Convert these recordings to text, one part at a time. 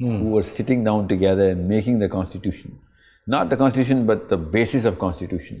who were sitting down together and making the constitution, not the constitution but the basis of constitution।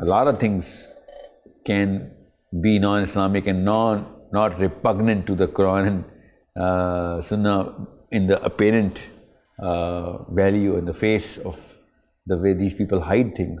A lot of things can be non-Islamic and not repugnant to the Quran and Sunnah in the apparent value and the face of the way these people hide things.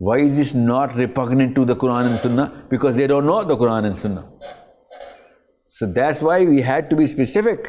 Why is this not repugnant to the Quran and Sunnah? Because they don't know the Quran and Sunnah. So that's why we had to be specific.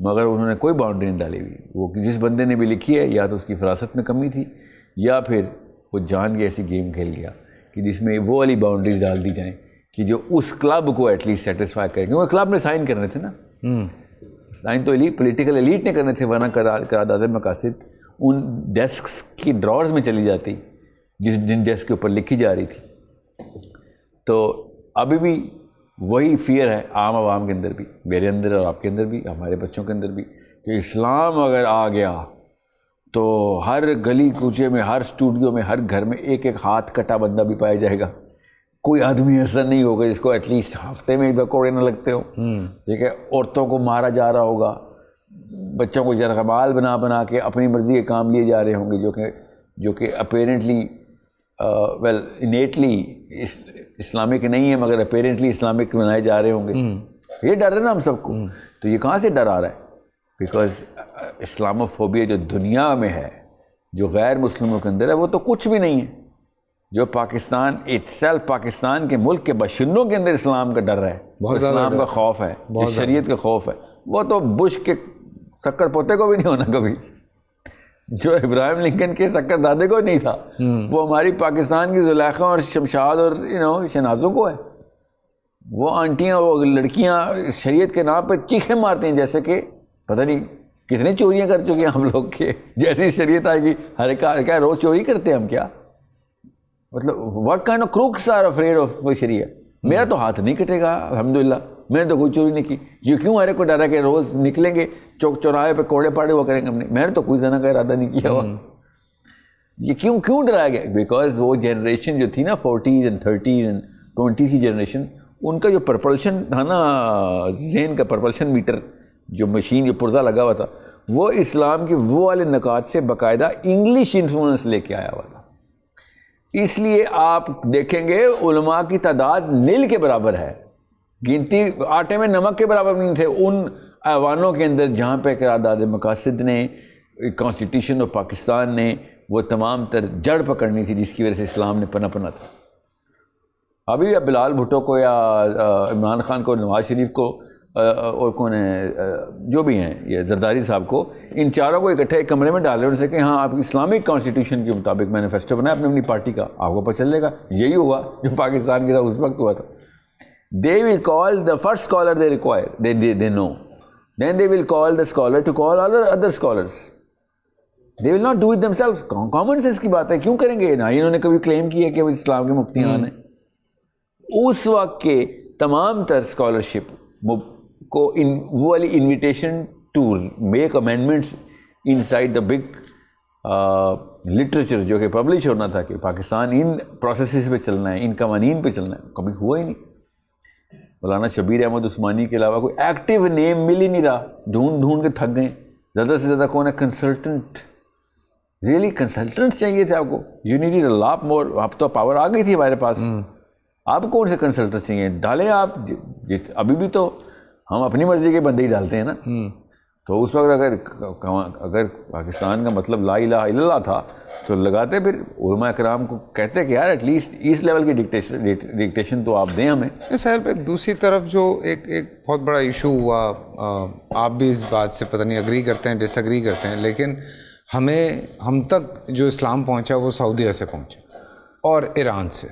مگر انہوں نے کوئی boundary نہیں ڈالی ہوئی. وہ جس بندے نے بھی لکھی ہے یا تو اس کی فراست میں کمی تھی یا پھر وہ جان کے ایسی گیم کھیل گیا کہ جس میں وہ والی باؤنڈریز ڈال دی جائیں کہ جو اس کلب کو ایٹ لیسٹ سیٹسفائی کرے. کیونکہ کلب نے سائن کرنے تھے نا, سائن تو پولیٹیکل ایلیٹ نے کرنے تھے, ورنہ قرارداد مقاصد ان ڈیسکس کی ڈرارز میں چلی جاتی جن ڈیسک کے اوپر لکھی جا رہی تھی. تو ابھی بھی وہی فیئر ہے عام عوام کے اندر بھی, میرے اندر اور آپ کے اندر بھی, ہمارے بچوں کے اندر بھی, کہ اسلام اگر آ گیا تو ہر گلی کوچے میں, ہر اسٹوڈیو میں, ہر گھر میں ایک ایک ہاتھ کٹا بندہ بھی پایا جائے گا. کوئی آدمی ایسا نہیں ہوگا جس کو ایٹ لیسٹ ہفتے میں پکوڑے نہ لگتے ہوں. ٹھیک ہے, عورتوں کو مارا جا رہا ہوگا, بچوں کو جرغمال بنا بنا کے اپنی مرضی کے کام لیے جا رہے ہوں گے, جو کہ اپیرنٹلی ویل انیٹلی اسلامک نہیں ہے مگر اپیرنٹلی اسلامک بنائے جا رہے ہوں گے. یہ ڈر ہے نا ہم سب کو. تو یہ کہاں سے ڈر آ رہا ہے؟ بیکاز اسلاموفوبیا جو دنیا میں ہے, جو غیر مسلموں کے اندر ہے, وہ تو کچھ بھی نہیں ہے. جو پاکستان پاکستان کے ملک کے باشندوں کے اندر اسلام کا ڈر ہے, اسلام کا خوف ہے, شریعت کا خوف ہے, وہ تو بش کے شکر پوتے کو بھی نہیں ہونا کبھی, جو ابراہیم لنکن کے شکر دادے کو نہیں تھا, وہ ہماری پاکستان کی زلیخا اور شمشاد اور شنازوں کو ہے. وہ آنٹیاں اور لڑکیاں شریعت کے نام پہ چیخیں مارتی ہیں جیسے کہ پتہ نہیں کتنی چوریاں کر چکے ہیں ہم لوگ کے. جیسی شریعت آئے گی ہر ایک کیا روز چوری کرتے ہیں ہم کیا؟ مطلب what kind of crooks are afraid of Shariat. میرا تو ہاتھ نہیں کٹے گا الحمدللہ, میں نے تو کوئی چوری نہیں کی. یہ کیوں ہر ایک کو ڈرا کہ روز نکلیں گے چوک چوراہے پہ کوڑے پاڑے وہ کریں گے ہم نے, میں نے تو کوئی زنا کا ارادہ نہیں کیا ہوا. یہ کیوں ڈرایا گیا؟ بیکاز وہ جنریشن جو تھی نا 40s and 30s and 20s کی جنریشن, ان کا جو پرپلشن تھا نا, ذہن کا پرپلشن میٹر, جو مشین جو پرزہ لگا ہوا تھا, وہ اسلام کے وہ والے نکات سے باقاعدہ انگلش انفلوئنس لے کے آیا ہوا تھا. اس لیے آپ دیکھیں گے علماء کی تعداد نیل کے برابر ہے, گنتی آٹے میں نمک کے برابر نہیں تھے ان ایوانوں کے اندر جہاں پہ قرارداد مقاصد نے, کانسٹیٹیوشن آف پاکستان نے وہ تمام تر جڑ پکڑنی تھی جس کی وجہ سے اسلام نے پنپنا تھا. ابھی بلال بھٹو کو یا عمران خان کو, نواز شریف کو, اور کون ہے جو بھی ہیں, یہ زرداری صاحب کو, ان چاروں کو اکٹھے ایک کمرے میں ڈالے ان سے کہ ہاں آپ اسلامک کانسٹیٹیوشن کے مطابق مینیفیسٹو بنائے اپنی پارٹی کا, آپ کو پتہ چلے گا. یہی ہوا جو پاکستان کے ساتھ اس وقت ہوا تھا. They will call the first scholar they require, they know. Then they will call the scholar to call other scholars. They will not do it themselves. Common sense کی بات ہے, کیوں کریں گے؟ نہ انہوں نے کبھی کلیم کیا کہ وہ اسلام کے مفتیان ہیں. اس وقت کے تمام تر اسکالرشپ کو وہ والی invitation to make amendments inside the big literature جو کہ پبلش ہونا تھا کہ پاکستان ان پروسیسز پہ چلنا ہے, ان قوانین پہ چلنا ہے, کبھی ہوا ہی نہیں. مولانا شبیر احمد عثمانی کے علاوہ کوئی ایکٹیو نیم مل ہی نہیں رہا, ڈھونڈ کے تھک گئے. زیادہ سے زیادہ کون ہے؟ کنسلٹنٹ. ریئلی کنسلٹنٹ چاہیے تھے آپ کو, یو نیڈ اے لاٹ مور. آپ تو پاور آ گئی تھی ہمارے پاس, آپ کون سے کنسلٹنٹ چاہیے؟ ڈالیں آپ. ابھی بھی تو ہم اپنی مرضی کے بندے ہی ڈالتے ہیں نا. تو اس وقت اگر پاکستان کا مطلب لا الہ الا اللہ تھا تو لگاتے, پھر علماء کرام کو کہتے کہ یار ایٹ لیسٹ اس لیول کی ڈکٹیشن تو آپ دیں ہمیں. سہیل پہ دوسری طرف جو ایک بہت بڑا ایشو ہوا, آپ بھی اس بات سے پتہ نہیں اگری کرتے ہیں ڈس ایگری کرتے ہیں, لیکن ہم تک جو اسلام پہنچا وہ سعودیہ سے پہنچا اور ایران سے.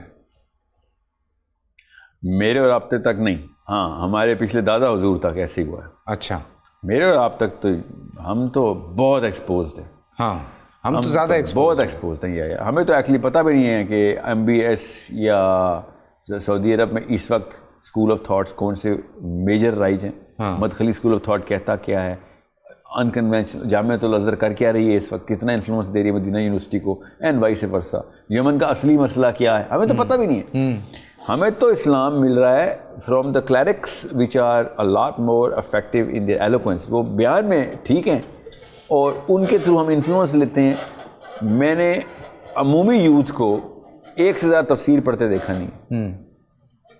میرے اور آپ تک نہیں, ہاں ہمارے پچھلے دادا حضور تک ایسے ہی ہوا ہے. اچھا, میرے اور آپ تک تو ہم تو بہت ایکسپوزڈ ہیں. ہاں ہم تو زیادہ بہت ایکسپوزڈ ہیں. ہمیں تو ایکچولی پتہ بھی نہیں ہے کہ MBS یا سعودی عرب میں اس وقت اسکول آف تھاٹس کون سے میجر رائج ہیں. مدخلی اسکول آف تھاٹ کہتا کیا ہے, انکنونشنل جامعۃ الازہر کر کیا رہی ہے اس وقت, کتنا انفلوئنس دے رہی ہے مدینہ یونیورسٹی کو, اینڈ وائس ورسا. یمن کا اصلی مسئلہ کیا ہے ہمیں تو پتہ بھی نہیں ہے. ہمیں تو اسلام مل رہا ہے from the clerics which are a lot more effective in their eloquence. وہ بیان میں ٹھیک ہیں اور ان کے تھرو ہم انفلوئنس لیتے ہیں. میں نے عمومی یوتھ کو ایک سے زیادہ تفسیر پڑھتے دیکھا نہیں.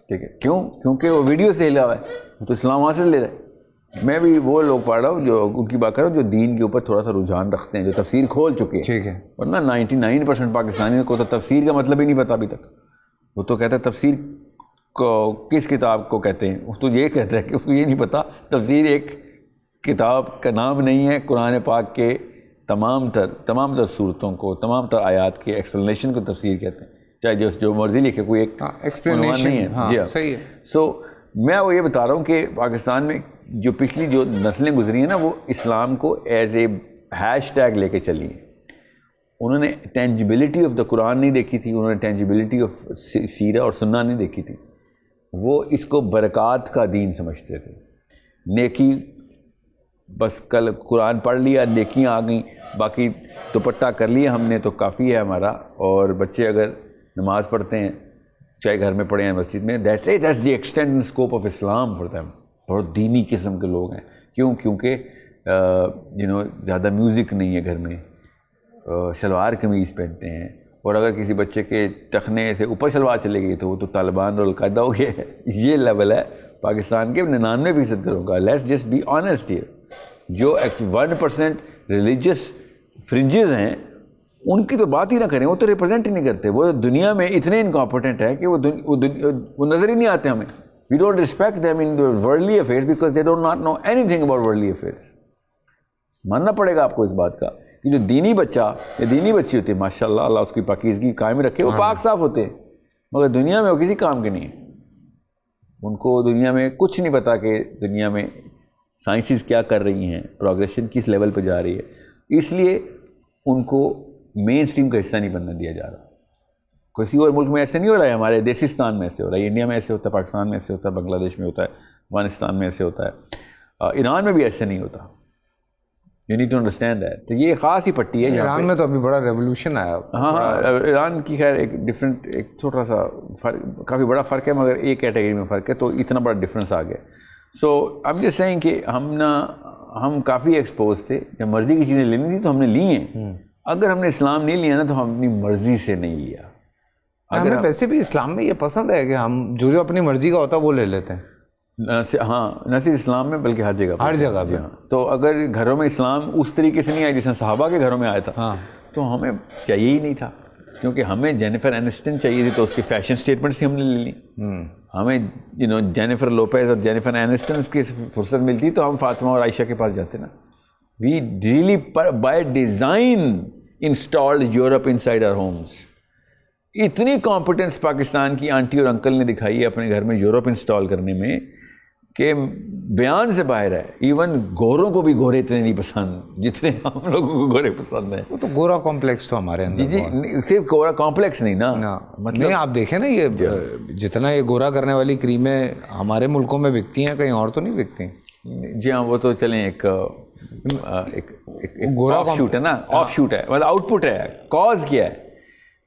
ٹھیک ہے, کیوں؟ کیونکہ وہ ویڈیو سے ہلا ہوا ہے, تو اسلام وہاں سے لے رہے ہیں. میں بھی وہ لوگ پڑھ رہا ہوں جو ان کی بات کر رہا ہوں جو دین کے اوپر تھوڑا سا رجحان رکھتے ہیں, جو تفسیر کھول چکے ہیں. ٹھیک ہے, ورنہ 99% پاکستانیوں کو تو تفسیر کا مطلب ہی نہیں پتا ابھی تک. وہ تو کہتا ہے تفسیر کو کس کتاب کو کہتے ہیں, وہ تو یہ کہتا ہے کہ اس کو یہ نہیں پتا تفسیر ایک کتاب کا نام نہیں ہے، قرآن پاک کے تمام تر صورتوں کو، تمام تر آیات کے ایکسپلینیشن کو تفسیر کہتے ہیں، چاہے جو مرضی لکھے، کوئی ایک ایکسپلینیشن نہیں ہے. جی ہاں صحیح ہے. سو میں وہ یہ بتا رہا ہوں کہ پاکستان میں جو پچھلی جو نسلیں گزری ہیں نا، وہ اسلام کو ایز اے ہیش ٹیگ لے کے چلی ہیں. انہوں نے ٹینجیبلٹی آف دا قرآن نہیں دیکھی تھی، انہوں نے ٹینجیبلٹی آف سیرہ اور سنہ نہیں دیکھی تھی. وہ اس کو برکات کا دین سمجھتے تھے. نیکی بس کل قرآن پڑھ لیا، نیکیاں آ گئیں، باقی دوپٹہ کر لیا ہم نے تو کافی ہے ہمارا. اور بچے اگر نماز پڑھتے ہیں، چاہے گھر میں پڑھے ہیں مسجد میں، that's the extent and scope of Islam for them. بہت دینی قسم کے لوگ ہیں. کیونکہ زیادہ میوزک نہیں ہے گھر میں، شلوار قمیض پہنتے ہیں. اور اگر کسی بچے کے ٹخنے سے اوپر شلوار چلے گئی تو وہ تو طالبان اور القاعدہ ہو گیا ہے. یہ لیول ہے پاکستان کے 99% گھروں کا. Let's just be honest here. جو 1% ریلیجس فرنجز ہیں ان کی تو بات ہی نہ کریں، وہ تو ریپرزینٹ ہی نہیں کرتے. وہ دنیا میں اتنے انکمپیٹنٹ ہیں کہ وہ نظر ہی نہیں آتے ہمیں. We don't respect them in worldly affairs because they don't not know anything about worldly affairs. ماننا پڑے گا آپ کو اس بات کا کہ جو دینی بچہ یا دینی بچی ہوتی ہے، ماشاء اللہ اللہ اس کی پاکیزگی قائم رکھے، وہ پاک صاف ہوتے ہیں، مگر دنیا میں وہ کسی کام کے نہیں ہیں. ان کو دنیا میں کچھ نہیں پتا کہ دنیا میں سائنسز کیا کر رہی ہیں، پروگریشن کس لیول پہ جا رہی ہے. اس لیے ان کو مین سٹریم کا حصہ نہیں بننا دیا جا رہا. کسی اور ملک میں ایسے نہیں ہو رہا ہے، ہمارے دیسستان میں ایسے ہو رہا ہے، انڈیا میں ایسے ہوتا ہے، پاکستان میں ایسے ہوتا ہے، بنگلہ دیش میں ہوتا ہے، افغانستان میں ایسے ہوتا ہے، ایران میں بھی ایسے نہیں ہوتا. You need to understand that. تو یہ خاص ہی پٹی ہے. ایران میں تو ابھی بڑا ریولوشن آیا. ہاں ایران کی خیر ایک ڈفرینٹ، ایک چھوٹا سا فرق، کافی بڑا فرق ہے، مگر ایک کیٹیگری میں فرق ہے، تو اتنا بڑا ڈفرینس آ گیا. سو اب جس سینگ کہ ہم کافی ایکسپوز تھے. جب مرضی کی چیزیں لینی تھی تو ہم نے لی ہیں. اگر ہم نے اسلام نہیں لیا نا تو ہم اپنی مرضی سے نہیں لیا. ہمیں ویسے بھی اسلام میں یہ پسند ہے کہ ہم جو اپنی مرضی کا ہوتا ہے وہ لے لیتے ہیں. ہاں نہ صرف اسلام میں بلکہ ہر جگہ پہ. ہاں. تو اگر گھروں میں اسلام اس طریقے سے نہیں آیا جیسے صحابہ کے گھروں میں آیا تھا، تو ہمیں چاہیے ہی نہیں تھا. کیونکہ ہمیں جینیفر اینسٹن چاہیے تھی تو اس کی فیشن اسٹیٹمنٹس ہی ہم نے لے لی. ہمیں جینیفر لوپیز اور جینیفر اینسٹنس کی فرصت ملتی تو ہم فاطمہ اور عائشہ کے پاس جاتے نا. We really by design installed Europe inside our homes. اتنی کمپٹنس پاکستان کی آنٹی اور انکل نے دکھائی ہے اپنے گھر میں یورپ انسٹال کرنے میں کہ بیان سے باہر ہے. ایون گوروں کو بھی گورے اتنے نہیں پسند جتنے ہم لوگوں کو گورے پسند ہیں. وہ تو گورا کمپلیکس تو ہمارے اندر. جی صرف گورا کمپلیکس نہیں نا، مطلب آپ دیکھیں نا یہ جتنا یہ گورا کرنے والی کریمیں ہمارے ملکوں میں بکتی ہیں، کہیں اور تو نہیں بکتی. جی ہاں وہ تو چلیں ایک آف شوٹ ہے نا، آف شوٹ ہے، مطلب آؤٹ پٹ ہے. کاز کیا ہے؟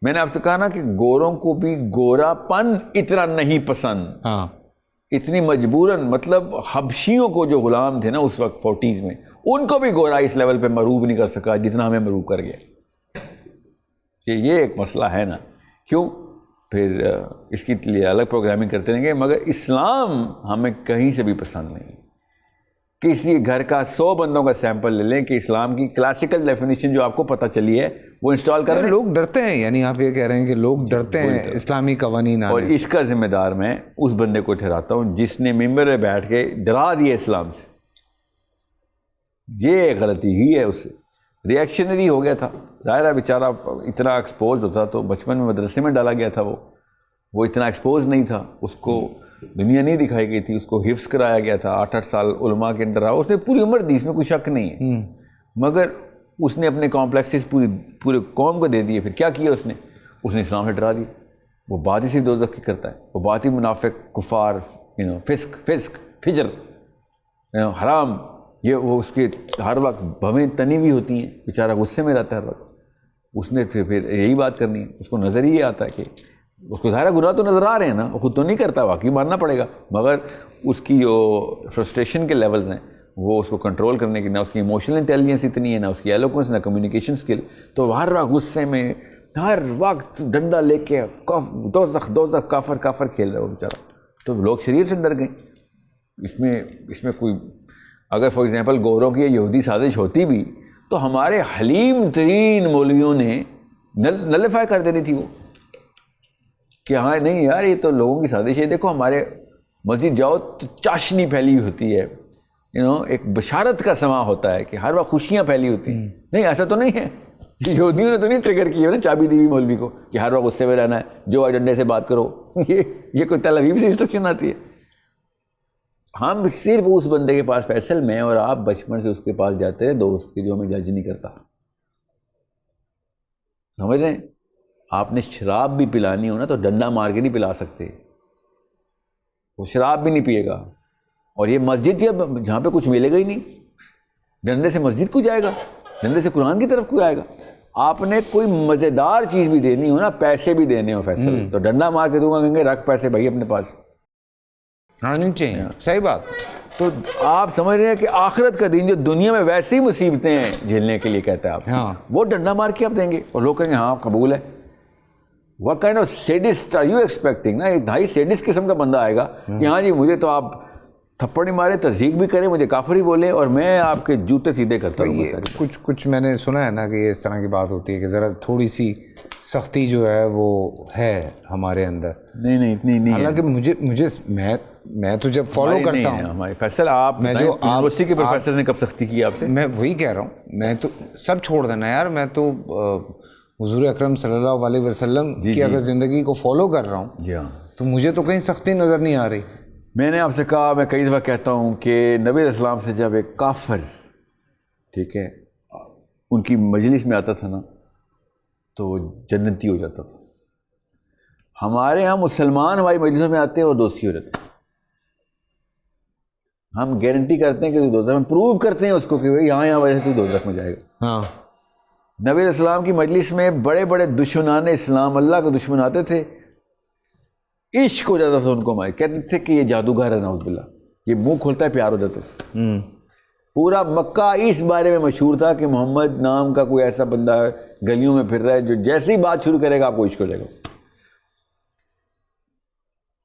میں نے آپ سے کہا نا کہ گوروں کو بھی گورا پن اتنا نہیں پسند. ہاں اتنی مجبوراً، مطلب حبشیوں کو جو غلام تھے نا اس وقت 40s میں، ان کو بھی گورا اس لیول پہ مروب نہیں کر سکا جتنا ہمیں مروب کر گیا. کہ یہ ایک مسئلہ ہے نا. کیوں؟ پھر اس کے لیے الگ پروگرامنگ کرتے رہیں گے، مگر اسلام ہمیں کہیں سے بھی پسند نہیں. کسی گھر کا 100 بندوں کا سیمپل لے لیں کہ اسلام کی کلاسیکل ڈیفینیشن جو آپ کو پتہ چلی ہے وہ انسٹال کر لیں. لوگ ڈرتے ہیں، یعنی آپ یہ کہہ رہے ہیں کہ لوگ ڈرتے ہیں اسلامی قوانین. اور اس کا ذمہ دار میں اس بندے کو ٹھہراتا ہوں جس نے ممبر میں بیٹھ کے ڈرا دیا اسلام سے. یہ غلطی ہی ہے، اس سے ریئیکشنری ہو گیا تھا. ظاہر ہے بیچارہ اتنا ایکسپوز ہوتا تو بچپن میں مدرسے میں ڈالا گیا تھا. وہ اتنا ایکسپوز نہیں تھا، اس کو دنیا نہیں دکھائی گئی تھی، اس کو حفظ کرایا گیا تھا. 8 سال علماء کے اندر رہا، اس نے پوری عمر دی، اس میں کوئی شک نہیں ہے. مگر اس نے اپنے کمپلیکسز پورے قوم کو دے دیے. پھر کیا کیا اس نے اسلام سے ڈرا دیا. وہ بات ہی صرف دوزخ کی کرتا ہے، وہ بات ہی منافق، کفار، فسق فجر، حرام، یہ وہ اس کے ہر وقت بھویں تنی ہوئی ہوتی ہیں. بیچارہ غصے میں رہتا ہے ہر وقت. اس نے پھر یہی بات کرنی ہے. اس کو نظر ہی یہ آتا ہے کہ اس کو ظاہر گناہ تو نظر آ رہے ہیں نا، وہ خود تو نہیں کرتا، واقعی ماننا پڑے گا، مگر اس کی جو فرسٹریشن کے لیولز ہیں وہ اس کو کنٹرول کرنے کی، نہ اس کی ایموشنل انٹیلیجنس اتنی ہے، نہ اس کی ایلوکوینس، نہ کمیونیکیشن سکل. تو ہر وقت غصے میں، ہر وقت ڈنڈا لے کے دوزخ کافر کھیل رہا ہے وہ بیچارہ. تو لوگ شریعت سے ڈر گئے. اس میں کوئی اگر فار ایگزامپل گوروں کی یہودی سازش ہوتی بھی تو ہمارے حلیم ترین مولویوں نے نلیفائی کر دینی تھی وہ، کہ ہاں نہیں یار یہ تو لوگوں کی سازش ہے. دیکھو ہمارے مسجد جاؤ تو چاشنی پھیلی ہوتی ہے، ایک بشارت کا سماں ہوتا ہے کہ ہر وقت خوشیاں پھیلی ہوتی ہیں. نہیں ایسا تو نہیں ہے. یہودیوں نے تو نہیں ٹریگر کی ہے نا چابی دی ہوئی مولوی کو کہ ہر وقت غصے میں رہنا ہے, جو آج ڈنڈے سے بات کرو. یہ کوئی تل ابیب سے انسٹرکشن آتی ہے؟ ہم صرف اس بندے کے پاس, فیصل میں اور آپ بچپن سے اس کے پاس جاتے رہے دوست کے, جو ہمیں جج نہیں کرتا. سمجھ رہے ہیں؟ آپ نے شراب بھی پلانی ہو نا تو ڈنڈا مار کے نہیں پلا سکتے. وہ شراب بھی نہیں پیے گا. اور یہ مسجد جہاں پہ کچھ ملے گا ہی نہیں, ڈنڈے سے مسجد کو جائے گا, ڈنڈے سے قرآن کی طرف کو آئے گا. آپ نے کوئی مزیدار چیز بھی دینی ہو نا, پیسے بھی دینے ہو فیصل, تو ڈنڈا مار کے دوں گا, کہیں گے رکھ پیسے بھائی اپنے پاس. ہاں نہیں چاہیے, صحیح بات. تو آپ سمجھ رہے ہیں کہ آخرت کا دن جو دنیا میں ویسی مصیبتیں ہیں جھیلنے کے لیے کہتا ہے آپ سے, وہ ڈنڈا مار کے آپ دیں گے اور لوگ کہیں گے ہاں قبول ہے. What kind of sadist are you expecting? نا ایک دھائی سیڈسٹ قسم کا بندہ آئے گا کہ ہاں جی مجھے تو آپ تھپڑ نہیں مارے, تصدیق بھی کریں, مجھے کافر ہی بولیں اور میں آپ کے جوتے سیدھے کرتا ہوں. کچھ میں نے سنا ہے نا کہ یہ اس طرح کی بات ہوتی ہے کہ ذرا تھوڑی سی سختی جو ہے وہ ہے ہمارے اندر. نہیں اتنی نہیں. حالانکہ مجھے میں تو جب فالو کرتا ہوں ہمارے فیصل, آپ میں جو یونیورسٹی کے پروفیسر نے کب سختی کی آپ سے؟ میں وہی کہہ رہا ہوں, میں تو سب چھوڑ دینا یار. میں تو حضور اکرم صلی اللہ علیہ وسلم کی اگر زندگی کو فالو کر رہا ہوں تو مجھے تو کہیں سختی نظر نہیں آ رہی. میں نے آپ سے کہا, میں کئی دفعہ کہتا ہوں کہ نبی علیہ السلام سے جب ایک کافر, ٹھیک ہے, ان کی مجلس میں آتا تھا نا تو وہ جنتی ہو جاتا تھا. ہمارے یہاں مسلمان ہماری مجلسوں میں آتے ہیں اور دوستی ہو جاتے ہیں. ہم گارنٹی کرتے ہیں کہ دوزخ میں, پروو کرتے ہیں اس کو کہ یہاں وجہ سے دوزخ میں جائے گا. ہاں, نبی علیہ السلام کی مجلس میں بڑے بڑے دشمنان اسلام, اللہ کے دشمن آتے تھے, عشق ہو جاتا تھا ان کو, ہمارے کہتے تھے کہ یہ جادوگر ہے نعوذ باللہ, یہ منہ کھولتا ہے پیار ہو جاتا ہے. پورا مکہ اس بارے میں مشہور تھا کہ محمد نام کا کوئی ایسا بندہ ہے گلیوں میں پھر رہا ہے جو جیسی بات شروع کرے گا آپ کو عشق ہو جائے گا.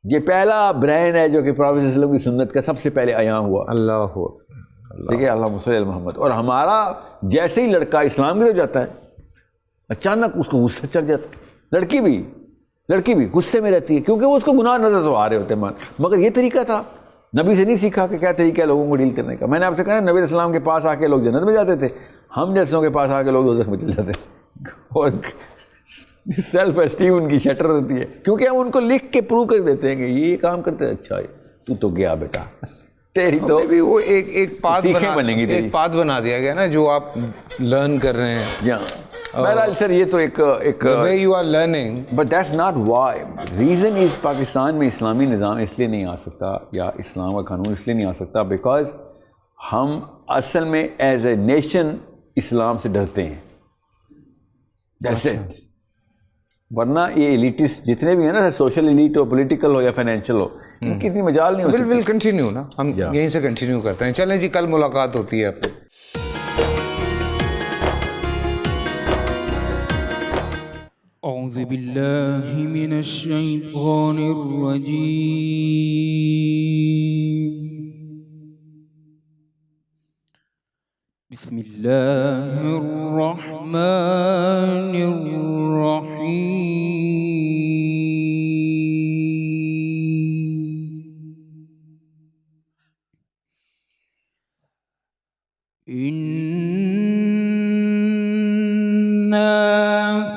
یہ پہلا برانڈ ہے جو کہ پروفیٹ صلی اللہ علیہ وسلم کی سنت کا سب سے پہلے عیاں ہوا. اللہ ٹھیک ہے, اللہم صلی علی محمد. اور ہمارا جیسے ہی لڑکا اسلام کی طرف جاتا ہے اچانک اس کو غصہ چڑھ جاتا ہے. لڑکی بھی غصے میں رہتی ہے کیونکہ وہ اس کو گناہ نظر تو آ رہے ہوتے ہیں, مگر یہ طریقہ تھا, نبی سے نہیں سیکھا کہ کیا طریقہ ہے لوگوں کو ڈیل کرنے کا. میں نے آپ سے کہا نبی علیہ السلام کے پاس آ کے لوگ جنت میں جاتے تھے, ہم جیسوں کے پاس آ کے لوگ دوزخ میں چلے جاتے ہیں. اور سیلف اسٹیم ان کی شٹر ہوتی ہے کیونکہ ہم ان کو لکھ کے پروو کر دیتے ہیں کہ یہ کام کرتے ہیں. اچھا تو گیا بیٹا, تیری تو وہ ایک پاتھ بنا دیا گیا نا جو آپ لرن کر رہے ہیں. بہرحال سر یہ تو ایک you are learning, but that's not why. reason is Pakistan میں اسلامی نظام اس لیے نہیں آ سکتا یا اسلام کا قانون اس لیے نہیں آ سکتا بیکاز ہم اصل میں ایز اے نیشن اسلام سے ڈرتے ہیں. That's it. ورنہ یہ ایلیٹسٹ جتنے بھی ہیں نا, سوشل ایلیٹ ہو, پولیٹیکل ہو یا فائنینشیل ہو, ان کی اتنی مجال نہیں ہو سکتی. ول کنٹینیو نا, ہم یہیں سے کنٹینیو کرتے ہیں. چلیں جی, کل ملاقات ہوتی ہے آپ کو. اعوذ باللہ من الشیطان الرجیم. بسم اللہ الرحمن الرحیم.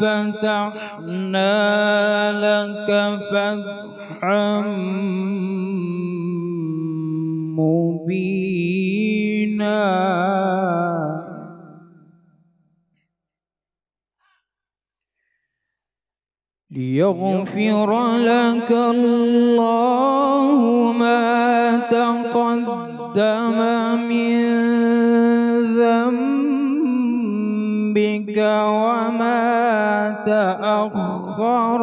فتحنا لك فتحا مبينا ليغفر لك الله ما تقدم من ذنبك وما تأخر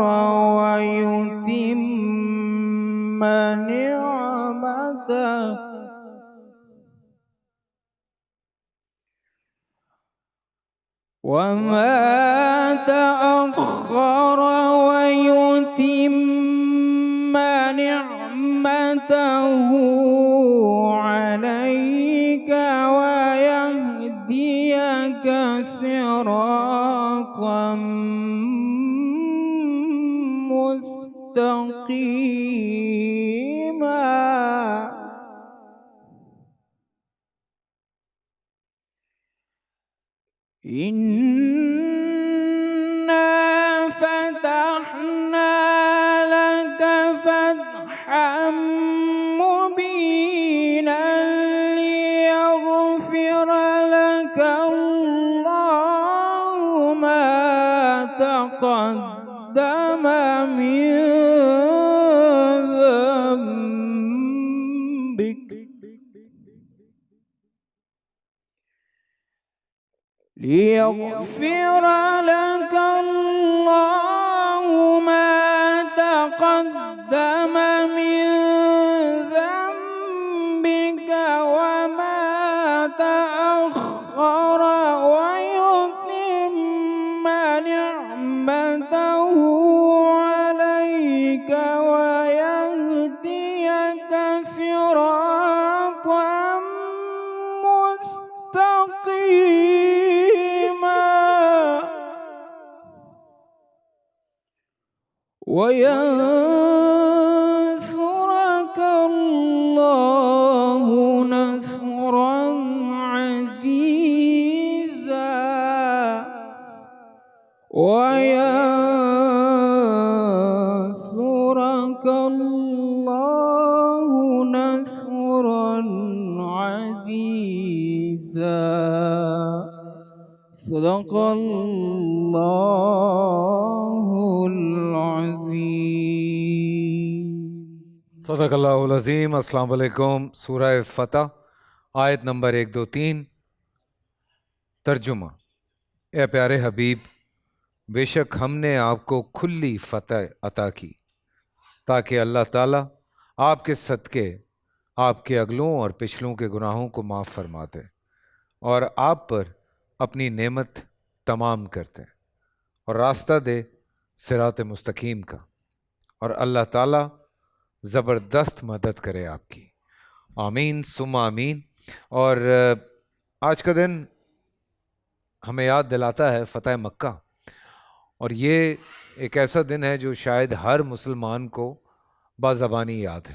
ويتم نعمته عليك ويهديك صراطا مستقيما. إنا فتحنا لك فتحا مبينا ليغفر لك الله ما تقدم من ذنبك ليغفر لك الله ما تقدم من ذنبك وما تأخر ويتم نعمته عليك ويهديك صراطا مستقيما وينصرك الله نصرا عزيزا وينصرك الله نصرا عزيزا صدق الله العظيم صدق اللہ العظیم. السلام علیکم. سورہ فتح آیت نمبر 1 2 3. ترجمہ. اے پیارے حبیب، بے شک ہم نے آپ کو کھلی فتح عطا کی تاکہ اللہ تعالیٰ آپ کے صدقے آپ کے اگلوں اور پچھلوں کے گناہوں کو معاف فرماتے اور آپ پر اپنی نعمت تمام کرتے اور راستہ دے صراط مستقیم کا، اور اللہ تعالیٰ زبردست مدد کرے آپ کی. آمین ثم آمین. اور آج کا دن ہمیں یاد دلاتا ہے فتح مکہ، اور یہ ایک ایسا دن ہے جو شاید ہر مسلمان کو بازبانی یاد ہے.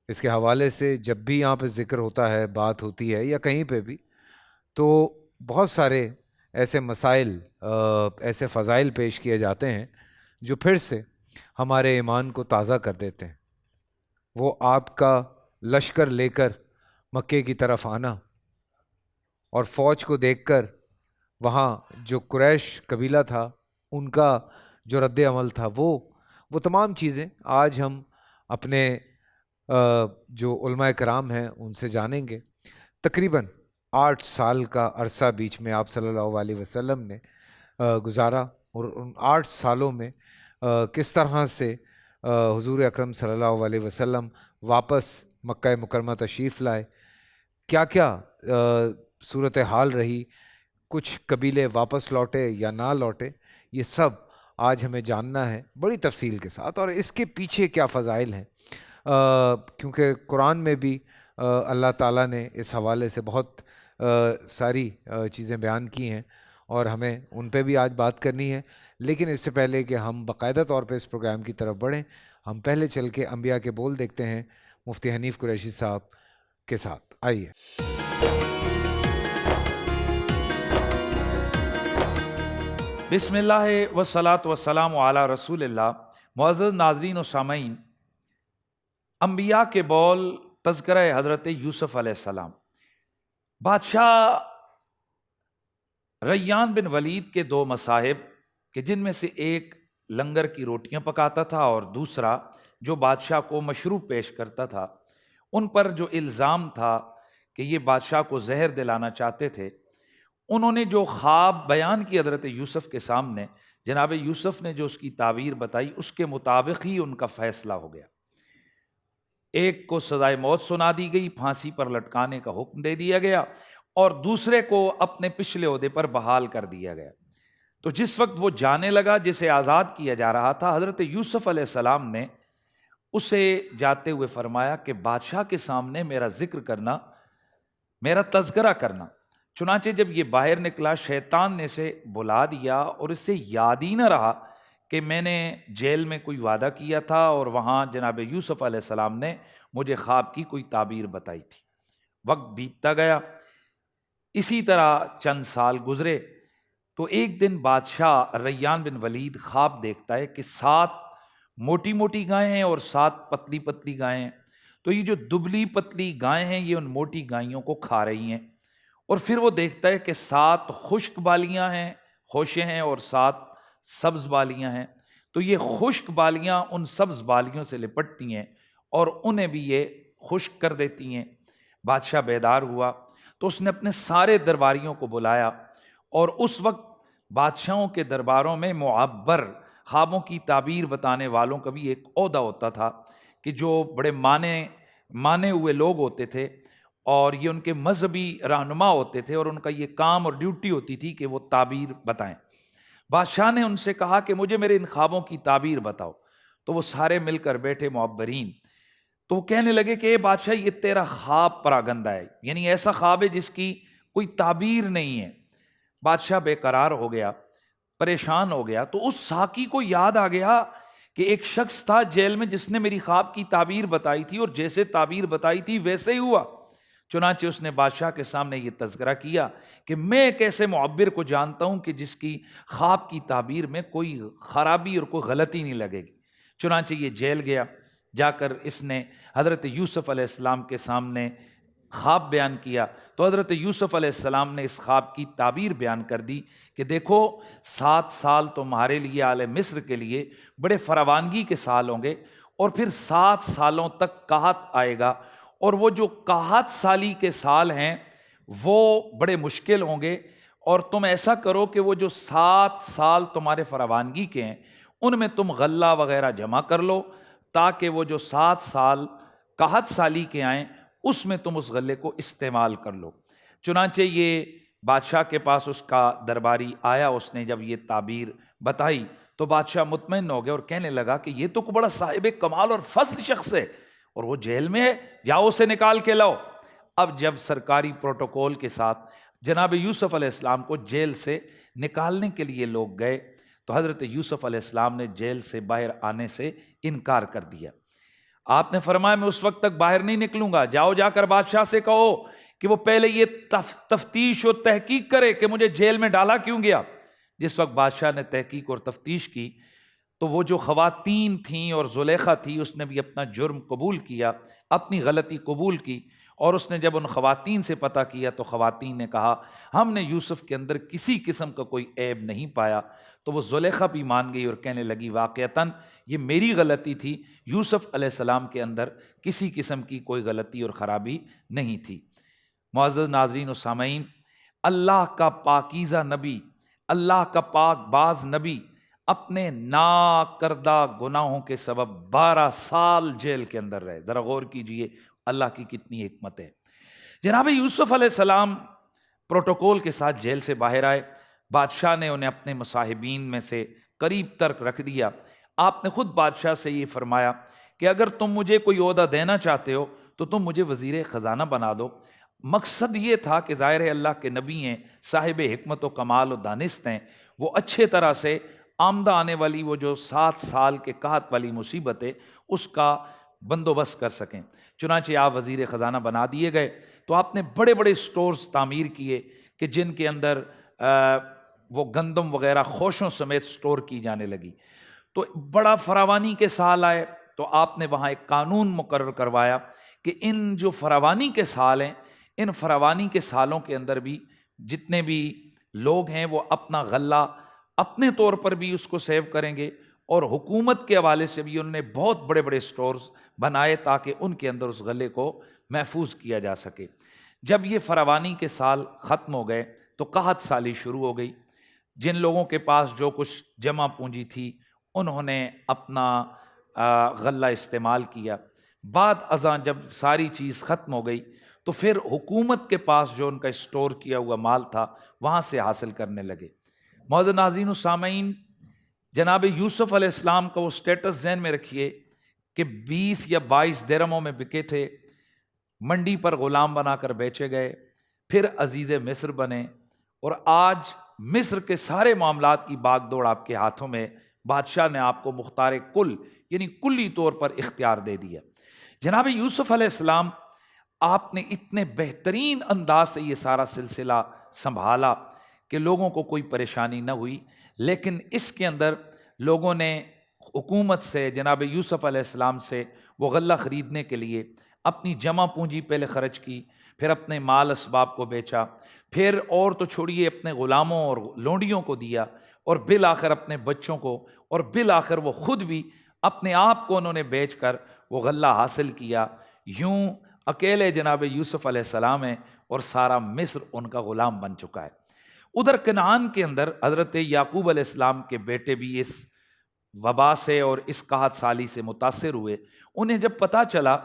اس کے حوالے سے جب بھی یہاں پہ ذکر ہوتا ہے، بات ہوتی ہے یا کہیں پہ بھی، تو بہت سارے ایسے مسائل، ایسے فضائل پیش کیے جاتے ہیں جو پھر سے ہمارے ایمان کو تازہ کر دیتے ہیں. وہ آپ کا لشکر لے کر مکے کی طرف آنا اور فوج کو دیکھ کر وہاں جو قریش قبیلہ تھا ان کا جو رد عمل تھا، وہ تمام چیزیں آج ہم اپنے جو علماء کرام ہیں ان سے جانیں گے. تقریباً 8 سال کا عرصہ بیچ میں آپ صلی اللہ علیہ وسلم نے گزارا، اور ان 8 سالوں میں کس طرح سے حضور اکرم صلی اللہ علیہ وسلم واپس مکہ مکرمہ تشریف لائے، کیا کیا صورتحال رہی، کچھ قبیلے واپس لوٹے یا نہ لوٹے، یہ سب آج ہمیں جاننا ہے بڑی تفصیل کے ساتھ. اور اس کے پیچھے کیا فضائل ہیں، کیونکہ قرآن میں بھی اللہ تعالیٰ نے اس حوالے سے بہت ساری چیزیں بیان کی ہیں اور ہمیں ان پہ بھی آج بات کرنی ہے. لیکن اس سے پہلے کہ ہم باقاعدہ طور پہ اس پروگرام کی طرف بڑھیں، ہم پہلے چل کے انبیاء کے بول دیکھتے ہیں مفتی حنیف قریشی صاحب کے ساتھ. آئیے. بسم اللہ والصلاۃ والسلام علی رسول اللہ. معزز ناظرین و سامعین، انبیاء کے بول، تذکرہ حضرت یوسف علیہ السلام. بادشاہ ریان بن ولید کے 2 مصاحب، کہ جن میں سے ایک لنگر کی روٹیاں پکاتا تھا اور دوسرا جو بادشاہ کو مشروب پیش کرتا تھا، ان پر جو الزام تھا کہ یہ بادشاہ کو زہر دلانا چاہتے تھے، انہوں نے جو خواب بیان کی حضرت یوسف کے سامنے، جناب یوسف نے جو اس کی تعبیر بتائی اس کے مطابق ہی ان کا فیصلہ ہو گیا. ایک کو سزائے موت سنا دی گئی، پھانسی پر لٹکانے کا حکم دے دیا گیا، اور دوسرے کو اپنے پچھلے عہدے پر بحال کر دیا گیا. تو جس وقت وہ جانے لگا، جسے آزاد کیا جا رہا تھا، حضرت یوسف علیہ السلام نے اسے جاتے ہوئے فرمایا کہ بادشاہ کے سامنے میرا ذکر کرنا، میرا تذکرہ کرنا. چنانچہ جب یہ باہر نکلا، شیطان نے اسے بلا دیا اور اس سے یاد ہی نہ رہا کہ میں نے جیل میں کوئی وعدہ کیا تھا اور وہاں جناب یوسف علیہ السلام نے مجھے خواب کی کوئی تعبیر بتائی تھی. وقت بیتتا گیا، اسی طرح چند سال گزرے تو ایک دن بادشاہ ریان بن ولید خواب دیکھتا ہے کہ 7 موٹی موٹی گائیں ہیں اور 7 پتلی پتلی گائیں ہیں. تو یہ جو دبلی پتلی گائیں ہیں یہ ان موٹی گائیوں کو کھا رہی ہیں. اور پھر وہ دیکھتا ہے کہ 7 خشک بالیاں ہیں، خوشیں ہیں، اور 7 سبز بالیاں ہیں. تو یہ خشک بالیاں ان سبز بالیوں سے لپٹتی ہیں اور انہیں بھی یہ خشک کر دیتی ہیں. بادشاہ بیدار ہوا تو اس نے اپنے سارے درباریوں کو بلایا، اور اس وقت بادشاہوں کے درباروں میں معبر، خوابوں کی تعبیر بتانے والوں کا بھی ایک عہدہ ہوتا تھا کہ جو بڑے مانے ہوئے لوگ ہوتے تھے، اور یہ ان کے مذہبی رہنما ہوتے تھے، اور ان کا یہ کام اور ڈیوٹی ہوتی تھی کہ وہ تعبیر بتائیں. بادشاہ نے ان سے کہا کہ مجھے میرے ان خوابوں کی تعبیر بتاؤ. تو وہ سارے مل کر بیٹھے معبرین. تو وہ کہنے لگے کہ اے بادشاہ، یہ تیرا خواب پراگندہ ہے، یعنی ایسا خواب ہے جس کی کوئی تعبیر نہیں ہے. بادشاہ بے قرار ہو گیا، پریشان ہو گیا. تو اس ساقی کو یاد آ گیا کہ ایک شخص تھا جیل میں جس نے میری خواب کی تعبیر بتائی تھی، اور جیسے تعبیر بتائی تھی ویسے ہی ہوا. چنانچہ اس نے بادشاہ کے سامنے یہ تذکرہ کیا کہ میں ایک ایسے معبر کو جانتا ہوں کہ جس کی خواب کی تعبیر میں کوئی خرابی اور کوئی غلطی نہیں لگے گی. چنانچہ یہ جیل گیا. جا کر اس نے حضرت یوسف علیہ السلام کے سامنے خواب بیان کیا. تو حضرت یوسف علیہ السلام نے اس خواب کی تعبیر بیان کر دی کہ دیکھو 7 سال تمہارے لیے آل مصر کے لیے بڑے فراوانگی کے سال ہوں گے، اور پھر 7 سالوں تک قحط آئے گا، اور وہ جو قحط سالی کے سال ہیں وہ بڑے مشکل ہوں گے. اور تم ایسا کرو کہ وہ جو 7 سال تمہارے فراوانگی کے ہیں ان میں تم غلہ وغیرہ جمع کر لو، تاکہ وہ جو 7 سال قحط سالی کے آئیں اس میں تم اس غلے کو استعمال کر لو. چنانچہ یہ بادشاہ کے پاس اس کا درباری آیا. اس نے جب یہ تعبیر بتائی تو بادشاہ مطمئن ہو گیا اور کہنے لگا کہ یہ تو بڑا صاحب کمال اور فضل شخص ہے، اور وہ جیل میں ہے، جاؤ اسے نکال کے لاؤ. اب جب سرکاری پروٹوکول کے ساتھ جناب یوسف علیہ السلام کو جیل سے نکالنے کے لیے لوگ گئے تو حضرت یوسف علیہ السلام نے جیل سے باہر آنے سے انکار کر دیا. آپ نے فرمایا میں اس وقت تک باہر نہیں نکلوں گا، جاؤ جا کر بادشاہ سے کہو کہ وہ پہلے یہ تفتیش اور تحقیق کرے کہ مجھے جیل میں ڈالا کیوں گیا. جس وقت بادشاہ نے تحقیق اور تفتیش کی تو وہ جو خواتین تھیں اور زلیخا تھی اس نے بھی اپنا جرم قبول کیا، اپنی غلطی قبول کی. اور اس نے جب ان خواتین سے پتہ کیا تو خواتین نے کہا ہم نے یوسف کے اندر کسی قسم کا کوئی عیب نہیں پایا. تو وہ زلیخا بھی مان گئی اور کہنے لگی واقعتاً یہ میری غلطی تھی، یوسف علیہ السلام کے اندر کسی قسم کی کوئی غلطی اور خرابی نہیں تھی. معزز ناظرین و سامعین، اللہ کا پاکیزہ نبی، اللہ کا پاک باز نبی اپنے ناکردہ گناہوں کے سبب 12 سال جیل کے اندر رہے. ذرا غور کیجئے اللہ کی کتنی حکمت ہے. جناب یوسف علیہ السلام پروٹوکول کے ساتھ جیل سے باہر آئے. بادشاہ نے انہیں اپنے مصاحبین میں سے قریب ترک رکھ دیا. آپ نے خود بادشاہ سے یہ فرمایا کہ اگر تم مجھے کوئی عہدہ دینا چاہتے ہو تو تم مجھے وزیر خزانہ بنا دو. مقصد یہ تھا کہ ظاہر ہے اللہ کے نبی ہیں، صاحب حکمت و کمال و دانست ہیں، وہ اچھے طرح سے آمدہ آنے والی وہ جو 7 سال کے قحط والی مصیبت ہے اس کا بندوبست کر سکیں. چنانچہ آپ وزیر خزانہ بنا دیے گئے. تو آپ نے بڑے بڑے سٹورز تعمیر کیے کہ جن کے اندر وہ گندم وغیرہ خوشوں سمیت سٹور کی جانے لگی. تو بڑا فراوانی کے سال آئے تو آپ نے وہاں ایک قانون مقرر کروایا کہ ان جو فراوانی کے سال ہیں ان فراوانی کے سالوں کے اندر بھی جتنے بھی لوگ ہیں وہ اپنا غلہ اپنے طور پر بھی اس کو سیو کریں گے، اور حکومت کے حوالے سے بھی انہوں نے بہت بڑے بڑے سٹورز بنائے تاکہ ان کے اندر اس غلے کو محفوظ کیا جا سکے. جب یہ فراوانی کے سال ختم ہو گئے تو قحط سالی شروع ہو گئی. جن لوگوں کے پاس جو کچھ جمع پونجی تھی انہوں نے اپنا غلہ استعمال کیا. بعد ازاں جب ساری چیز ختم ہو گئی تو پھر حکومت کے پاس جو ان کا اسٹور کیا ہوا مال تھا وہاں سے حاصل کرنے لگے. معزز ناظرین و سامعین، جناب یوسف علیہ السلام کا وہ سٹیٹس ذہن میں رکھیے کہ 20 یا 22 درہموں میں بکے تھے، منڈی پر غلام بنا کر بیچے گئے، پھر عزیز مصر بنے، اور آج مصر کے سارے معاملات کی باغ دوڑ آپ کے ہاتھوں میں. بادشاہ نے آپ کو مختار کل یعنی کلی طور پر اختیار دے دیا. جناب یوسف علیہ السلام آپ نے اتنے بہترین انداز سے یہ سارا سلسلہ سنبھالا کہ لوگوں کو کوئی پریشانی نہ ہوئی، لیکن اس کے اندر لوگوں نے حکومت سے، جناب یوسف علیہ السلام سے وہ غلہ خریدنے کے لیے اپنی جمع پونجی پہلے خرچ کی، پھر اپنے مال اسباب کو بیچا، پھر اور تو چھوڑیے اپنے غلاموں اور لونڈیوں کو دیا، اور بالآخر اپنے بچوں کو، اور بالآخر وہ خود بھی اپنے آپ کو انہوں نے بیچ کر وہ غلہ حاصل کیا۔ یوں اکیلے جناب یوسف علیہ السلام ہیں اور سارا مصر ان کا غلام بن چکا ہے۔ ادھر کنعان کے اندر حضرت یعقوب علیہ السلام کے بیٹے بھی اس وبا سے اور اس قحط سالی سے متاثر ہوئے۔ انہیں جب پتہ چلا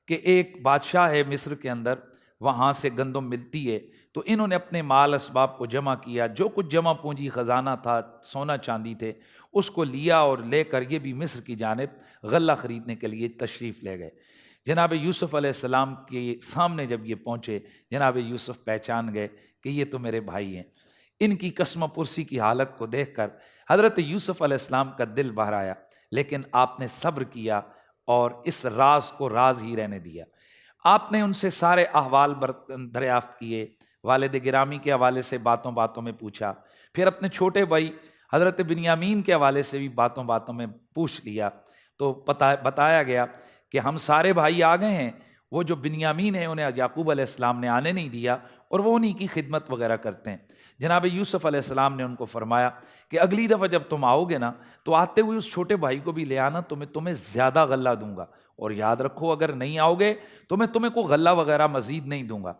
کہ ایک بادشاہ ہے مصر کے اندر، وہاں سے گندم ملتی ہے، تو انہوں نے اپنے مال اسباب کو جمع کیا، جو کچھ جمع پونجی خزانہ تھا، سونا چاندی تھے، اس کو لیا اور لے کر یہ بھی مصر کی جانب غلہ خریدنے کے لیے تشریف لے گئے۔ جناب یوسف علیہ السلام کے سامنے جب یہ پہنچے، جناب یوسف پہچان گئے کہ یہ تو میرے بھائی ہیں۔ ان کی کسمہ پرسی کی حالت کو دیکھ کر حضرت یوسف علیہ السلام کا دل بہر آیا، لیکن آپ نے صبر کیا اور اس راز کو راز ہی رہنے دیا۔ آپ نے ان سے سارے احوال دریافت کیے، والد گرامی کے حوالے سے باتوں باتوں میں پوچھا، پھر اپنے چھوٹے بھائی حضرت بنیامین کے حوالے سے بھی باتوں باتوں میں پوچھ لیا، تو بتایا گیا کہ ہم سارے بھائی آ گئے ہیں، وہ جو بنیامین ہیں انہیں یعقوب علیہ السلام نے آنے نہیں دیا اور وہ انہی کی خدمت وغیرہ کرتے ہیں۔ جناب یوسف علیہ السلام نے ان کو فرمایا کہ اگلی دفعہ جب تم آؤ گے نا تو آتے ہوئے اس چھوٹے بھائی کو بھی لے آنا، تمہیں زیادہ غلہ دوں گا، اور یاد رکھو اگر نہیں آؤ گے تو میں تمہیں کوئی غلہ وغیرہ مزید نہیں دوں گا۔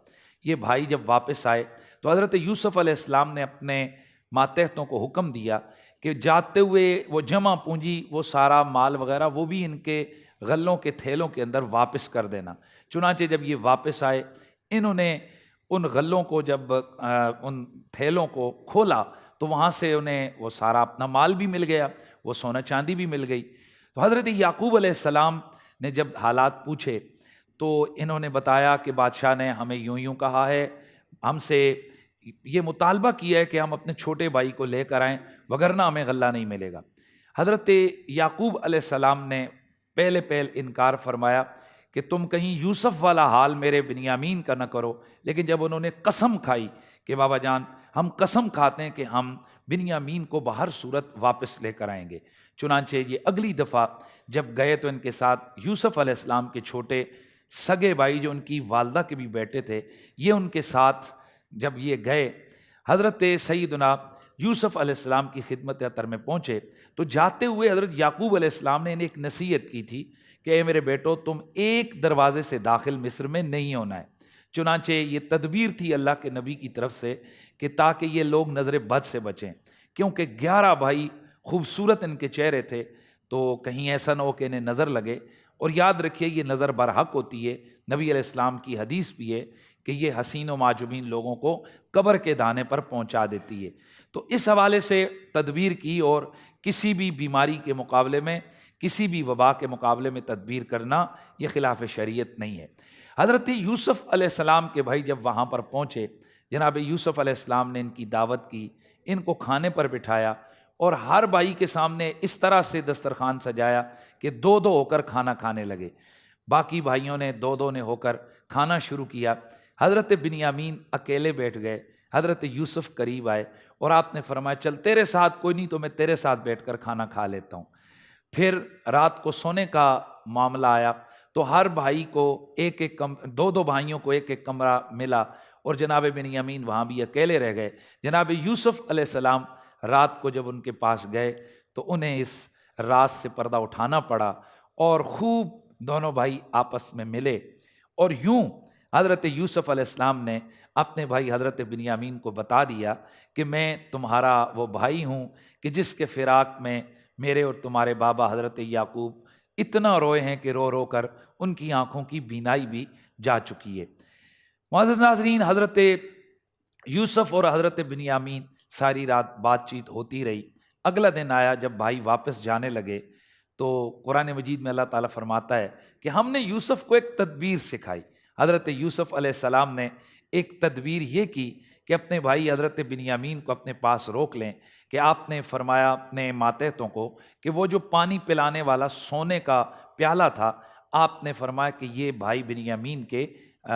یہ بھائی جب واپس آئے تو حضرت یوسف علیہ السلام نے اپنے ماتحتوں کو حکم دیا کہ جاتے ہوئے وہ جمع پونجی، وہ سارا مال وغیرہ، وہ بھی ان کے غلوں کے تھیلوں کے اندر واپس کر دینا۔ چنانچہ جب یہ واپس آئے، انہوں نے ان غلوں کو جب ان تھیلوں کو کھولا تو وہاں سے انہیں وہ سارا اپنا مال بھی مل گیا، وہ سونا چاندی بھی مل گئی۔ تو حضرت یعقوب علیہ السلام نے جب حالات پوچھے تو انہوں نے بتایا کہ بادشاہ نے ہمیں یوں یوں کہا ہے، ہم سے یہ مطالبہ کیا ہے کہ ہم اپنے چھوٹے بھائی کو لے کر آئیں، وگرنہ ہمیں غلہ نہیں ملے گا۔ حضرت یعقوب علیہ السلام نے پہلے انکار فرمایا کہ تم کہیں یوسف والا حال میرے بنیامین کا نہ کرو، لیکن جب انہوں نے قسم کھائی کہ بابا جان ہم قسم کھاتے ہیں کہ ہم بنیامین کو بہر صورت واپس لے کر آئیں گے۔ چنانچہ یہ اگلی دفعہ جب گئے تو ان کے ساتھ یوسف علیہ السلام کے چھوٹے سگے بھائی جو ان کی والدہ کے بھی بیٹے تھے، یہ ان کے ساتھ جب یہ گئے حضرت سیدنا یوسف علیہ السلام کی خدمت اطہر میں پہنچے تو جاتے ہوئے حضرت یعقوب علیہ السلام نے انہیں ایک نصیحت کی تھی کہ اے میرے بیٹو، تم ایک دروازے سے داخل مصر میں نہیں ہونا ہے۔ چنانچہ یہ تدبیر تھی اللہ کے نبی کی طرف سے کہ تاکہ یہ لوگ نظر بد سے بچیں، کیونکہ 11 بھائی خوبصورت ان کے چہرے تھے، تو کہیں ایسا نہ ہو کہ انہیں نظر لگے۔ اور یاد رکھیے یہ نظر برحق ہوتی ہے، نبی علیہ السلام کی حدیث بھی ہے کہ یہ حسین و معجبین لوگوں کو قبر کے دانے پر پہنچا دیتی ہے۔ تو اس حوالے سے تدبیر کی، اور کسی بھی بیماری کے مقابلے میں، کسی بھی وبا کے مقابلے میں تدبیر کرنا یہ خلاف شریعت نہیں ہے۔ حضرت یوسف علیہ السلام کے بھائی جب وہاں پر پہنچے، جناب یوسف علیہ السلام نے ان کی دعوت کی، ان کو کھانے پر بٹھایا اور ہر بھائی کے سامنے اس طرح سے دسترخوان سجایا کہ 2 ہو کر کھانا کھانے لگے۔ باقی بھائیوں نے 2 نے ہو کر کھانا شروع کیا۔ حضرت بنیامین اکیلے بیٹھ گئے، حضرت یوسف قریب آئے اور آپ نے فرمایا چل تیرے ساتھ کوئی نہیں تو میں تیرے ساتھ بیٹھ کر کھانا کھا لیتا ہوں۔ پھر رات کو سونے کا معاملہ آیا تو ہر بھائی کو 2 بھائیوں کو ایک کمرہ ملا، اور جناب بنیامین وہاں بھی اکیلے رہ گئے۔ جناب یوسف علیہ السلام رات کو جب ان کے پاس گئے تو انہیں اس راز سے پردہ اٹھانا پڑا، اور خوب دونوں بھائی آپس میں ملے، اور یوں حضرت یوسف علیہ السلام نے اپنے بھائی حضرت بنیامین کو بتا دیا کہ میں تمہارا وہ بھائی ہوں کہ جس کے فراق میں میرے اور تمہارے بابا حضرت یعقوب اتنا روئے ہیں کہ رو رو کر ان کی آنکھوں کی بینائی بھی جا چکی ہے۔ معزز ناظرین، حضرت یوسف اور حضرت بنیامین ساری رات بات چیت ہوتی رہی۔ اگلا دن آیا جب بھائی واپس جانے لگے تو قرآن مجید میں اللہ تعالیٰ فرماتا ہے کہ ہم نے یوسف کو ایک تدبیر سکھائی۔ حضرت یوسف علیہ السلام نے ایک تدبیر یہ کی کہ اپنے بھائی حضرت بنیامین کو اپنے پاس روک لیں، کہ آپ نے فرمایا اپنے ماتحتوں کو کہ وہ جو پانی پلانے والا سونے کا پیالہ تھا، آپ نے فرمایا کہ یہ بھائی بنیامین کے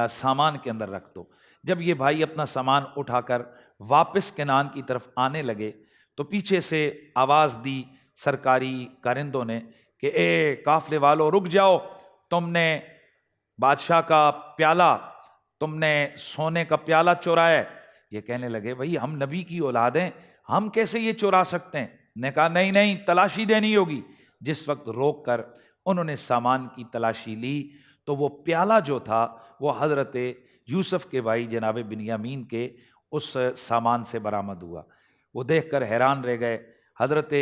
سامان کے اندر رکھ دو۔ جب یہ بھائی اپنا سامان اٹھا کر واپس کنعان کی طرف آنے لگے تو پیچھے سے آواز دی سرکاری کارندوں نے کہ اے قافلے والو رک جاؤ، تم نے بادشاہ کا پیالہ، تم نے سونے کا پیالہ چورایا ہے۔ یہ کہنے لگے بھائی ہم نبی کی اولاد ہیں، ہم کیسے یہ چورا سکتے ہیں؟ نے کہا نہیں نہیں، تلاشی دینی ہوگی۔ جس وقت روک کر انہوں نے سامان کی تلاشی لی تو وہ پیالہ جو تھا وہ حضرت یوسف کے بھائی جناب بنیامین کے اس سامان سے برآمد ہوا۔ وہ دیکھ کر حیران رہ گئے۔ حضرت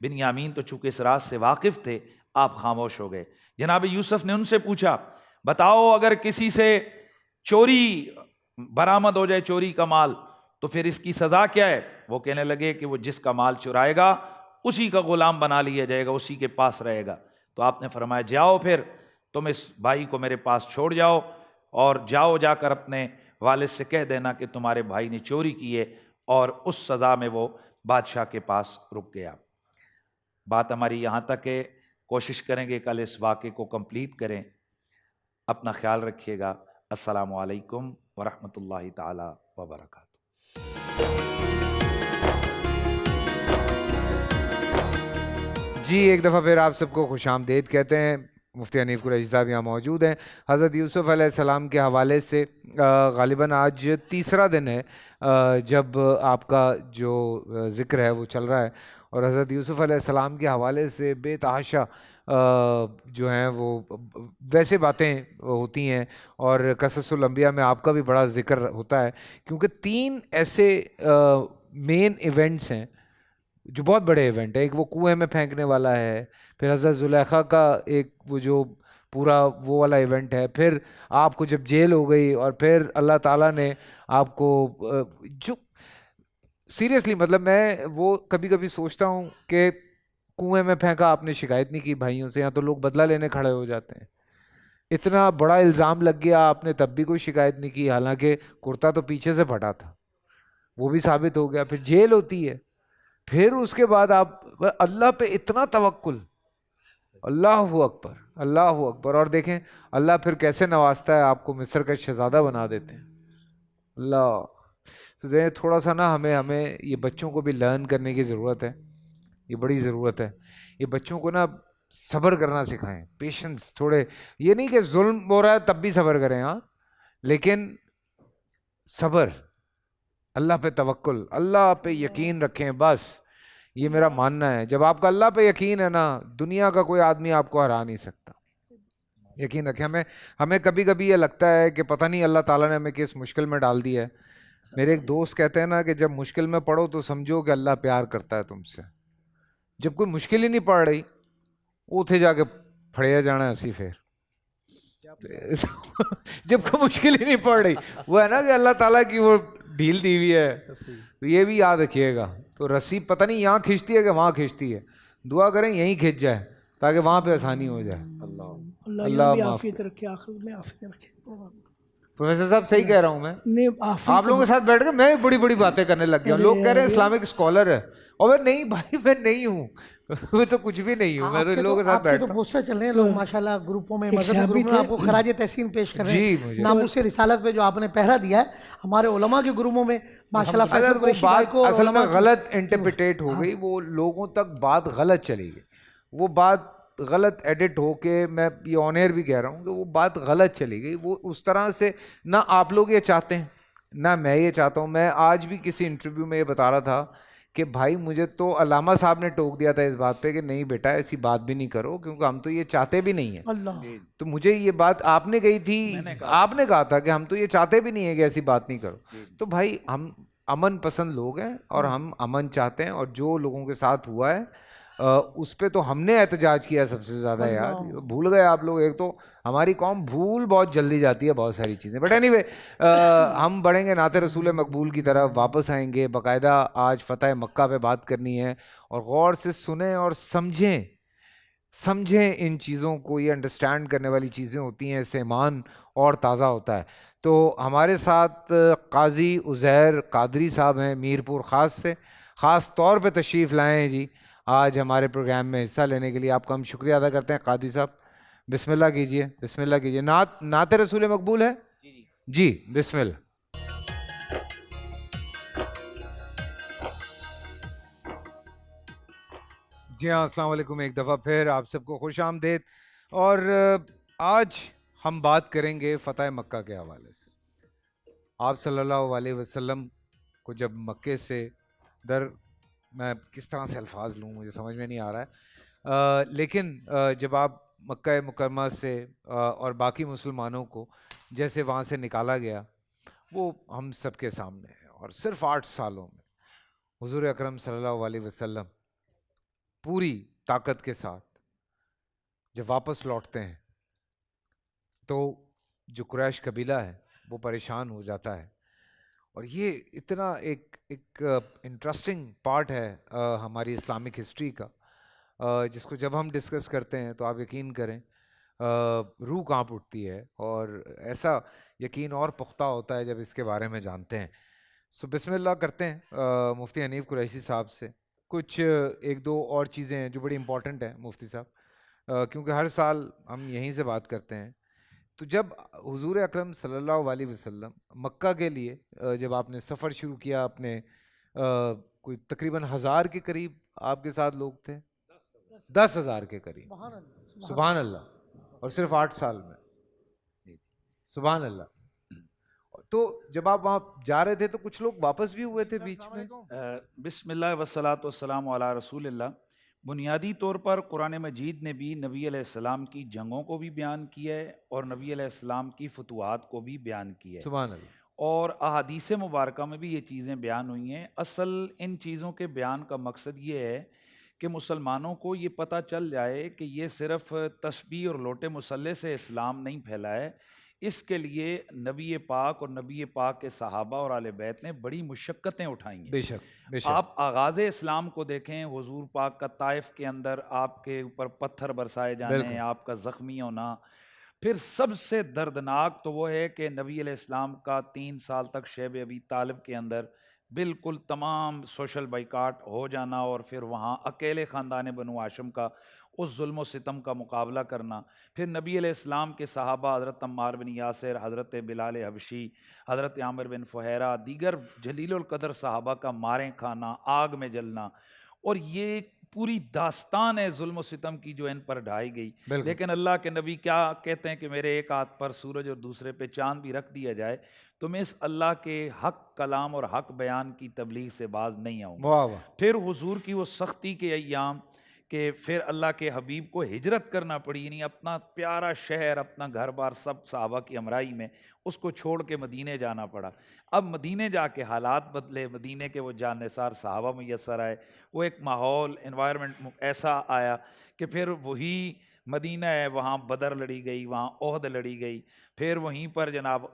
بنیامین تو چونکہ اس راز سے واقف تھے، آپ خاموش ہو گئے۔ جناب یوسف نے ان سے پوچھا بتاؤ اگر کسی سے چوری برآمد ہو جائے، چوری کا مال، تو پھر اس کی سزا کیا ہے؟ وہ کہنے لگے کہ وہ جس کا مال چرائے گا اسی کا غلام بنا لیا جائے گا، اسی کے پاس رہے گا۔ تو آپ نے فرمایا جاؤ پھر تم اس بھائی کو میرے پاس چھوڑ جاؤ، اور جاؤ جا کر اپنے والد سے کہہ دینا کہ تمہارے بھائی نے چوری کی ہے، اور اس سزا میں وہ بادشاہ کے پاس رک گیا۔ بات ہماری یہاں تک ہے، کوشش کریں گے کل اس واقعے کو کمپلیٹ کریں۔ اپنا خیال رکھیے گا۔ السلام علیکم ورحمۃ اللہ تعالی وبرکاتہ۔ جی ایک دفعہ پھر آپ سب کو خوش آمدید کہتے ہیں۔ مفتی حنیف قریشی صاحب یہاں موجود ہیں۔ حضرت یوسف علیہ السلام کے حوالے سے غالباً آج تیسرا دن ہے جب آپ کا جو ذکر ہے وہ چل رہا ہے، اور حضرت یوسف علیہ السلام کے حوالے سے بے تحاشا جو ہیں وہ ویسے باتیں ہوتی ہیں، اور قصص الانبیاء میں آپ کا بھی بڑا ذکر ہوتا ہے، کیونکہ 3 ایسے مین ایونٹس ہیں جو بہت بڑے ایونٹ ہے۔ ایک وہ کنویں میں پھینکنے والا ہے، پھر حضرت زلیخا کا ایک وہ جو پورا وہ والا ایونٹ ہے، پھر آپ کو جب جیل ہو گئی، اور پھر اللہ تعالیٰ نے آپ کو جو سیریسلی مطلب میں وہ کبھی کبھی سوچتا ہوں کہ کنویں میں پھینکا آپ نے شکایت نہیں کی بھائیوں سے، یہاں تو لوگ بدلہ لینے کھڑے ہو جاتے ہیں۔ اتنا بڑا الزام لگ گیا، آپ نے تب بھی کوئی شکایت نہیں کی، حالانکہ کرتا تو پیچھے سے پھٹا تھا، وہ بھی ثابت ہو گیا۔ پھر جیل ہوتی ہے، پھر اس کے بعد آپ اللہ پہ اتنا توکل، اللہ اکبر اللہ اکبر، اور دیکھیں اللہ پھر کیسے نوازتا ہے، آپ کو مصر کا شہزادہ بنا دیتے ہیں اللہ۔ تو تھوڑا سا نا ہمیں یہ بچوں کو بھی لرن کرنے کی ضرورت ہے، یہ بڑی ضرورت ہے۔ یہ بچوں کو نا صبر کرنا سکھائیں، پیشنس تھوڑے، یہ نہیں کہ ظلم ہو رہا ہے تب بھی صبر کریں، ہاں، لیکن صبر، اللہ پہ توکل، اللہ پہ یقین رکھیں، بس یہ میرا ماننا ہے۔ جب آپ کا اللہ پہ یقین ہے نا، دنیا کا کوئی آدمی آپ کو ہرا نہیں سکتا۔ یقین رکھیں۔ ہمیں کبھی کبھی یہ لگتا ہے کہ پتہ نہیں اللہ تعالیٰ نے ہمیں کس مشکل میں ڈال دیا ہے۔ میرے ایک دوست کہتے ہیں نا کہ جب مشکل میں پڑو تو سمجھو کہ اللہ پیار کرتا ہے تم سے۔ جب کوئی مشکل ہی نہیں پڑ رہی، اتھے جا کے پھڑیا جانا ہنسی پھر۔ جب کوئی مشکل ہی نہیں پڑ رہی، وہ ہے نا کہ اللہ تعالیٰ کی وہ ڈھیل دی ہوئی ہے، تو یہ بھی یاد رکھیے گا۔ تو رسی پتہ نہیں یہاں کھینچتی ہے کہ وہاں کھینچتی ہے، دعا کریں یہیں کھینچ جائے تاکہ وہاں پہ آسانی ہو جائے۔ اللہ عافیت رکھے، آخرت میں عافیت رکھے۔ پروفیسر صاحب صحیح کہہ رہا ہوں میں؟ آپ لوگوں کے ساتھ بیٹھ کے میں بڑی بڑی باتیں کرنے لگ گیا۔ لوگ کہہ رہے ہیں اسلامک اسکالر ہے، اور میں نہیں بھائی، میں نہیں ہوں، میں تو کچھ بھی نہیں ہوں، میں تو ان لوگوں کے ساتھ بیٹھتا ہوں۔ پوسٹر چل رہے ہیں لوگ ماشاءاللہ گروپوں میں، مذہبی گروپوں میں آپ کو خراج تحسین پیش کر رہے ہیں ناموس رسالت پہ جو آپ نے پہرا دیا ہے۔ ہمارے علماء کے گروپوں میں ماشاءاللہ فیصل قریشی بھائی کو اصل میں غلط انٹرپریٹ ہو گئی، وہ لوگوں تک بات غلط چلی گئی، وہ بات غلط ایڈٹ ہو کے، میں یہ آن ایئر بھی کہہ رہا ہوں کہ وہ بات غلط چلی گئی۔ وہ اس طرح سے نہ آپ لوگ یہ چاہتے ہیں نہ میں یہ چاہتا ہوں۔ میں آج بھی کسی انٹرویو میں یہ بتا رہا تھا کہ بھائی مجھے تو علامہ صاحب نے ٹوک دیا تھا اس بات پہ کہ نہیں بیٹا ایسی بات بھی نہیں کرو، کیونکہ ہم تو یہ چاہتے بھی نہیں ہیں۔ تو مجھے یہ بات آپ نے کہی تھی، آپ نے کہا تھا کہ ہم تو یہ چاہتے بھی نہیں ہیں کہ ایسی بات نہیں کرو۔ تو بھائی ہم امن پسند لوگ ہیں، اور ہم امن چاہتے ہیں، اور جو لوگوں کے ساتھ ہوا ہے اس پہ تو ہم نے احتجاج کیا سب سے زیادہ۔ یار بھول گئے آپ لوگ، ایک تو ہماری قوم بھول بہت جلدی جاتی ہے بہت ساری چیزیں، بٹ اینی وے ہم بڑھیں گے نعت رسول مقبول کی طرف، واپس آئیں گے باقاعدہ۔ آج فتح مکہ پہ بات کرنی ہے، اور غور سے سنیں اور سمجھیں ان چیزوں کو، یہ انڈرسٹینڈ کرنے والی چیزیں ہوتی ہیں، اس سے ایمان اور تازہ ہوتا ہے۔ تو ہمارے ساتھ قاضی عزیر قادری صاحب ہیں میرپور خاص سے، خاص طور پہ تشریف لائے ہیں جی آج ہمارے پروگرام میں حصہ لینے کے لیے۔ آپ کا ہم شکریہ ادا کرتے ہیں۔ قاضی صاحب بسم اللہ کیجئے، بسم اللہ کیجئے۔ نعت رسول مقبول ہے؟ جی بسم اللہ. جی ہاں السلام علیکم ایک دفعہ پھر آپ سب کو خوش آمدید. اور آج ہم بات کریں گے فتح مکہ کے حوالے سے. آپ صلی اللہ علیہ وسلم کو جب مکے سے میں کس طرح سے الفاظ لوں مجھے سمجھ میں نہیں آ رہا ہے, لیکن جب آپ مکہ مکرمہ سے اور باقی مسلمانوں کو جیسے وہاں سے نکالا گیا وہ ہم سب کے سامنے ہے. اور صرف 8 سالوں میں حضور اکرم صلی اللہ علیہ وسلم پوری طاقت کے ساتھ جب واپس لوٹتے ہیں تو جو قریش قبیلہ ہے وہ پریشان ہو جاتا ہے. اور یہ اتنا ایک انٹرسٹنگ پارٹ ہے ہماری اسلامک ہسٹری کا, جس کو جب ہم ڈسکس کرتے ہیں تو آپ یقین کریں روح کانپ اٹھتی ہے, اور ایسا یقین اور پختہ ہوتا ہے جب اس کے بارے میں جانتے ہیں. سو بسم اللہ کرتے ہیں مفتی حنیف قریشی صاحب سے کچھ 1-2 اور چیزیں ہیں جو بڑی امپورٹنٹ ہیں مفتی صاحب, کیونکہ ہر سال ہم یہیں سے بات کرتے ہیں. تو جب حضور اکرم صلی اللہ علیہ وسلم مکہ کے لیے جب آپ نے سفر شروع کیا اپنے کوئی تقریباً 1000 کے قریب آپ کے ساتھ لوگ تھے, 10,000 کے قریب, سبحان اللہ, اور صرف 8 سال میں, سبحان اللہ. تو جب آپ وہاں جا رہے تھے تو کچھ لوگ واپس بھی ہوئے تھے بیچ میں. بسم اللہ والصلاۃ والسلام علی رسول اللہ. بنیادی طور پر قرآن مجید نے بھی نبی علیہ السلام کی جنگوں کو بھی بیان کیا ہے اور نبی علیہ السلام کی فتوحات کو بھی بیان کیا ہے, سبحان اللہ. اور احادیث مبارکہ میں بھی یہ چیزیں بیان ہوئی ہیں. اصل ان چیزوں کے بیان کا مقصد یہ ہے کہ مسلمانوں کو یہ پتہ چل جائے کہ یہ صرف تسبیح اور لوٹے مسلح سے اسلام نہیں پھیلا ہے. اس کے لیے نبی پاک اور نبی پاک کے صحابہ اور آل بیت نے بڑی مشقتیں اٹھائی ہیں. بے شک بے شک. آپ آغاز اسلام کو دیکھیں, حضور پاک کا طائف کے اندر آپ کے اوپر پتھر برسائے جانے, آپ کا زخمی ہونا, پھر سب سے دردناک تو وہ ہے کہ نبی علیہ السلام کا 3 سال تک شیب ابی طالب کے اندر بالکل تمام سوشل بائیکاٹ ہو جانا, اور پھر وہاں اکیلے خاندان بنو ہاشم کا اس ظلم و ستم کا مقابلہ کرنا. پھر نبی علیہ السلام کے صحابہ حضرت عمار بن یاسر, حضرت بلال حبشی, حضرت عامر بن فہیرہ, دیگر جلیل القدر صحابہ کا ماریں کھانا, آگ میں جلنا, اور یہ پوری داستان ہے ظلم و ستم کی جو ان پر ڈھائی گئی. لیکن اللہ کے نبی کیا کہتے ہیں کہ میرے ایک ہاتھ پر سورج اور دوسرے پہ چاند بھی رکھ دیا جائے تو میں اس اللہ کے حق کلام اور حق بیان کی تبلیغ سے باز نہیں آؤں گا. پھر حضور کی وہ سختی کے ایام کہ پھر اللہ کے حبیب کو ہجرت کرنا پڑی, یعنی اپنا پیارا شہر, اپنا گھر بار سب صحابہ کی ہمراہی میں اس کو چھوڑ کے مدینے جانا پڑا. اب مدینے جا کے حالات بدلے, مدینے کے وہ جان نثار صحابہ میسر آئے, وہ ایک ماحول انوائرمنٹ ایسا آیا کہ پھر وہی مدینہ ہے, وہاں بدر لڑی گئی, وہاں احد لڑی گئی, پھر وہیں پر جناب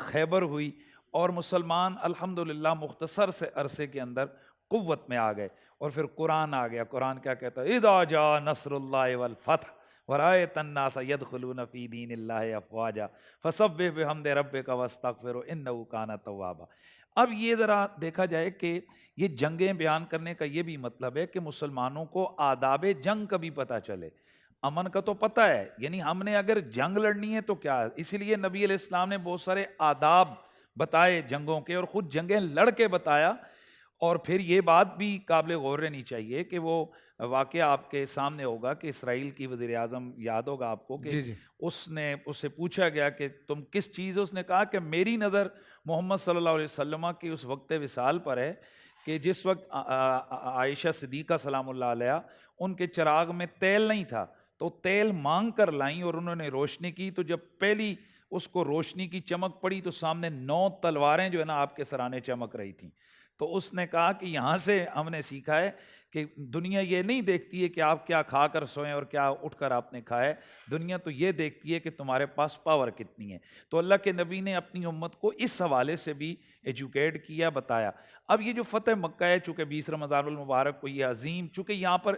خیبر ہوئی, اور مسلمان الحمدللہ مختصر سے عرصے کے اندر قوت میں آ گئے. اور پھر قرآن آ گیا. قرآن کیا کہتا ہے؟ اذا جاء نصر اللہ والفتح ورأیت الناس يدخلون فی دین اللہ افواجا فسبح بحمد ربک واستغفرہ انہ کان توابا. اب یہ ذرا دیکھا جائے کہ یہ جنگیں بیان کرنے کا یہ بھی مطلب ہے کہ مسلمانوں کو آداب جنگ کا بھی پتہ چلے. امن کا تو پتہ ہے, یعنی ہم نے اگر جنگ لڑنی ہے تو کیا ہے, اسی لیے نبی علیہ السلام نے بہت سارے آداب بتائے جنگوں کے, اور خود جنگیں لڑ کے بتایا. اور پھر یہ بات بھی قابل غور رہنی چاہیے کہ وہ واقعہ آپ کے سامنے ہوگا کہ اسرائیل کی وزیر اعظم, یاد ہوگا آپ کو کہ اس سے پوچھا گیا کہ تم کس چیز, اس نے کہا کہ میری نظر محمد صلی اللہ علیہ وسلم کی اس وقت وصال پر ہے کہ جس وقت عائشہ صدیقہ سلام اللہ علیہ ان کے چراغ میں تیل نہیں تھا تو تیل مانگ کر لائیں اور انہوں نے روشنی کی, تو جب پہلی اس کو روشنی کی چمک پڑی تو سامنے 9 تلواریں جو ہے نا آپ کے سرانے چمک رہی تھیں. تو اس نے کہا کہ یہاں سے ہم نے سیکھا ہے کہ دنیا یہ نہیں دیکھتی ہے کہ آپ کیا کھا کر سوئیں اور کیا اٹھ کر آپ نے کھائے, دنیا تو یہ دیکھتی ہے کہ تمہارے پاس پاور کتنی ہے. تو اللہ کے نبی نے اپنی امت کو اس حوالے سے بھی ایجوکیٹ کیا, بتایا. اب یہ جو فتح مکہ ہے, چونکہ 20 رمضان المبارک کو یہ عظیم, چونکہ یہاں پر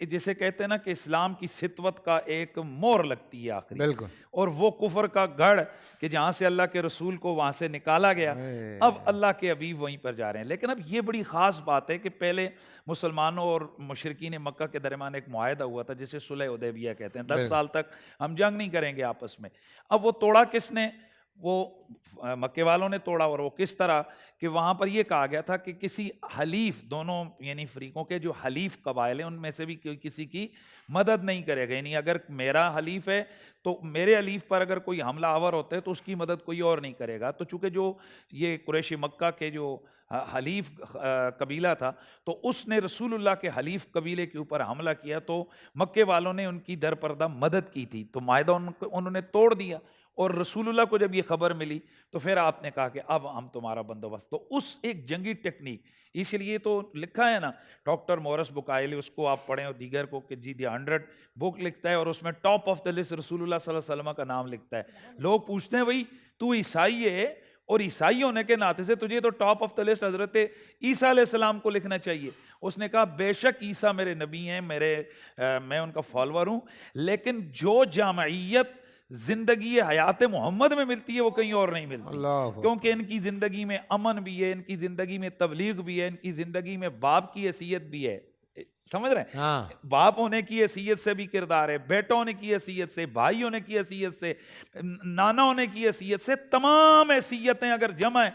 جیسے کہتے ہیں نا کہ اسلام کی ستوت کا ایک مور لگتی ہے آخری, بالکل, اور وہ کفر کا گڑھ کہ جہاں سے اللہ کے رسول کو وہاں سے نکالا گیا, اب اللہ کے حبیب وہیں پر جا رہے ہیں. لیکن اب یہ بڑی خاص بات ہے کہ پہلے مسلمانوں اور مشرکین مکہ کے درمیان ایک معاہدہ ہوا تھا جسے صلح حدیبیہ کہتے ہیں, 10 سال تک ہم جنگ نہیں کریں گے آپس میں. اب وہ توڑا کس نے؟ وہ مکے والوں نے توڑا، اور وہ کس طرح کہ وہاں پر یہ کہا گیا تھا کہ کسی حلیف، دونوں یعنی فریقوں کے جو حلیف قبائل ہیں ان میں سے بھی کوئی کسی کی مدد نہیں کرے گا، یعنی اگر میرا حلیف ہے تو میرے حلیف پر اگر کوئی حملہ آور ہوتا ہے تو اس کی مدد کوئی اور نہیں کرے گا۔ تو چونکہ جو یہ قریش مکہ کے جو حلیف قبیلہ تھا تو اس نے رسول اللہ کے حلیف قبیلے کے اوپر حملہ کیا، تو مکے والوں نے ان کی در پردہ مدد کی تھی، تو معاہدہ انہوں نے توڑ دیا، اور رسول اللہ کو جب یہ خبر ملی تو پھر آپ نے کہا کہ اب ہم تمہارا بندوبست، تو اس ایک جنگی ٹیکنیک، اس لیے تو لکھا ہے نا ڈاکٹر مورس بکائلی، اس کو آپ پڑھیں اور دیگر کو، کہ جی دی 100 بک لکھتا ہے اور اس میں ٹاپ آف دا لسٹ رسول اللہ صلی اللہ علیہ وسلم کا نام لکھتا ہے۔ لوگ پوچھتے ہیں بھائی تو عیسائی ہے اور عیسائی ہونے کے ناطے سے تجھے تو ٹاپ آف دا لسٹ حضرت عیسیٰ علیہ السلام کو لکھنا چاہیے۔ اس نے کہا بے شک عیسیٰ میرے نبی ہیں، میں ان کا فالوور ہوں، لیکن جو جامعیت زندگی حیات محمد میں ملتی ہے وہ کہیں اور نہیں ملتی، کیونکہ ان کی زندگی میں امن بھی ہے، ان کی زندگی میں تبلیغ بھی ہے، ان کی زندگی میں باپ کی حیثیت بھی ہے، سمجھ رہے ہیں؟ باپ ہونے کی حیثیت سے بھی کردار ہے، بیٹا ہونے کی حیثیت سے، بھائی ہونے کی حیثیت سے، نانا ہونے کی حیثیت سے، تمام حیثیتیں اگر جمع ہے،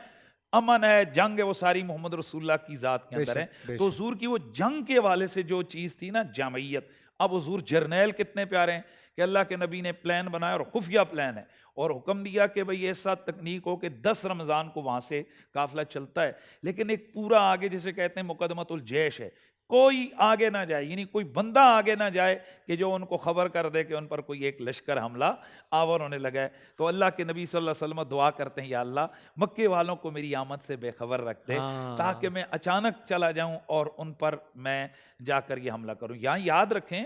امن ہے، جنگ ہے، وہ ساری محمد رسول اللہ کی ذات کے اندر ہے۔ تو حضور کی وہ جنگ کے حوالے سے جو چیز تھی نا جامعیت، اب حضور جرنیل کتنے پیارے ہیں کہ اللہ کے نبی نے پلان بنایا، اور خفیہ پلان ہے، اور حکم دیا کہ بھئی ایسا تکنیک ہو کہ 10 رمضان کو وہاں سے قافلہ چلتا ہے، لیکن ایک پورا آگے جسے کہتے ہیں مقدمۃ الجیش ہے، کوئی آگے نہ جائے، یعنی کوئی بندہ آگے نہ جائے کہ جو ان کو خبر کر دے کہ ان پر کوئی ایک لشکر حملہ آور ہونے لگا ہے۔ تو اللہ کے نبی صلی اللہ علیہ وسلم دعا کرتے ہیں، یا اللہ مکے والوں کو میری آمد سے بے خبر رکھ دے تاکہ میں اچانک چلا جاؤں اور ان پر میں جا کر یہ حملہ کروں۔ یہاں یاد رکھیں،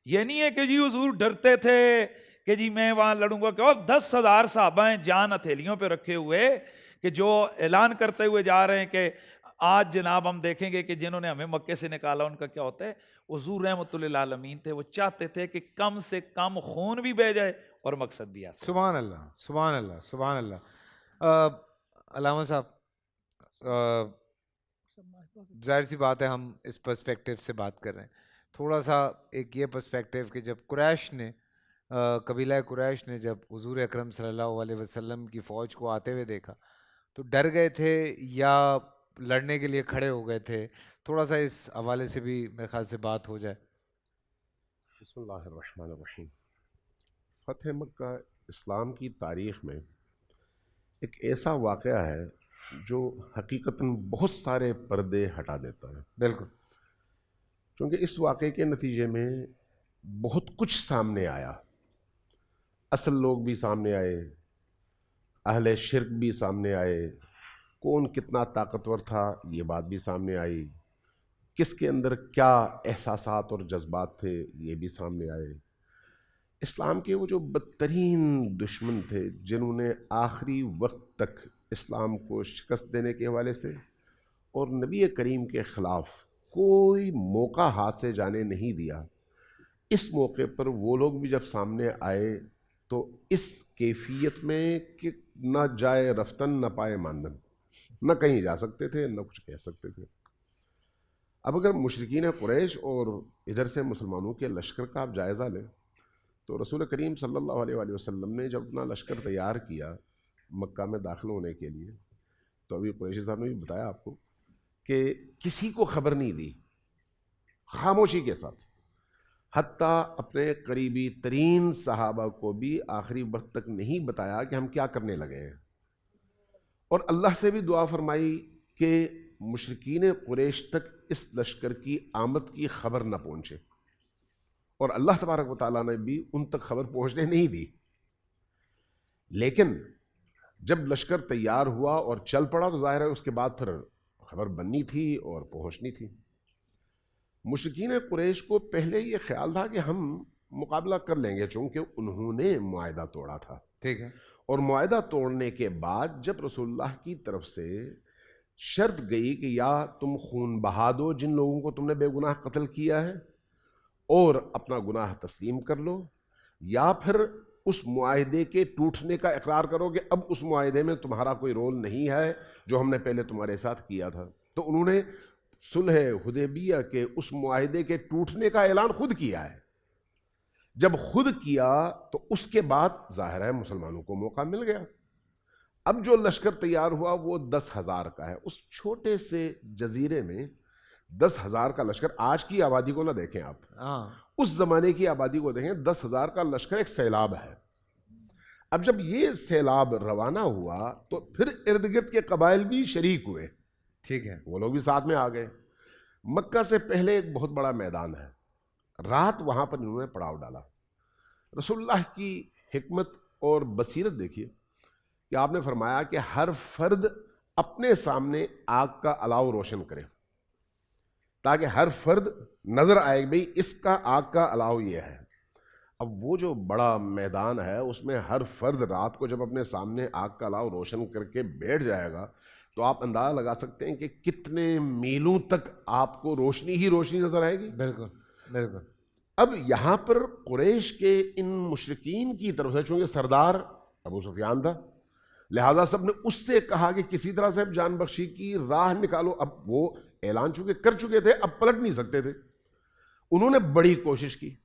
یہ نہیں ہے کہ جی حضور ڈرتے تھے کہ جی میں وہاں لڑوں گا، کہ 10,000 صحابہ ہیں جان ہتھیلیوں پہ رکھے ہوئے کہ جو اعلان کرتے ہوئے جا رہے ہیں کہ آج جناب ہم دیکھیں گے کہ جنہوں نے ہمیں مکے سے نکالا ان کا کیا ہوتا ہے۔ حضور رحمۃ للعالمین تھے، وہ چاہتے تھے کہ کم سے کم خون بھی بہہ جائے اور مقصد بھی حاصل۔ سبحان اللہ، سبحان اللہ، سبحان اللہ۔ علامہ صاحب، ظاہر سی بات ہے ہم اس پرسپیکٹیو سے بات کر رہے ہیں، تھوڑا سا ایک یہ پرسپیکٹیو کہ جب قریش نے، قبیلہ قریش نے جب حضور اکرم صلی اللہ علیہ وسلم کی فوج کو آتے ہوئے دیکھا تو ڈر گئے تھے یا لڑنے کے لیے کھڑے ہو گئے تھے؟ تھوڑا سا اس حوالے سے بھی میرے خیال سے بات ہو جائے۔ بسم اللہ الرحمن الرحیم۔ فتح مکہ اسلام کی تاریخ میں ایک ایسا واقعہ ہے جو حقیقتاً بہت سارے پردے ہٹا دیتا ہے۔ بالکل، کیونکہ اس واقعے کے نتیجے میں بہت کچھ سامنے آیا، اصل لوگ بھی سامنے آئے، اہل شرک بھی سامنے آئے، کون کتنا طاقتور تھا یہ بات بھی سامنے آئی، کس کے اندر کیا احساسات اور جذبات تھے یہ بھی سامنے آئے۔ اسلام کے وہ جو بدترین دشمن تھے جنہوں نے آخری وقت تک اسلام کو شکست دینے کے حوالے سے اور نبی کریم کے خلاف کوئی موقع ہاتھ سے جانے نہیں دیا، اس موقع پر وہ لوگ بھی جب سامنے آئے تو اس کیفیت میں کہ نہ جائے رفتن نہ پائے ماندن، نہ کہیں جا سکتے تھے نہ کچھ کہہ سکتے تھے۔ اب اگر مشرکین قریش اور ادھر سے مسلمانوں کے لشکر کا آپ جائزہ لیں تو رسول کریم صلی اللہ علیہ وآلہ وسلم نے جب اپنا لشکر تیار کیا مکہ میں داخل ہونے کے لیے تو ابھی قریشی صاحب نے بھی بتایا آپ کو کہ کسی کو خبر نہیں دی، خاموشی کے ساتھ، حتیٰ اپنے قریبی ترین صحابہ کو بھی آخری وقت تک نہیں بتایا کہ ہم کیا کرنے لگے ہیں، اور اللہ سے بھی دعا فرمائی کہ مشرکین قریش تک اس لشکر کی آمد کی خبر نہ پہنچے، اور اللہ تبارک و تعالیٰ نے بھی ان تک خبر پہنچنے نہیں دی۔ لیکن جب لشکر تیار ہوا اور چل پڑا تو ظاہر ہے اس کے بعد پھر خبر بننی تھی اور پہنچنی تھی۔ مشرکین قریش کو پہلے یہ خیال تھا کہ ہم مقابلہ کر لیں گے چونکہ انہوں نے معاہدہ توڑا تھا، ٹھیک ہے، اور معاہدہ توڑنے کے بعد جب رسول اللہ کی طرف سے شرط گئی کہ یا تم خون بہا دو جن لوگوں کو تم نے بے گناہ قتل کیا ہے اور اپنا گناہ تسلیم کر لو، یا پھر اس معاہدے کے ٹوٹنے کا اقرار کرو کہ اب اس معاہدے میں تمہارا کوئی رول نہیں ہے جو ہم نے پہلے تمہارے ساتھ کیا تھا، تو انہوں نے صلح حدیبیہ کے اس معاہدے کے ٹوٹنے کا اعلان خود کیا ہے۔ جب خود کیا تو اس کے بعد ظاہر ہے مسلمانوں کو موقع مل گیا اب جو لشکر تیار ہوا وہ 10,000 کا ہے. اس چھوٹے سے جزیرے میں 10,000 کا لشکر. آج کی آبادی کو نہ دیکھیں آپ, اس زمانے کی آبادی کو دیکھیں. 10,000 کا لشکر ایک سیلاب ہے. اب جب یہ سیلاب روانہ ہوا تو پھر ارد گرد کے قبائل بھی شریک ہوئے. ٹھیک ہے, وہ لوگ بھی ساتھ میں آ گئے. مکہ سے پہلے ایک بہت بڑا میدان ہے, رات وہاں پر انہوں نے پڑاؤ ڈالا. رسول اللہ کی حکمت اور بصیرت دیکھیے کہ آپ نے فرمایا کہ ہر فرد اپنے سامنے آگ کا الاؤ روشن کرے, تاکہ ہر فرد نظر آئے کہ بھئی اس کا آگ کا الاؤ یہ ہے. اب وہ جو بڑا میدان ہے اس میں ہر فرد رات کو جب اپنے سامنے آگ کا الاؤ روشن کر کے بیٹھ جائے گا تو آپ اندازہ لگا سکتے ہیں کہ کتنے میلوں تک آپ کو روشنی ہی روشنی نظر آئے گی. بالکل بالکل. اب یہاں پر قریش کے ان مشرکین کی طرف سے, چونکہ سردار ابو سفیان تھا, لہذا سب نے اس سے کہا کہ کسی طرح سے اب جان بخشی کی راہ نکالو. اب وہ اعلان چکے کر چکے تھے, اب پلٹ نہیں سکتے تھے. انہوں نے بڑی کوشش کی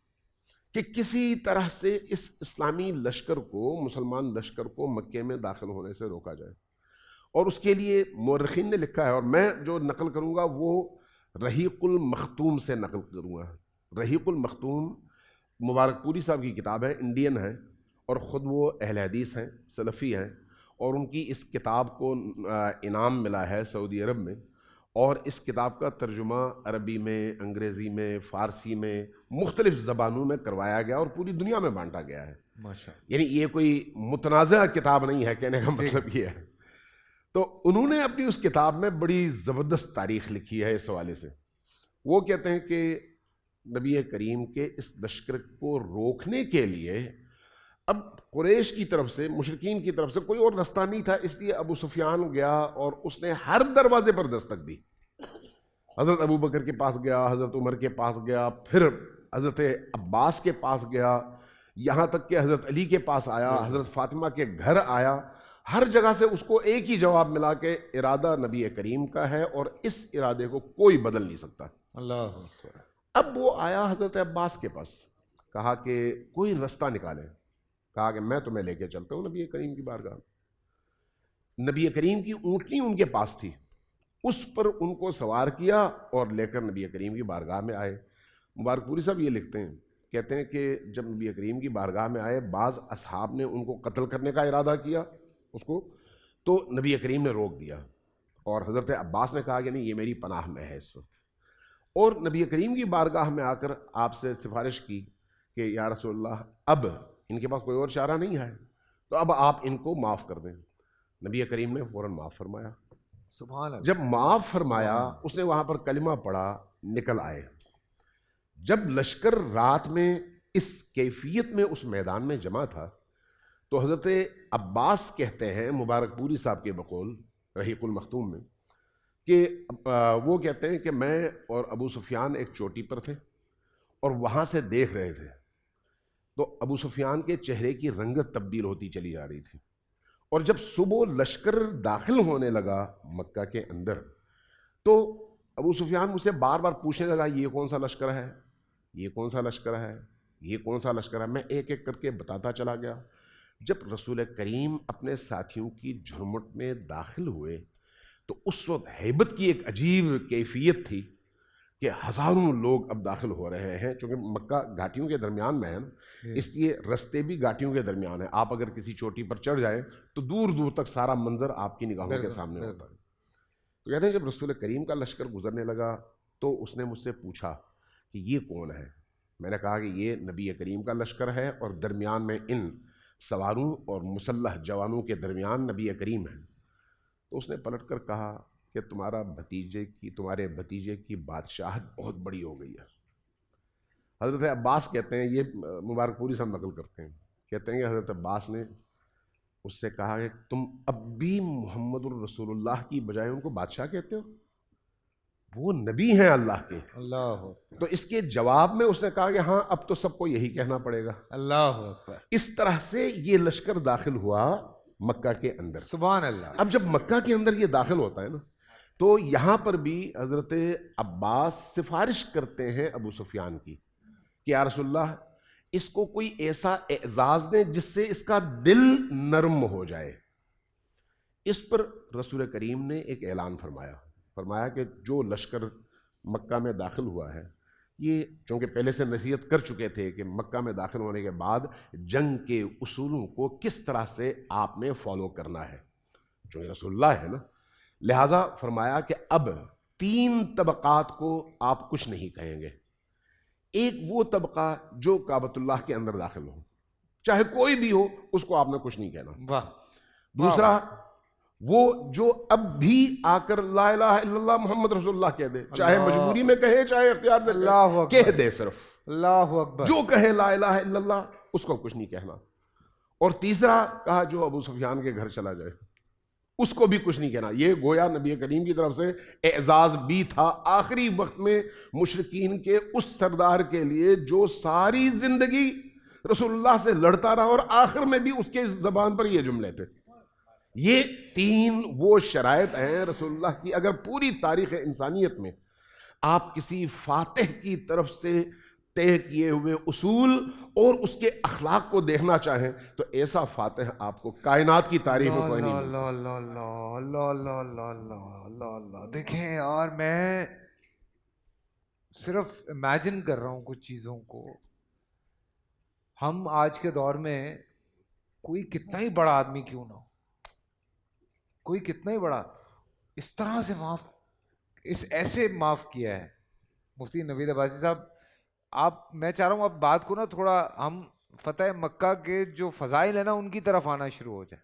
کہ کسی طرح سے اس اسلامی لشکر کو, مسلمان لشکر کو مکے میں داخل ہونے سے روکا جائے. اور اس کے لیے مورخین نے لکھا ہے, اور میں جو نقل کروں گا وہ رحیق المختوم سے نقل کروں گا. رحیق المختوم مبارک پوری صاحب کی کتاب ہے, انڈین ہے, اور خود وہ اہل حدیث ہیں, سلفی ہیں, اور ان کی اس کتاب کو انعام ملا ہے سعودی عرب میں. اور اس کتاب کا ترجمہ عربی میں, انگریزی میں, فارسی میں, مختلف زبانوں میں کروایا گیا اور پوری دنیا میں بانٹا گیا ہے. ماشاءاللہ. یعنی یہ کوئی متنازع کتاب نہیں ہے, کہنے کا مطلب یہ ہے. تو انہوں نے اپنی اس کتاب میں بڑی زبردست تاریخ لکھی ہے اس حوالے سے. وہ کہتے ہیں کہ نبی کریم کے اس لشکر کو روکنے کے لیے اب قریش کی طرف سے, مشرکین کی طرف سے کوئی اور رستہ نہیں تھا, اس لیے ابو سفیان گیا اور اس نے ہر دروازے پر دستک دی. حضرت ابو بکر کے پاس گیا, حضرت عمر کے پاس گیا, پھر حضرت عباس کے پاس گیا, یہاں تک کہ حضرت علی کے پاس آیا, حضرت فاطمہ کے گھر آیا. ہر جگہ سے اس کو ایک ہی جواب ملا کہ ارادہ نبی کریم کا ہے اور اس ارادے کو کوئی بدل نہیں سکتا. اللہ. اب وہ آیا حضرت عباس کے پاس, کہا کہ کوئی رستہ نکالیں. کہا کہ میں تمہیں لے کے چلتا ہوں نبی کریم کی بارگاہ. نبی کریم کی اونٹنی ان کے پاس تھی, اس پر ان کو سوار کیا اور لے کر نبی کریم کی بارگاہ میں آئے. مبارک پوری صاحب یہ لکھتے ہیں, کہتے ہیں کہ جب نبی کریم کی بارگاہ میں آئے, بعض اصحاب نے ان کو قتل کرنے کا ارادہ کیا اس کو, تو نبی کریم نے روک دیا. اور حضرت عباس نے کہا کہ نہیں, یہ میری پناہ میں ہے اس وقت. اور نبی کریم کی بارگاہ میں آ کر آپ سے سفارش کی کہ یا رسول اللہ, اب ان کے پاس کوئی اور چارہ نہیں ہے, تو اب آپ ان کو معاف کر دیں. نبی کریم نے فوراً معاف فرمایا. سبحان اللہ. جب معاف فرمایا اس نے وہاں پر کلمہ پڑھا, نکل آئے. جب لشکر رات میں اس کیفیت میں اس میدان میں جمع تھا تو حضرت عباس کہتے ہیں مبارک پوری صاحب کے بقول رحیق المختوم میں کہ وہ کہتے ہیں کہ میں اور ابو سفیان ایک چوٹی پر تھے اور وہاں سے دیکھ رہے تھے, تو ابو سفیان کے چہرے کی رنگت تبدیل ہوتی چلی جا رہی تھی. اور جب صبح لشکر داخل ہونے لگا مکہ کے اندر تو ابو سفیان مجھ سے بار بار پوچھنے لگا, یہ کون سا لشکر ہے, یہ کون سا لشکر ہے, یہ کون سا لشکر ہے. میں ایک ایک کر کے بتاتا چلا گیا. جب رسول کریم اپنے ساتھیوں کی جھرمٹ میں داخل ہوئے تو اس وقت ہیبت کی ایک عجیب کیفیت تھی کہ ہزاروں لوگ اب داخل ہو رہے ہیں. چونکہ مکہ گھاٹیوں کے درمیان میں ہے نا, اس لیے رستے بھی گھاٹیوں کے درمیان ہیں. آپ اگر کسی چوٹی پر چڑھ جائیں تو دور دور تک سارا منظر آپ کی نگاہوں کے سامنے ہوتا ہے. تو کہتے ہیں جب رسول کریم کا لشکر گزرنے لگا تو اس نے مجھ سے پوچھا کہ یہ کون ہے. میں نے کہا کہ یہ نبی کریم کا لشکر ہے اور درمیان میں ان سواروں اور مسلح جوانوں کے درمیان نبی کریم ہے. تو اس نے پلٹ کر کہا کہ تمہارے بھتیجے کی بادشاہت بہت بڑی ہو گئی ہے. حضرت عباس کہتے ہیں, یہ مبارک پوری صاحب نقل کرتے ہیں, کہتے ہیں کہ حضرت عباس نے اس سے کہا کہ تم اب بھی محمد الرسول اللہ کی بجائے ان کو بادشاہ کہتے ہو, وہ نبی ہیں اللہ کے. اللہ. تو اس کے جواب میں اس نے کہا کہ ہاں اب تو سب کو یہی کہنا پڑے گا. اللہ اکبر. اس طرح سے یہ لشکر داخل ہوا مکہ کے اندر. سبحان اللہ. اب جب مکہ کے اندر یہ داخل ہوتا ہے نا تو یہاں پر بھی حضرت عباس سفارش کرتے ہیں ابو سفیان کی کہ یا رسول اللہ, اس کو کوئی ایسا اعزاز دیں جس سے اس کا دل نرم ہو جائے. اس پر رسول کریم نے ایک اعلان فرمایا کہ جو لشکر مکہ میں داخل ہوا ہے، یہ چونکہ پہلے سے نصیحت کر چکے تھے کہ مکہ میں داخل ہونے کے بعد جنگ کے اصولوں کو کس طرح سے آپ نے فالو کرنا ہے، چونکہ رسول اللہ ہے نا، لہٰذا فرمایا کہ اب 3 طبقات کو آپ کچھ نہیں کہیں گے۔ ایک وہ طبقہ جو کعبۃ اللہ کے اندر داخل ہو، چاہے کوئی بھی ہو، اس کو آپ نے کچھ نہیں کہنا۔ واہ۔ دوسرا وہ جو اب بھی آ کر لا الہ الا اللہ محمد رسول اللہ کہہ دے، چاہے مجبوری میں کہے چاہے اختیار سے کہہ دے، صرف اللہ اکبر، جو کہے لا الہ الا اللہ اس کو کچھ نہیں کہنا۔ اور تیسرا کہا جو ابو سفیان کے گھر چلا جائے اس کو بھی کچھ نہیں کہنا۔ یہ گویا نبی کریم کی طرف سے اعزاز بھی تھا آخری وقت میں مشرکین کے اس سردار کے لیے جو ساری زندگی رسول اللہ سے لڑتا رہا، اور آخر میں بھی اس کے زبان پر یہ جملے تھے۔ یہ 3 وہ شرائط ہیں رسول اللہ کی۔ اگر پوری تاریخ انسانیت میں آپ کسی فاتح کی طرف سے طے کیے ہوئے اصول اور اس کے اخلاق کو دیکھنا چاہیں تو ایسا فاتح آپ کو کائنات کی تاریخ میں کوئی نہیں ملتا۔ اللہ اللہ اللہ اللہ اللہ اللہ اللہ اللہ اللہ۔ دیکھیں یار، میں صرف امیجن کر رہا ہوں کچھ چیزوں کو۔ ہم آج کے دور میں کوئی کتنا ہی بڑا آدمی کیوں نہ ہو، کوئی کتنا ہی بڑا، اس طرح سے ایسے معاف کیا ہے مفتی نوید عباسی صاحب۔ میں چاہ رہا ہوں اب بات کو نا تھوڑا ہم فتح مکہ کے جو فضائل ہیں نا ان کی طرف آنا شروع ہو جائے۔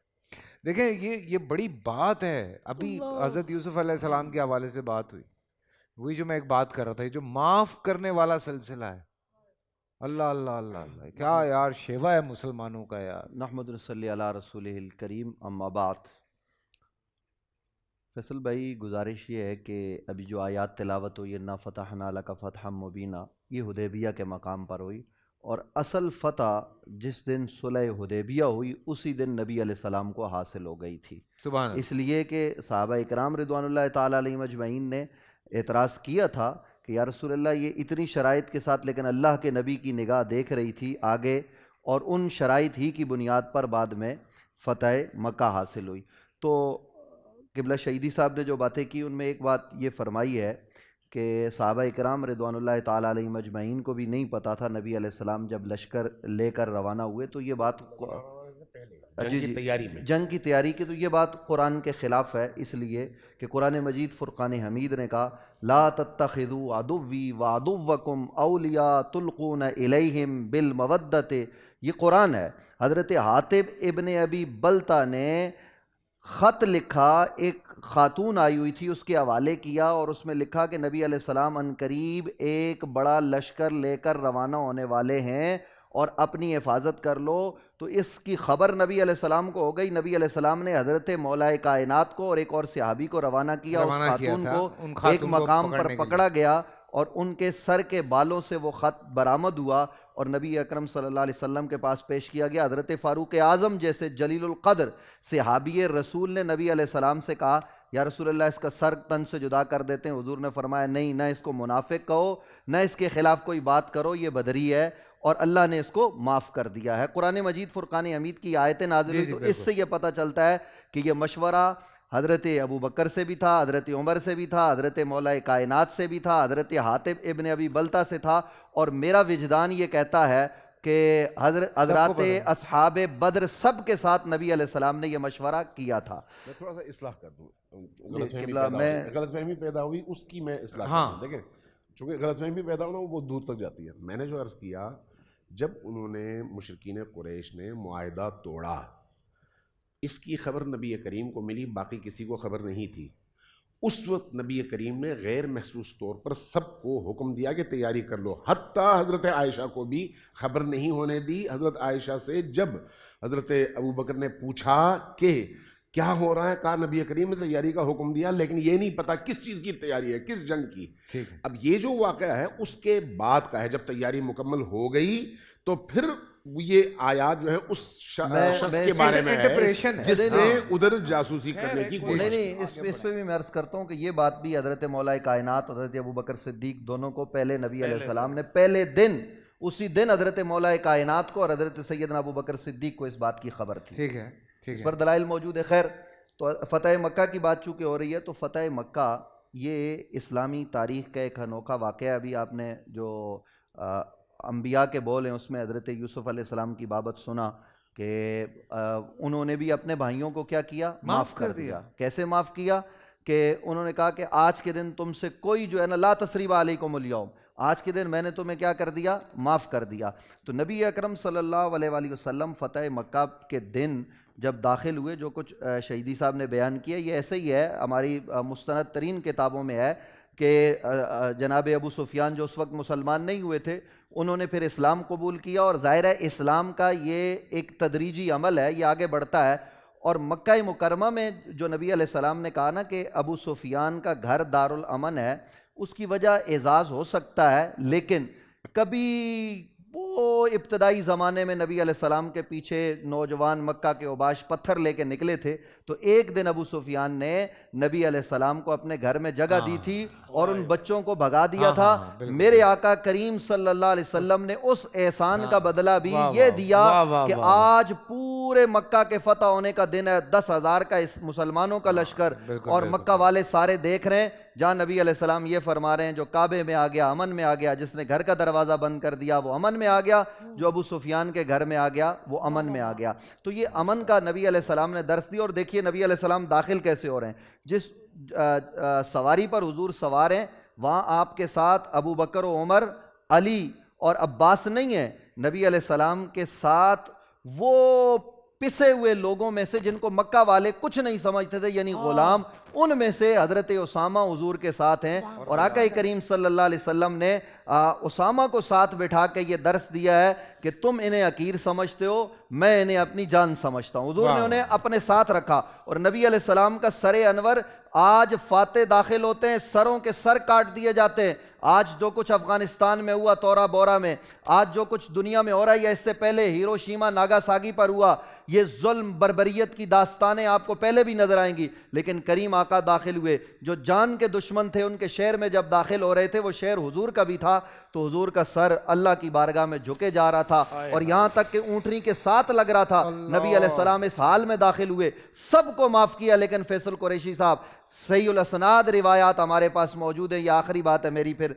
دیکھیں یہ بڑی بات ہے۔ ابھی حضرت یوسف علیہ السلام کے حوالے سے بات ہوئی، وہی جو میں ایک بات کر رہا تھا، جو معاف کرنے والا سلسلہ ہے۔ اللہ اللہ اللہ اللہ، کیا یار شیوا ہے مسلمانوں کا یار۔ نحمد صلی علی رسولہ الکریم، اما بعد۔ فیصل بھائی، گزارش یہ ہے کہ ابھی جو آیات تلاوت ہوئی، انا فتحنا لک فتحا مبینا، یہ حدیبیہ کے مقام پر ہوئی، اور اصل فتح جس دن صلح حدیبیہ ہوئی اسی دن نبی علیہ السلام کو حاصل ہو گئی تھی۔ سبحان اللہ۔ اس لیے کہ صحابہ اکرام رضوان اللہ تعالیٰ علیہم اجمعین نے اعتراض کیا تھا کہ یا رسول اللہ یہ اتنی شرائط کے ساتھ، لیکن اللہ کے نبی کی نگاہ دیکھ رہی تھی آگے، اور ان شرائط ہی کی بنیاد پر بعد میں فتح مکہ حاصل ہوئی۔ تو قبلہ شہیدی صاحب نے جو باتیں کی ان میں ایک بات یہ فرمائی ہے کہ صحابہ اکرام رضوان اللہ تعالیٰ علیہم اجمعین کو بھی نہیں پتہ تھا نبی علیہ السلام جب لشکر لے کر روانہ ہوئے، تو یہ بات جنگ کی تیاری کی، تو یہ بات قرآن کے خلاف ہے، اس لیے کہ قرآن مجید فرقان حمید نے کہا لا تتخذوا عدوی وعدوکم اولیاء تلقون الیہم بالمودۃ، یہ قرآن ہے۔ حضرت حاطب ابن ابی بلتہ نے خط لکھا، ایک خاتون آئی ہوئی تھی، اس کے حوالے کیا، اور اس میں لکھا کہ نبی علیہ السلام عنقریب ایک بڑا لشکر لے کر روانہ ہونے والے ہیں اور اپنی حفاظت کر لو۔ تو اس کی خبر نبی علیہ السلام کو ہو گئی۔ نبی علیہ السلام نے حضرت مولا کائنات کو اور ایک اور صحابی کو روانہ کیا، اس خاتون کو ایک مقام پر پکڑا گیا اور ان کے سر کے بالوں سے وہ خط برآمد ہوا اور نبی اکرم صلی اللہ علیہ وسلم کے پاس پیش کیا گیا۔ حضرت فاروق اعظم جیسے جلیل القدر صحابی رسول نے نبی علیہ السلام سے کہا یا رسول اللہ اس کا سر تن سے جدا کر دیتے ہیں۔ حضور نے فرمایا نہیں، نہ اس کو منافق کہو، نہ اس کے خلاف کوئی بات کرو، یہ بدری ہے، اور اللہ نے اس کو معاف کر دیا ہے۔ قرآن مجید فرقان حمید کی آیتیں نازل ہوئی، تو اس سے یہ پتہ چلتا ہے کہ یہ مشورہ حضرت ابو بکر سے بھی تھا، حضرت عمر سے بھی تھا، حضرت مولا کائنات سے بھی تھا، حضرت حاطب ابن ابی بلتہ سے تھا، اور میرا وجدان یہ کہتا ہے کہ حضرات اصحاب بدر سب کے ساتھ نبی علیہ السلام نے یہ مشورہ کیا تھا۔ میں تھوڑا سا اصلاح کر دوں، غلط فہمی پیدا ہوئی اس کی میں اصلاح کر دوں۔ دیکھیں چونکہ غلط فہمی پیدا ہونا وہ دور تک جاتی ہے۔ میں نے جو عرض کیا، جب انہوں نے مشرکین قریش نے معاہدہ توڑا، اس کی خبر نبی کریم کو ملی، باقی کسی کو خبر نہیں تھی۔ اس وقت نبی کریم نے غیر محسوس طور پر سب کو حکم دیا کہ تیاری کر لو، حتیٰ حضرت عائشہ کو بھی خبر نہیں ہونے دی۔ حضرت عائشہ سے جب حضرت ابو بکر نے پوچھا کہ کیا ہو رہا ہے، کہا نبی کریم نے تیاری کا حکم دیا، لیکن یہ نہیں پتا کس چیز کی تیاری ہے، کس جنگ کی۔ اب یہ جو واقعہ ہے اس کے بعد کا ہے، جب تیاری مکمل ہو گئی تو پھر یہ آیات جو ہے اس شخص کے بارے میں ہے جس نے ادھر جاسوسی کرنے کی کوشش کی۔ نہیں، اس پہ بھی میں عرض کرتا ہوں کہ یہ بات بھی حضرت مولا کائنات حضرت ابو بکر صدیق دونوں کو پہلے نبی علیہ السلام نے پہلے دن، اسی دن حضرت مولا کائنات کو اور حضرت سیدنا ابو بکر صدیق کو اس بات کی خبر تھی۔ ٹھیک ہے، اس پر دلائل موجود ہے۔ خیر، تو فتح مکہ کی بات چونکہ ہو رہی ہے تو فتح مکہ یہ اسلامی تاریخ کا ایک انوکھا واقعہ ہے. ابھی آپ نے جو انبیاء کے بول ہیں اس میں حضرت یوسف علیہ السلام کی بابت سنا کہ انہوں نے بھی اپنے بھائیوں کو کیا کیا؟ معاف کر دیا. کیسے معاف کیا؟ کہ انہوں نے کہا کہ آج کے دن تم سے کوئی جو ہے نا لا تثریب علیکم الیوم، آج کے دن میں نے تمہیں کیا کر دیا؟ معاف کر دیا. تو نبی اکرم صلی اللہ علیہ وآلہ وسلم فتح مکہ کے دن جب داخل ہوئے، جو کچھ شہیدی صاحب نے بیان کیا یہ ایسے ہی ہے، ہماری مستند ترین کتابوں میں ہے کہ جناب ابو سفیان جو اس وقت مسلمان نہیں ہوئے تھے انہوں نے پھر اسلام قبول کیا، اور ظاہر ہے اسلام کا یہ ایک تدریجی عمل ہے، یہ آگے بڑھتا ہے. اور مکہ مکرمہ میں جو نبی علیہ السلام نے کہا نا کہ ابو سفیان کا گھر دارالامن ہے، اس کی وجہ اعزاز ہو سکتا ہے، لیکن کبھی وہ ابتدائی زمانے میں نبی علیہ السلام کے پیچھے نوجوان مکہ کے اوباش پتھر لے کے نکلے تھے، تو ایک دن ابو سفیان نے نبی علیہ السلام کو اپنے گھر میں جگہ دی تھی اور ان بچوں کو بھگا دیا تھا. میرے آقا کریم صلی اللہ علیہ وسلم نے اس احسان کا بدلہ بھی یہ دیا کہ آج پورے مکہ کے فتح ہونے کا دن ہے، 10,000 کا اس مسلمانوں کا لشکر، اور مکہ والے سارے دیکھ رہے ہیں. جہاں نبی علیہ السلام یہ فرما رہے ہیں جو کعبے میں آ گیا امن میں آ گیا، جس نے گھر کا دروازہ بند کر دیا وہ امن میں آ گیا، جو ابو سفیان کے گھر میں آ گیا وہ امن میں آ گیا. تو یہ امن کا نبی علیہ السلام نے درس دیا. اور دیکھیے نبی علیہ السلام داخل کیسے ہو رہے ہیں، جس سواری پر حضور سوار ہیں وہاں آپ کے ساتھ ابو بکر و عمر، علی اور عباس نہیں ہیں، نبی علیہ السلام کے ساتھ وہ پسے ہوئے لوگوں میں سے جن کو مکہ والے کچھ نہیں سمجھتے تھے، یعنی غلام، ان میں سے حضرت اسامہ حضور کے ساتھ ہیں. اور آقا کریم صلی اللہ علیہ وسلم نے اسامہ کو ساتھ بٹھا کے یہ درس دیا ہے کہ تم انہیں حقیر سمجھتے ہو، میں انہیں اپنی جان سمجھتا ہوں. حضور نے انہیں اپنے ساتھ رکھا. اور نبی علیہ السلام کا سر انور آج فاتح داخل ہوتے ہیں، سروں کے سر کاٹ دیے جاتے ہیں. آج جو کچھ افغانستان میں ہوا تورا بورا میں، آج جو کچھ دنیا میں ہو رہا ہے یا اس سے پہلے ہیروشیما ناگاساکی پر ہوا، یہ ظلم بربریت کی داستانیں آپ کو پہلے بھی نظر آئیں گی. لیکن کریم آقا داخل ہوئے، جو جان کے دشمن تھے ان کے شہر میں جب داخل ہو رہے تھے، وہ شہر حضور کا بھی تھا، تو حضور کا سر اللہ کی بارگاہ میں جھکے جا رہا تھا، اور یہاں تک کہ اونٹنی کے ساتھ لگ رہا تھا. نبی علیہ السلام اس حال میں داخل ہوئے، سب کو معاف کیا. لیکن فیصل قریشی صاحب، صحیح الاسناد روایات ہمارے پاس موجود ہیں، یہ آخری بات ہے میری، پھر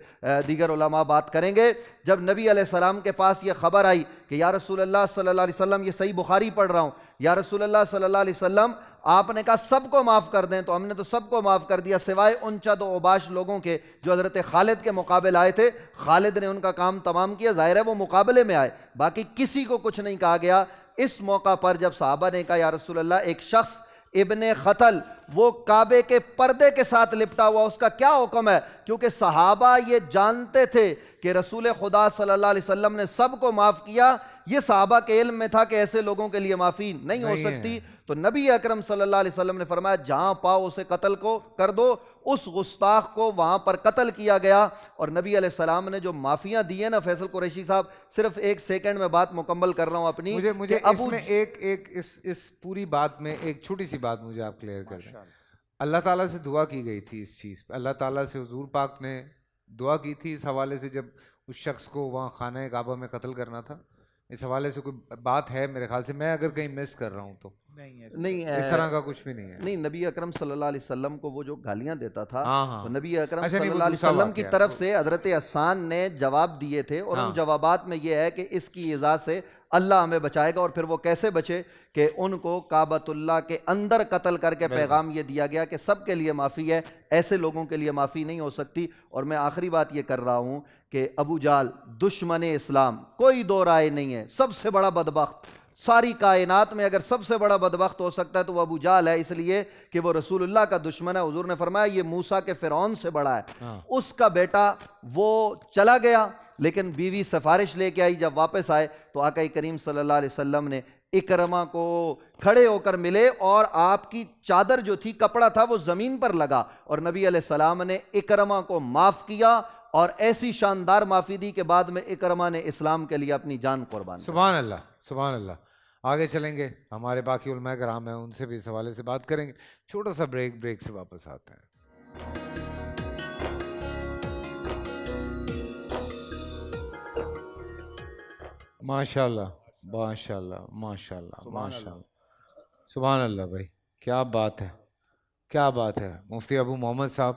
دیگر علماء بات کریں گے. جب نبی علیہ السلام کے پاس یہ خبر آئی کہ یا رسول اللہ صلی اللہ علیہ وسلم، یہ صحیح بخاری پڑھ رہا ہوں، یا رسول اللہ صلی اللہ علیہ وسلم آپ نے کہا سب کو معاف کر دیں، تو ہم نے تو سب کو معاف کر دیا سوائے ان چند اوباش لوگوں کے جو حضرت خالد کے مقابل آئے تھے. خالد نے ان کا کام تمام کیا، ظاہر ہے وہ مقابلے میں آئے، باقی کسی کو کچھ نہیں کہا گیا. اس موقع پر جب صحابہ نے کہا یا رسول اللہ ایک شخص ابن خطل وہ کعبے کے پردے کے ساتھ لپٹا ہوا، اس کا کیا حکم ہے؟ کیونکہ صحابہ یہ جانتے تھے کہ رسول خدا صلی اللہ علیہ وسلم نے سب کو معاف کیا. یہ صحابہ کے علم میں تھا کہ ایسے لوگوں کے لیے معافی نہیں ہو سکتی. تو نبی اکرم صلی اللہ علیہ وسلم نے فرمایا جہاں پاؤ اسے قتل کو کر دو. اس گستاخ کو وہاں پر قتل کیا گیا. اور نبی علیہ السلام نے جو معافیاں دی ہیں نا فیصل قریشی صاحب، صرف ایک سیکنڈ میں بات مکمل کر رہا ہوں اپنی. مجھے اس میں ایک اس پوری بات میں ایک چھوٹی سی بات مجھے آپ کلیئر کر دیں. اللہ تعالیٰ سے دعا کی گئی تھی اس چیز پہ، اللہ تعالیٰ سے حضور پاک نے دعا کی تھی اس حوالے سے جب اس شخص کو وہاں خانہ کعبہ میں قتل کرنا تھا. اس حوالے سے کوئی بات ہے میرے خیال سے، میں اگر کہیں مس کر رہا ہوں تو نہیں، اس طرح کا کچھ بھی نہیں ہے. نہیں، نبی اکرم صلی اللہ علیہ وسلم کو وہ جو گالیاں دیتا تھا تو نبی اکرم صلی اللہ علیہ وسلم کی طرف سے حضرت حسان نے جواب دیے تھے، اور ان جوابات میں یہ ہے کہ اس کی ایذا سے اللہ ہمیں بچائے گا. اور پھر وہ کیسے بچے کہ ان کو کعبۃ اللہ کے اندر قتل کر کے پیغام یہ دیا گیا کہ سب کے لیے معافی ہے، ایسے لوگوں کے لیے معافی نہیں ہو سکتی. اور میں آخری بات یہ کر رہا ہوں کہ ابو جہل دشمن اسلام، کوئی دو رائے نہیں ہے، سب سے بڑا بدبخت ساری کائنات میں اگر سب سے بڑا بدبخت ہو سکتا ہے تو وہ ابو جہل ہے، اس لیے کہ وہ رسول اللہ کا دشمن ہے. حضور نے فرمایا یہ موسیٰ کے فرعون سے بڑا ہے. اس کا بیٹا وہ چلا گیا لیکن بیوی سفارش لے کے آئی، جب واپس آئے تو آقا کریم صلی اللہ علیہ وسلم نے اکرمہ کو کھڑے ہو کر ملے، اور آپ کی چادر جو تھی، کپڑا تھا، وہ زمین پر لگا، اور نبی علیہ السلام نے اکرمہ کو معاف کیا، اور ایسی شاندار معافی دی کہ بعد میں اکرمہ نے اسلام کے لیے اپنی جان قربان. سبحان اللہ، سبحان اللہ. آگے چلیں گے، ہمارے باقی علماء کرام ہیں ان سے بھی اس حوالے سے بات کریں گے. چھوٹا سا بریک سے واپس آتے ہیں. ماشاء اللہ، ماشاء اللہ، ماشاء اللہ، ماشاء اللہ، سبحان اللہ. بھائی کیا بات ہے، کیا بات ہے. مفتی ابو محمد صاحب،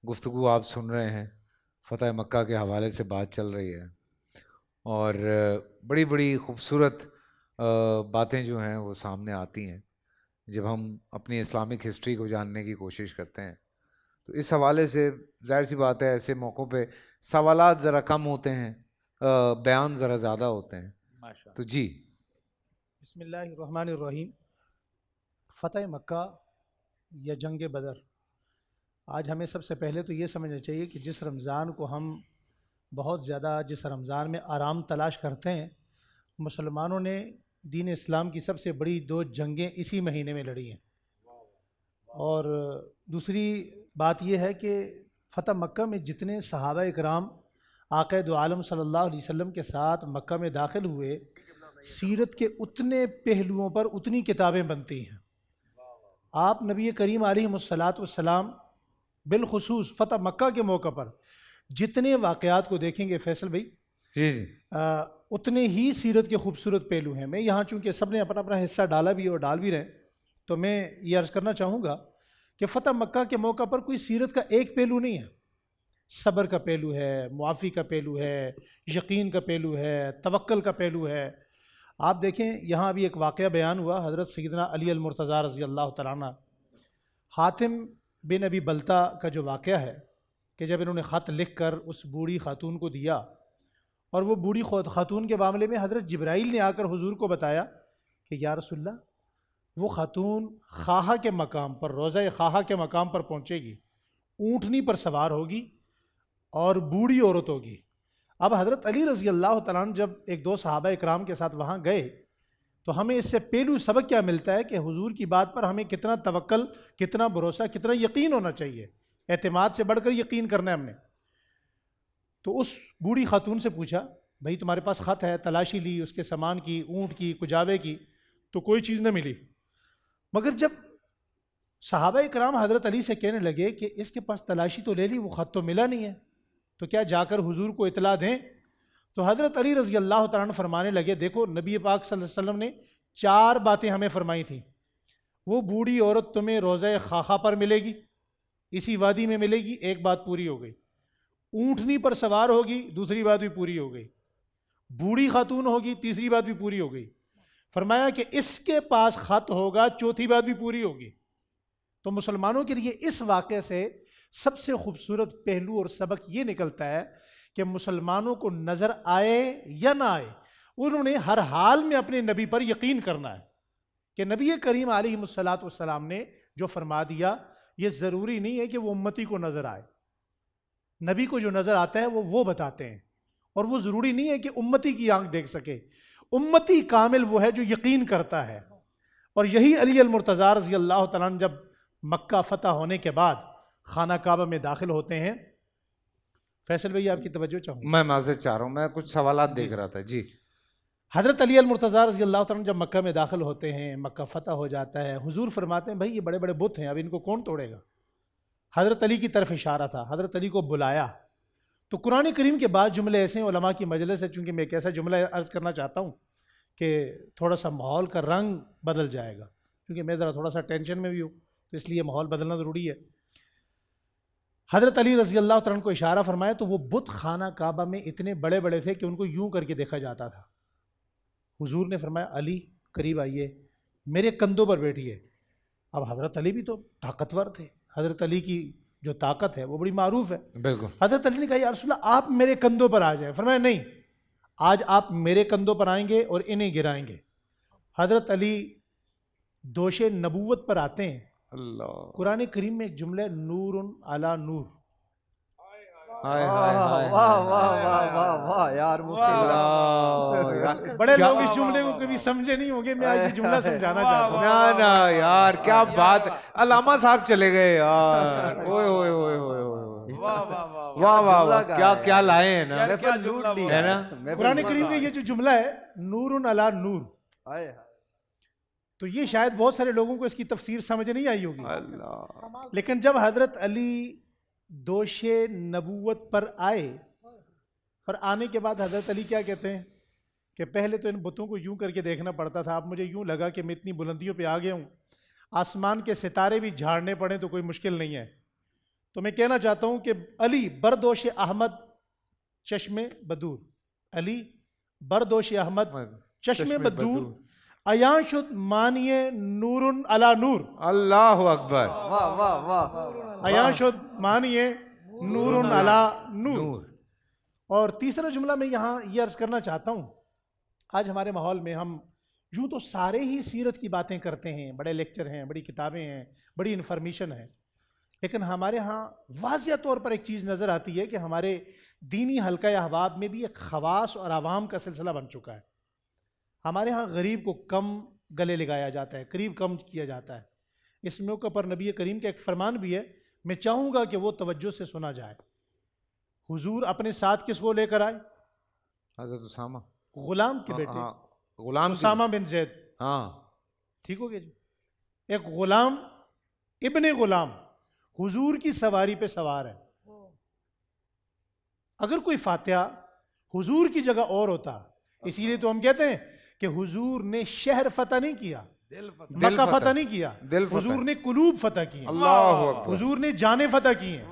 گفتگو آپ سن رہے ہیں، فتح مکہ کے حوالے سے بات چل رہی ہے، اور بڑی بڑی خوبصورت باتیں جو ہیں وہ سامنے آتی ہیں جب ہم اپنی اسلامک ہسٹری کو جاننے کی کوشش کرتے ہیں. تو اس حوالے سے ظاہر سی بات ہے ایسے موقعوں پہ سوالات ذرا کم ہوتے ہیں، بیان ذرا زیادہ ہوتے ہیں. تو جی بسم اللہ الرحمن الرحیم. فتح مکہ یا جنگ بدر، آج ہمیں سب سے پہلے تو یہ سمجھنا چاہیے کہ جس رمضان کو ہم بہت زیادہ، جس رمضان میں آرام تلاش کرتے ہیں، مسلمانوں نے دین اسلام کی سب سے بڑی 2 جنگیں اسی مہینے میں لڑی ہیں. اور دوسری بات یہ ہے کہ فتح مکہ میں جتنے صحابہ اکرام آقا دو عالم صلی اللہ علیہ وسلم کے ساتھ مکہ میں داخل ہوئے، سیرت کے اتنے پہلوؤں پر اتنی کتابیں بنتی ہیں. آپ نبی کریم علیہ الصلاۃ والسلام بالخصوص فتح مکہ کے موقع پر جتنے واقعات کو دیکھیں گے فیصل بھائی، جی اتنے ہی سیرت کے خوبصورت پہلو ہیں. میں یہاں چونکہ سب نے اپنا اپنا حصہ ڈالا بھی اور ڈال بھی رہے ہیں، تو میں یہ عرض کرنا چاہوں گا کہ فتح مکہ کے موقع پر کوئی سیرت کا ایک پہلو نہیں ہے. صبر کا پہلو ہے، معافی کا پہلو ہے، یقین کا پہلو ہے، توکل کا پہلو ہے. آپ دیکھیں یہاں ابھی ایک واقعہ بیان ہوا، حضرت سیدنا علی المرتضیٰ رضی اللہ تعالیٰ عنہ، حاتم بن ابی بلتا کا جو واقعہ ہے کہ جب انہوں نے خط لکھ کر اس بوڑھی خاتون کو دیا، اور وہ بوڑھی خاتون کے معاملے میں حضرت جبرائیل نے آ کر حضور کو بتایا کہ یا رسول اللہ، وہ خاتون خواہا کے مقام پر، روضہ خواہا کے مقام پر پہنچے گی، اونٹنی پر سوار ہوگی اور بوڑھی عورت ہوگی. اب حضرت علی رضی اللہ تعالیٰ عنہ جب 1-2 صحابہ اکرام کے ساتھ وہاں گئے تو ہمیں اس سے پہلو سبق کیا ملتا ہے کہ حضور کی بات پر ہمیں کتنا توکل، کتنا بھروسہ، کتنا یقین ہونا چاہیے. اعتماد سے بڑھ کر یقین کرنا ہے ہم نے. تو اس بوڑھی خاتون سے پوچھا، بھائی تمہارے پاس خط ہے؟ تلاشی لی اس کے سامان کی، اونٹ کی، کجاوے کی، تو کوئی چیز نہ ملی. مگر جب صحابہ اکرام حضرت علی سے کہنے لگے کہ اس کے پاس تلاشی تو لے لی، وہ خط تو ملا نہیں ہے، تو کیا جا کر حضور کو اطلاع دیں؟ تو حضرت علی رضی اللہ تعالیٰ عنہ فرمانے لگے، دیکھو نبی پاک صلی اللہ علیہ وسلم نے 4 باتیں ہمیں فرمائی تھیں. وہ بوڑھی عورت تمہیں روضہ خاخا پر ملے گی، اسی وادی میں ملے گی، ایک بات پوری ہو گئی. اونٹنی پر سوار ہوگی، دوسری بات بھی پوری ہو گئی. بوڑھی خاتون ہوگی، تیسری بات بھی پوری ہو گئی. فرمایا کہ اس کے پاس خط ہوگا، چوتھی بات بھی پوری ہوگی. تو مسلمانوں کے لیے اس واقعے سے سب سے خوبصورت پہلو اور سبق یہ نکلتا ہے کہ مسلمانوں کو نظر آئے یا نہ آئے، انہوں نے ہر حال میں اپنے نبی پر یقین کرنا ہے کہ نبی کریم علیہ الصلاۃ والسلام نے جو فرما دیا، یہ ضروری نہیں ہے کہ وہ امتی کو نظر آئے. نبی کو جو نظر آتا ہے وہ بتاتے ہیں، اور وہ ضروری نہیں ہے کہ امتی کی آنکھ دیکھ سکے. امتی کامل وہ ہے جو یقین کرتا ہے. اور یہی علی المرتضیٰ رضی اللہ تعالیٰ عنہ جب مکہ فتح ہونے کے بعد خانہ کعبہ میں داخل ہوتے ہیں. فیصل بھائی آپ کی توجہ چاہوں. میں معذرت چاہ رہا ہوں، میں کچھ سوالات دیکھ رہا تھا. جی حضرت علی المرتضیٰ رضی اللہ تعالیٰ عنہ جب مکہ میں داخل ہوتے ہیں، مکہ فتح ہو جاتا ہے، حضور فرماتے ہیں بھائی یہ بڑے بڑے بت ہیں، اب ان کو کون توڑے گا؟ حضرت علی کی طرف اشارہ تھا، حضرت علی کو بلایا. تو قرآن کریم کے بعد جملے ایسے ہیں، علماء کی مجلس ہے، چونکہ میں ایک ایسا جملہ عرض کرنا چاہتا ہوں کہ تھوڑا سا ماحول کا رنگ بدل جائے گا، کیونکہ میں ذرا تھوڑا سا ٹینشن میں بھی ہوں، تو اس لیے ماحول بدلنا ضروری ہے. حضرت علی رضی اللہ تعالیٰ عنہ کو اشارہ فرمایا تو وہ بت خانہ کعبہ میں اتنے بڑے بڑے تھے کہ ان کو یوں کر کے دیکھا جاتا تھا. حضور نے فرمایا علی قریب آئیے، میرے کندھوں پر بیٹھیے. اب حضرت علی بھی تو طاقتور تھے، حضرت علی کی جو طاقت ہے وہ بڑی معروف ہے. بالکل. حضرت علی نے کہا یا رسول اللہ آپ میرے کندھوں پر آ جائیں. فرمایا نہیں، آج آپ میرے کندھوں پر آئیں گے اور انہیں گرائیں گے. حضرت علی دوش نبوت پر آتے ہیں. اللہ. قرآن کریم میں ایک جملہ نور علی نور. واہ واہ واہ واہ واہ یار مفتی، بڑے لوگ اس جملے کو کبھی سمجھے نہیں ہوں گے، میں آج یہ جملہ سمجھانا چاہتا ہوں. نا یار کیا بات، علامہ صاحب چلے گئے یار. اوئے اوئے اوئے اوئے اوئے، واہ واہ واہ، کیا کیا لائے ہیں نا، ہے نا. قرآن کریم میں یہ جو جملہ ہے نور علی نور، تو یہ شاید بہت سارے لوگوں کو اس کی تفسیر سمجھ نہیں آئی ہوگی. لیکن جب حضرت علی دوش نبوت پر آئے، اور آنے کے بعد حضرت علی کیا کہتے ہیں کہ پہلے تو ان بتوں کو یوں کر کے دیکھنا پڑتا تھا، اب مجھے یوں لگا کہ میں اتنی بلندیوں پہ آ گیا ہوں، آسمان کے ستارے بھی جھاڑنے پڑیں تو کوئی مشکل نہیں ہے. تو میں کہنا چاہتا ہوں کہ علی بردوش احمد چشم بدور، علی بردوش احمد چشم بدور، عیاں شد مانیے نور علی نور. اللہ اکبر. واہ واہ واہ. عیاں شد مانیے نور علی نور. اور تیسرا جملہ میں یہاں یہ عرض کرنا چاہتا ہوں، آج ہمارے ماحول میں ہم یوں تو سارے ہی سیرت کی باتیں کرتے ہیں، بڑے لیکچر ہیں، بڑی کتابیں ہیں، بڑی انفارمیشن ہے، لیکن ہمارے ہاں واضح طور پر ایک چیز نظر آتی ہے کہ ہمارے دینی حلقہ احباب میں بھی ایک خواص اور عوام کا سلسلہ بن چکا ہے. ہمارے ہاں غریب کو کم گلے لگایا جاتا ہے، قریب کم کیا جاتا ہے. اس موقع پر نبی کریم کا ایک فرمان بھی ہے، میں چاہوں گا کہ وہ توجہ سے سنا جائے. حضور اپنے ساتھ کس کو لے کر آئے؟ حضرت اسامہ، غلام کے بیٹے غلام اسامہ بن زید. ہاں ٹھیک ہو گیا جی. ایک غلام ابن غلام حضور کی سواری پہ سوار ہے. اگر کوئی فاتحہ حضور کی جگہ اور ہوتا، اسی لیے تو ہم کہتے ہیں کہ حضور نے شہر فتح نہیں کیا، مکہ فتح نہیں کیا، حضور نے قلوب فتح کی ہیں. اللہ اکبر. حضور نے جانیں فتح کی ہیں،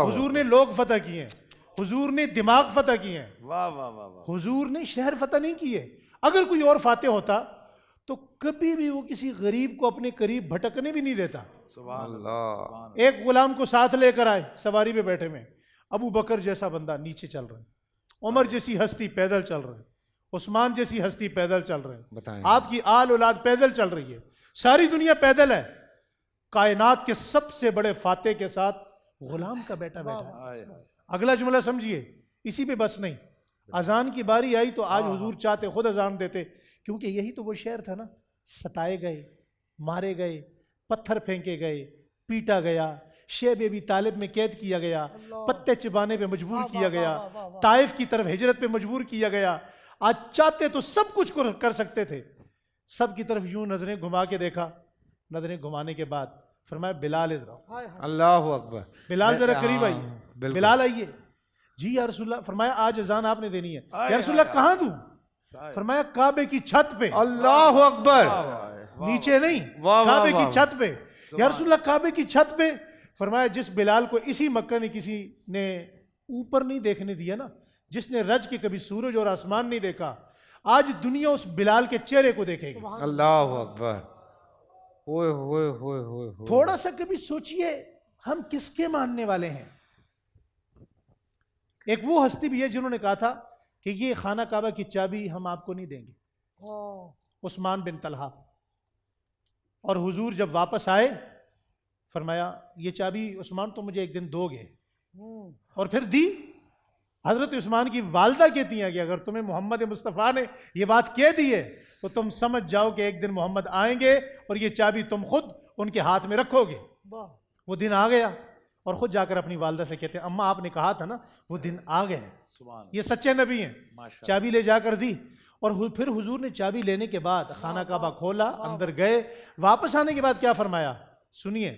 حضور نے لوگ فتح کیے ہیں، حضور نے دماغ فتح کیے ہیں. واہ واہ واہ واہ. حضور نے شہر فتح نہیں کیے. اگر کوئی اور فاتح ہوتا تو کبھی بھی وہ کسی غریب کو اپنے قریب بھٹکنے بھی نہیں دیتا. سبحان اللہ. ایک غلام کو ساتھ لے کر آئے سواری پہ بیٹھے میں، ابو بکر جیسا بندہ نیچے چل رہا ہے، عمر جیسی ہستی پیدل چل رہے ہیں، عثمان جیسی ہستی پیدل چل رہے ہیں، بتائیں. آپ کی آل اولاد پیدل چل رہی ہے، ساری دنیا پیدل ہے. کائنات کے سب سے بڑے فاتح کے ساتھ غلام کا بیٹا بیٹھا ہے. اگلا جملہ سمجھیے، اسی پہ بس نہیں. اذان کی باری آئی تو آج حضور چاہتے خود اذان دیتے، کیونکہ یہی تو وہ شہر تھا نا، ستائے گئے، مارے گئے، پتھر پھینکے گئے، پیٹا گیا، شیب ابی طالب میں قید کیا گیا، پتے چبانے پہ مجبور کیا گیا، طائف کی طرف ہجرت پہ مجبور کیا گیا. آج چاہتے تو سب کچھ کر سکتے تھے. سب کی طرف یوں نظریں گھما کے دیکھا، نظریں گھمانے کے بعد فرمایا بلال ادھر آؤ. اللہ اکبر. بلال ذرا قریب آئیے. بلال آئیے. جی یا رسول اللہ. فرمایا آج اذان آپ نے دینی ہے. یا رسول اللہ کہاں دوں؟ فرمایا کعبے کی چھت پہ. اللہ اکبر. نیچے نہیں، کعبے کی چھت پہ. یا رسول اللہ کعبے کی چھت پہ. فرمایا جس بلال کو اسی مکہ نے کسی نے اوپر نہیں دیکھنے دیا نا، جس نے رج کے کبھی سورج اور آسمان نہیں دیکھا، آج دنیا اس بلال کے چہرے کو دیکھے گی. اللہ اکبر. ہوئے ہوئے ہوئے ہوئے. تھوڑا سا کبھی سوچئے ہم کس کے ماننے والے ہیں. ایک وہ ہستی بھی ہے جنہوں نے کہا تھا کہ یہ خانہ کعبہ کی چابی ہم آپ کو نہیں دیں گے، عثمان بن طلحہ. اور حضور جب واپس آئے فرمایا یہ چابی عثمان تو مجھے ایک دن دو گے، اور پھر دی. حضرت عثمان کی والدہ کہتی ہیں کہ اگر تمہیں محمد مصطفیٰ نے یہ بات کہہ دی ہے تو تم سمجھ جاؤ کہ ایک دن محمد آئیں گے اور یہ چابی تم خود ان کے ہاتھ میں رکھو گے. وہ دن آ گیا اور خود جا کر اپنی والدہ سے کہتے ہیں اماں آپ نے کہا تھا نا وہ دن آ گئے. یہ سچے نبی ہیں. چابی لے جا کر دی، اور پھر حضور نے چابی لینے کے بعد خانہ کعبہ کھولا، اندر گئے. واپس آنے کے بعد کیا فرمایا سنیے.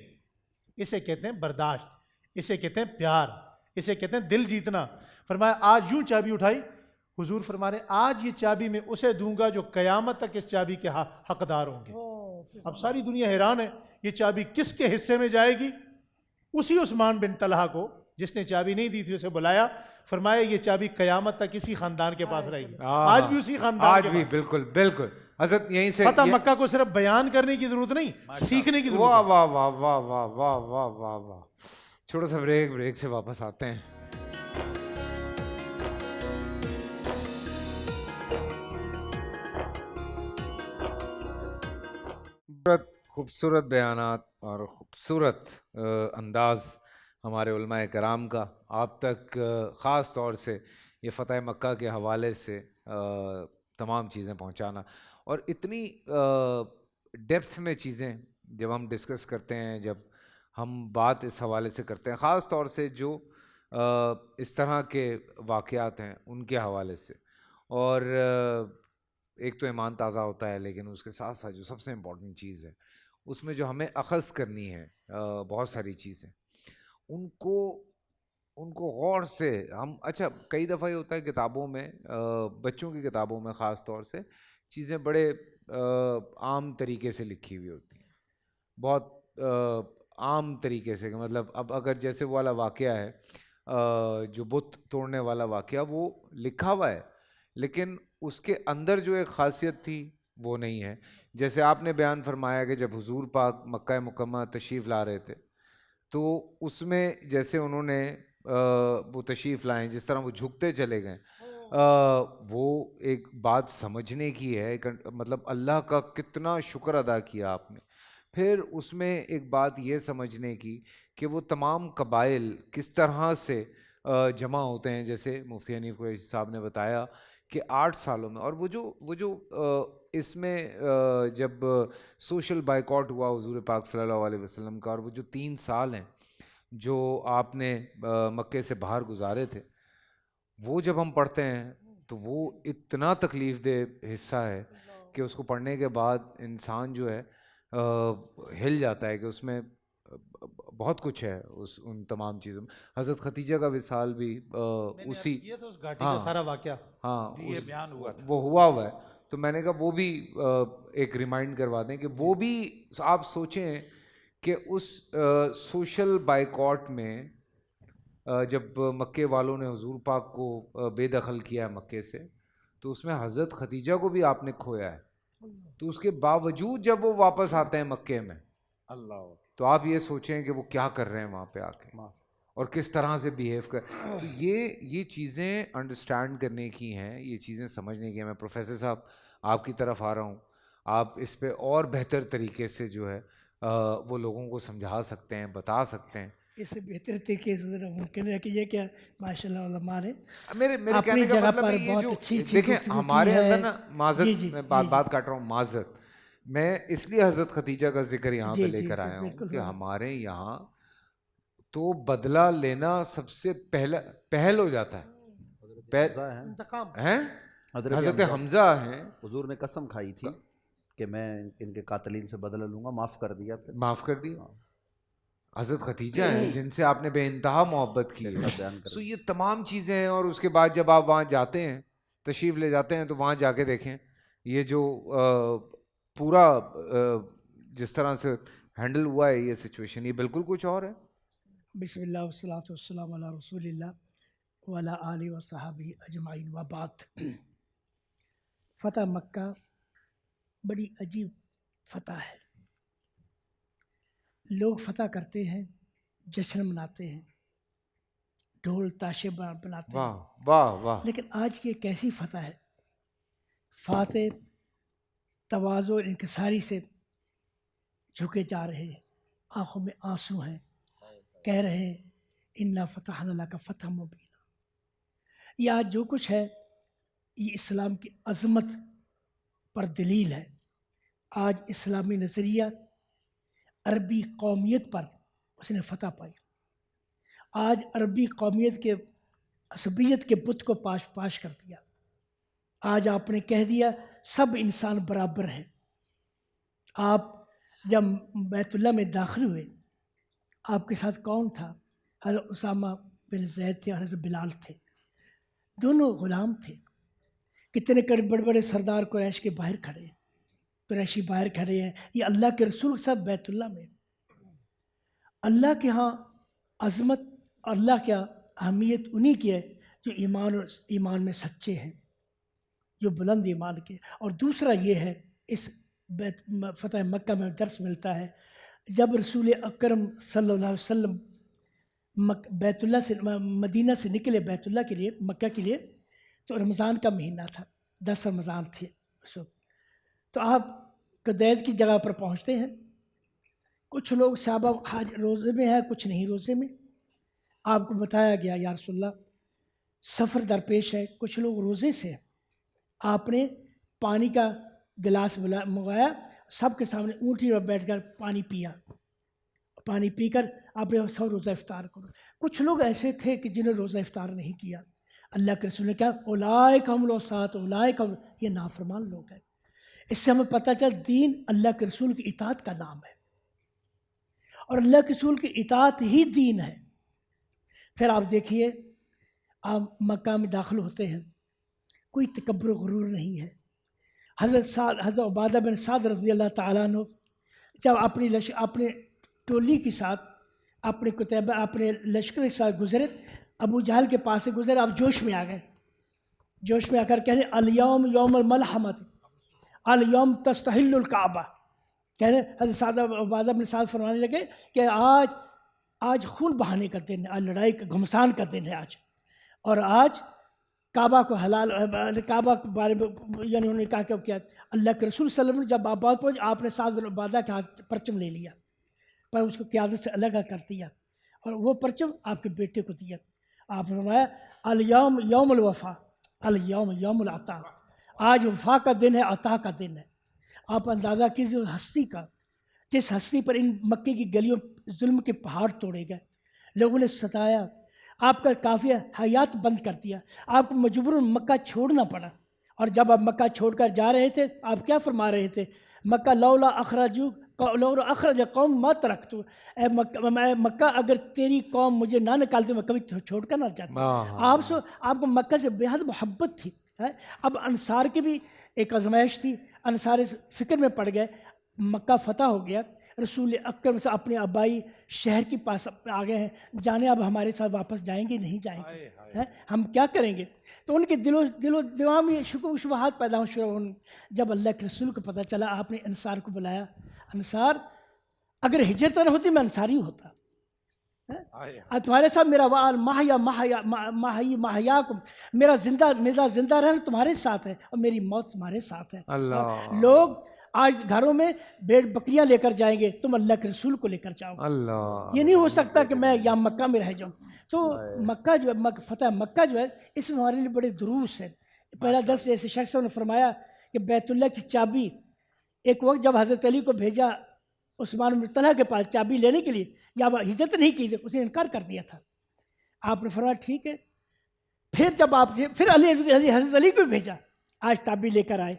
اسے کہتے ہیں برداشت، اسے کہتے ہیں پیار، اسے کہتے ہیں دل جیتنا. فرمایا آج یوں چابی اٹھائی. حضور فرما رہے آج یہ چابی میں اسے دوں گا جو قیامت تک اس چابی کے حقدار ہوں گے. اب ساری دنیا حیران ہے یہ چابی کس کے حصے میں جائے گی. اسی عثمان بن طلحہ کو جس نے چابی نہیں دی تھی اسے بلایا، فرمایا یہ چابی قیامت تک اسی خاندان کے پاس رہے گی. آج بھی اسی خاندان آج کے بھی. پاس. بالکل بالکل. حضرت یہیں سے فتح مکہ کو صرف بیان کرنے کی ضرورت نہیں، سیکھنے کی ضرورت واہ ہے. واہ واہ واہ واہ واہ واہ واہ واہ. چھوٹا سا بریک سے واپس آتے ہیں. خوبصورت بیانات اور خوبصورت انداز ہمارے علماء کرام کا آپ تک خاص طور سے یہ فتح مکہ کے حوالے سے تمام چیزیں پہنچانا، اور اتنی ڈیپتھ میں چیزیں جب ہم ڈسکس کرتے ہیں، جب ہم بات اس حوالے سے کرتے ہیں، خاص طور سے جو اس طرح کے واقعات ہیں ان کے حوالے سے. اور ایک تو ایمان تازہ ہوتا ہے، لیکن اس کے ساتھ ساتھ جو سب سے امپورٹنٹ چیز ہے اس میں جو ہمیں اخذ کرنی ہے بہت ساری چیزیں، ان کو غور سے ہم. اچھا کئی دفعہ یہ ہوتا ہے کتابوں میں، بچوں کی کتابوں میں خاص طور سے چیزیں بڑے عام طریقے سے لکھی ہوئی ہوتی ہیں، بہت عام طریقے سے، کہ مطلب اب اگر جیسے وہ والا واقعہ ہے جو بت توڑنے والا واقعہ، وہ لکھا ہوا ہے لیکن اس کے اندر جو ایک خاصیت تھی وہ نہیں ہے. جیسے آپ نے بیان فرمایا کہ جب حضور پاک مکہ مکرمہ تشریف لا رہے تھے تو اس میں جیسے انہوں نے وہ تشریف لائیں، جس طرح وہ جھکتے چلے گئے، وہ ایک بات سمجھنے کی ہے، مطلب اللہ کا کتنا شکر ادا کیا آپ نے. پھر اس میں ایک بات یہ سمجھنے کی کہ وہ تمام قبائل کس طرح سے جمع ہوتے ہیں، جیسے مفتی حنیف قریشی صاحب نے بتایا کہ 8 سالوں میں. اور وہ جو اس میں جب سوشل بائیکاٹ ہوا حضور پاک صلی اللہ علیہ وسلم کا، اور وہ جو 3 سال ہیں جو آپ نے مکے سے باہر گزارے تھے، وہ جب ہم پڑھتے ہیں تو وہ اتنا تکلیف دہ حصہ ہے کہ اس کو پڑھنے کے بعد انسان جو ہے ہل جاتا ہے، کہ اس میں بہت کچھ ہے ان تمام چیزوں میں. حضرت خدیجہ کا وصال بھی اسی اس گھاٹی کا سارا واقعہ یہ بیان ہوا تھا، وہ ہوا ہے. تو میں نے کہا وہ بھی ایک ریمائنڈ کروا دیں کہ وہ بھی آپ سوچیں کہ اس سوشل بائیکاٹ میں جب مکے والوں نے حضور پاک کو بے دخل کیا ہے مکے سے، تو اس میں حضرت خدیجہ کو بھی آپ نے کھویا ہے. تو اس کے باوجود جب وہ واپس آتے ہیں مکے میں، اللہ، تو آپ یہ سوچیں کہ وہ کیا کر رہے ہیں وہاں پہ آ کے اور کس طرح سے بیہیو کر. تو یہ چیزیں انڈرسٹینڈ کرنے کی ہیں، یہ چیزیں سمجھنے کی ہیں. میں پروفیسر صاحب آپ کی طرف آ رہا ہوں، آپ اس پہ اور بہتر طریقے سے جو ہے وہ لوگوں کو سمجھا سکتے ہیں، بتا سکتے ہیں. اس سے بہتر طریقے سے ممکن ہے کہ یہ کیا ماشاء اللہ علماء نے میرے کہنے کا مطلب ہے یہ جو دیکھیں ہمارے اندر نا معذرت، میں بات کاٹ رہا ہوں، معذرت، میں اس لیے حضرت خدیجہ کا ذکر یہاں پہ لے کر آیا ہوں کہ ہمارے یہاں تو بدلہ لینا سب سے پہل ہو جاتا ہے. حضرت حمزہ ہیں، حضور نے قسم کھائی تھی کہ میں ان کے قاتلین سے بدلہ لوں گا، معاف کر دیا، معاف کر دیا. حضرت خدیجہ ہیں جن سے آپ نے بے انتہا محبت کی ہے. سو یہ تمام چیزیں ہیں. اور اس کے بعد جب آپ وہاں جاتے ہیں، تشریف لے جاتے ہیں، تو وہاں جا کے دیکھیں یہ جو پورا جس طرح سے ہینڈل ہوا ہے یہ سچویشن، یہ بالکل کچھ اور ہے. بسم اللہ والصلاۃ والسلام علی رسول اللہ وعلی آلہ وصحبہ اجمعین وبعد. فتح مکہ بڑی عجیب فتح ہے. لوگ فتح کرتے ہیں، جشن مناتے ہیں، ڈھول تاشے بناتے ہیں، واہ واہ. لیکن آج کی ایک ایسی فتح ہے، فاتح تواضع اور انکساری سے جھکے جا رہے ہیں، آنکھوں میں آنسو ہیں، کہہ رہے ہیں انا فتحنا لک فتحا مبینا. یہ آج جو کچھ ہے یہ اسلام کی عظمت پر دلیل ہے. آج اسلامی نظریہ عربی قومیت پر اس نے فتح پائی. آج عربی قومیت کے عصبیت کے بت کو پاش کر دیا. آج آپ نے کہہ دیا سب انسان برابر ہیں. آپ جب بیت اللہ میں داخل ہوئے، آپ کے ساتھ کون تھا؟ حضرت اسامہ بن زید تھے، حضرت بلال تھے، دونوں غلام تھے. کتنے بڑے بڑے سردار قریش کے باہر کھڑے ہیں، قریشی باہر کھڑے ہیں. یہ اللہ کے رسول کے ساتھ بیت اللہ میں. اللہ کے ہاں عظمت، اللہ کیا اہمیت انہی کی ہے جو ایمان میں سچے ہیں، جو بلند ایمان کے. اور دوسرا یہ ہے اس فتح مکہ میں درس ملتا ہے، جب رسول اکرم صلی اللہ علیہ وسلم بیت اللہ سے مدینہ سے نکلے بیت اللہ کے لیے، مکہ کے لیے، تو رمضان کا مہینہ تھا، 10 رمضان تھے اس وقت. تو آپ قدید کی جگہ پر پہنچتے ہیں. کچھ لوگ صحابہ روزے میں ہیں، کچھ نہیں روزے میں. آپ کو بتایا گیا یا رسول اللہ سفر درپیش ہے، کچھ لوگ روزے سے. آپ نے پانی کا گلاس منگوایا، سب کے سامنے اونٹی پر بیٹھ کر پانی پیا. پانی پی کر آپ نے سب روزہ افطار کرو. کچھ لوگ ایسے تھے کہ جنہوں نے روزہ افطار نہیں کیا. اللہ کے رسول نے کہا اولئک هم العصاۃ، اولئک یہ نافرمان لوگ ہیں. اس سے ہمیں پتہ چل دین اللہ کے رسول کی اطاعت کا نام ہے، اور اللہ کے رسول کی اطاعت ہی دین ہے. پھر آپ دیکھیے آپ مکہ میں داخل ہوتے ہیں، کوئی تکبر و غرور نہیں ہے. حضرت عبادہ بن سعد رضی اللہ تعالیٰ عنہ جب اپنے ٹولی کے ساتھ اپنے کتیبہ اپنے لشکر کے ساتھ گزرے، ابو جہل کے پاس سے گزرے، آپ جوش میں آ گئے، جوش میں آ کر کہنے الیوم یوم الملحمت الیوم تستحل الکعبہ، کہنے حضرت سعد عبادہ بن سعد فرمانے لگے کہ آج خون بہانے کا دن ہے، آج لڑائی کا گھمسان کا دن ہے آج، اور آج کعبہ کو حلال، کعبہ کے بارے میں یعنی انہوں نے کہا کہ کیا اللہ کے رسول صلی اللہ علیہ وسلم جب آپ بات پہنچ، آپ نے سعد بن عبادہ کے ہاتھ پرچم لے لیا، پر اس کو قیادت سے الگ کر دیا، اور وہ پرچم آپ کے بیٹے کو دیا۔ آپ نے فرمایا الیوم یوم الوفا الیوم یوم العطا، آج وفا کا دن ہے، عطا کا دن ہے۔ آپ اندازہ کیجیے اس ہستی کا، جس ہستی پر ان مکے کی گلیوں ظلم کے پہاڑ توڑے گئے، لوگوں نے ستایا، آپ کا قافیہ حیات بند کر دیا، آپ کو مجبوراً مکہ چھوڑنا پڑا، اور جب آپ مکہ چھوڑ کر جا رہے تھے آپ کیا فرما رہے تھے؟ مکہ لولا اخرج قوم ما ترکتو، اے مکہ اگر تیری قوم مجھے نہ نکالتے میں کبھی چھوڑ کر نہ جاتا۔ آپ کو مکہ سے بے حد محبت تھی۔ اب انصار کی بھی ایک آزمائش تھی، انصار اس فکر میں پڑ گئے، مکہ فتح ہو گیا، رسول اکرم سے اپنے آبائی شہر کے پاس آ گئے ہیں، جانے اب ہمارے ساتھ واپس جائیں گے نہیں جائیں گے، ہم کیا کریں گے؟ تو ان کے دل و دماغ میں شکوک و شبہات پیدا ہو۔ جب اللہ کے رسول کو پتہ چلا، آپ نے انصار کو بلایا، انصار اگر ہجرت نہ ہوتی میں انصاری ہوتا، تمہارے ساتھ میرا وعال محیاکم، میرا زندہ رہنا تمہارے ساتھ ہے اور میری موت تمہارے ساتھ ہے۔ لوگ آج گھروں میں بھیڑ بکریاں لے کر جائیں گے، تم اللہ کے رسول کو لے کر جاؤ، یہ نہیں ہو سکتا کہ میں یہاں مکہ میں رہ جاؤں۔ تو مکہ جو ہے، فتح مکہ جو ہے، اس میں ہمارے لیے بڑے دروس ہے۔ پہلا درس جیسے شخص نے فرمایا کہ بیت اللہ کی چابی، ایک وقت جب حضرت علی کو بھیجا عثمان بن طلحہ کے پاس چابی لینے کے لیے، یا ہجرت نہیں کی تھی، اس نے انکار کر دیا تھا، آپ نے فرمایا ٹھیک ہے، پھر جب آپ پھر حضرت علی کو بھیجا، آج چابی لے کر آئے،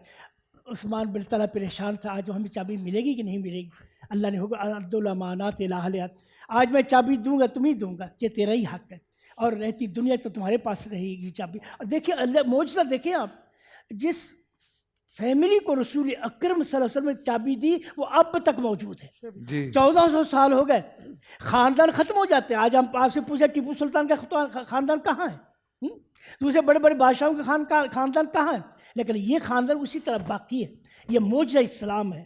عثمان بن طلحہ پریشان تھا، آج ہمیں چابی ملے گی کہ نہیں ملے گی؟ اللہ نے ہوگا عبد الامانات الی اہلھا، آج میں چابی دوں گا، تمہیں دوں گا، یہ تیرا ہی حق ہے، اور رہتی دنیا تو تمہارے پاس رہے گی چابی۔ اور دیکھیں اللہ معجزہ، دیکھیں آپ، جس فیملی کو رسول اکرم صلی اللہ علیہ وسلم نے چابی دی وہ اب تک موجود ہے، 1400 سال ہو گئے، خاندان ختم ہو جاتے ہیں۔ آج ہم آپ سے پوچھیں ٹیپو سلطان کا خاندان کہاں ہے، دوسرے بڑے بڑے بادشاہوں کے خاندان کہاں ہے، لیکن یہ خاندان اسی طرح باقی ہے۔ یہ معجزہ اسلام ہے،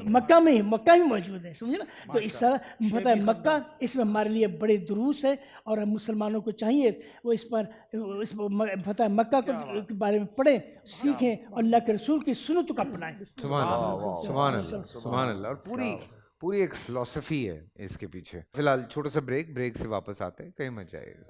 مکہ میں ہی موجود ہے، سمجھے نا؟ تو اس طرح فتح مکہ، اس میں ہمارے لیے بڑے دروس ہے، اور ہم مسلمانوں کو چاہیے وہ اس فتح مکہ کے بارے میں پڑھیں، سیکھیں، اور اللہ کے رسول کی سنت کو اپنائیں۔ سبحان اللہ، سبحان اللہ۔ اور پوری ایک فلسفی ہے اس کے پیچھے۔ فی الحال چھوٹا سا بریک سے واپس آتے ہیں، کہیں مت جائے گا۔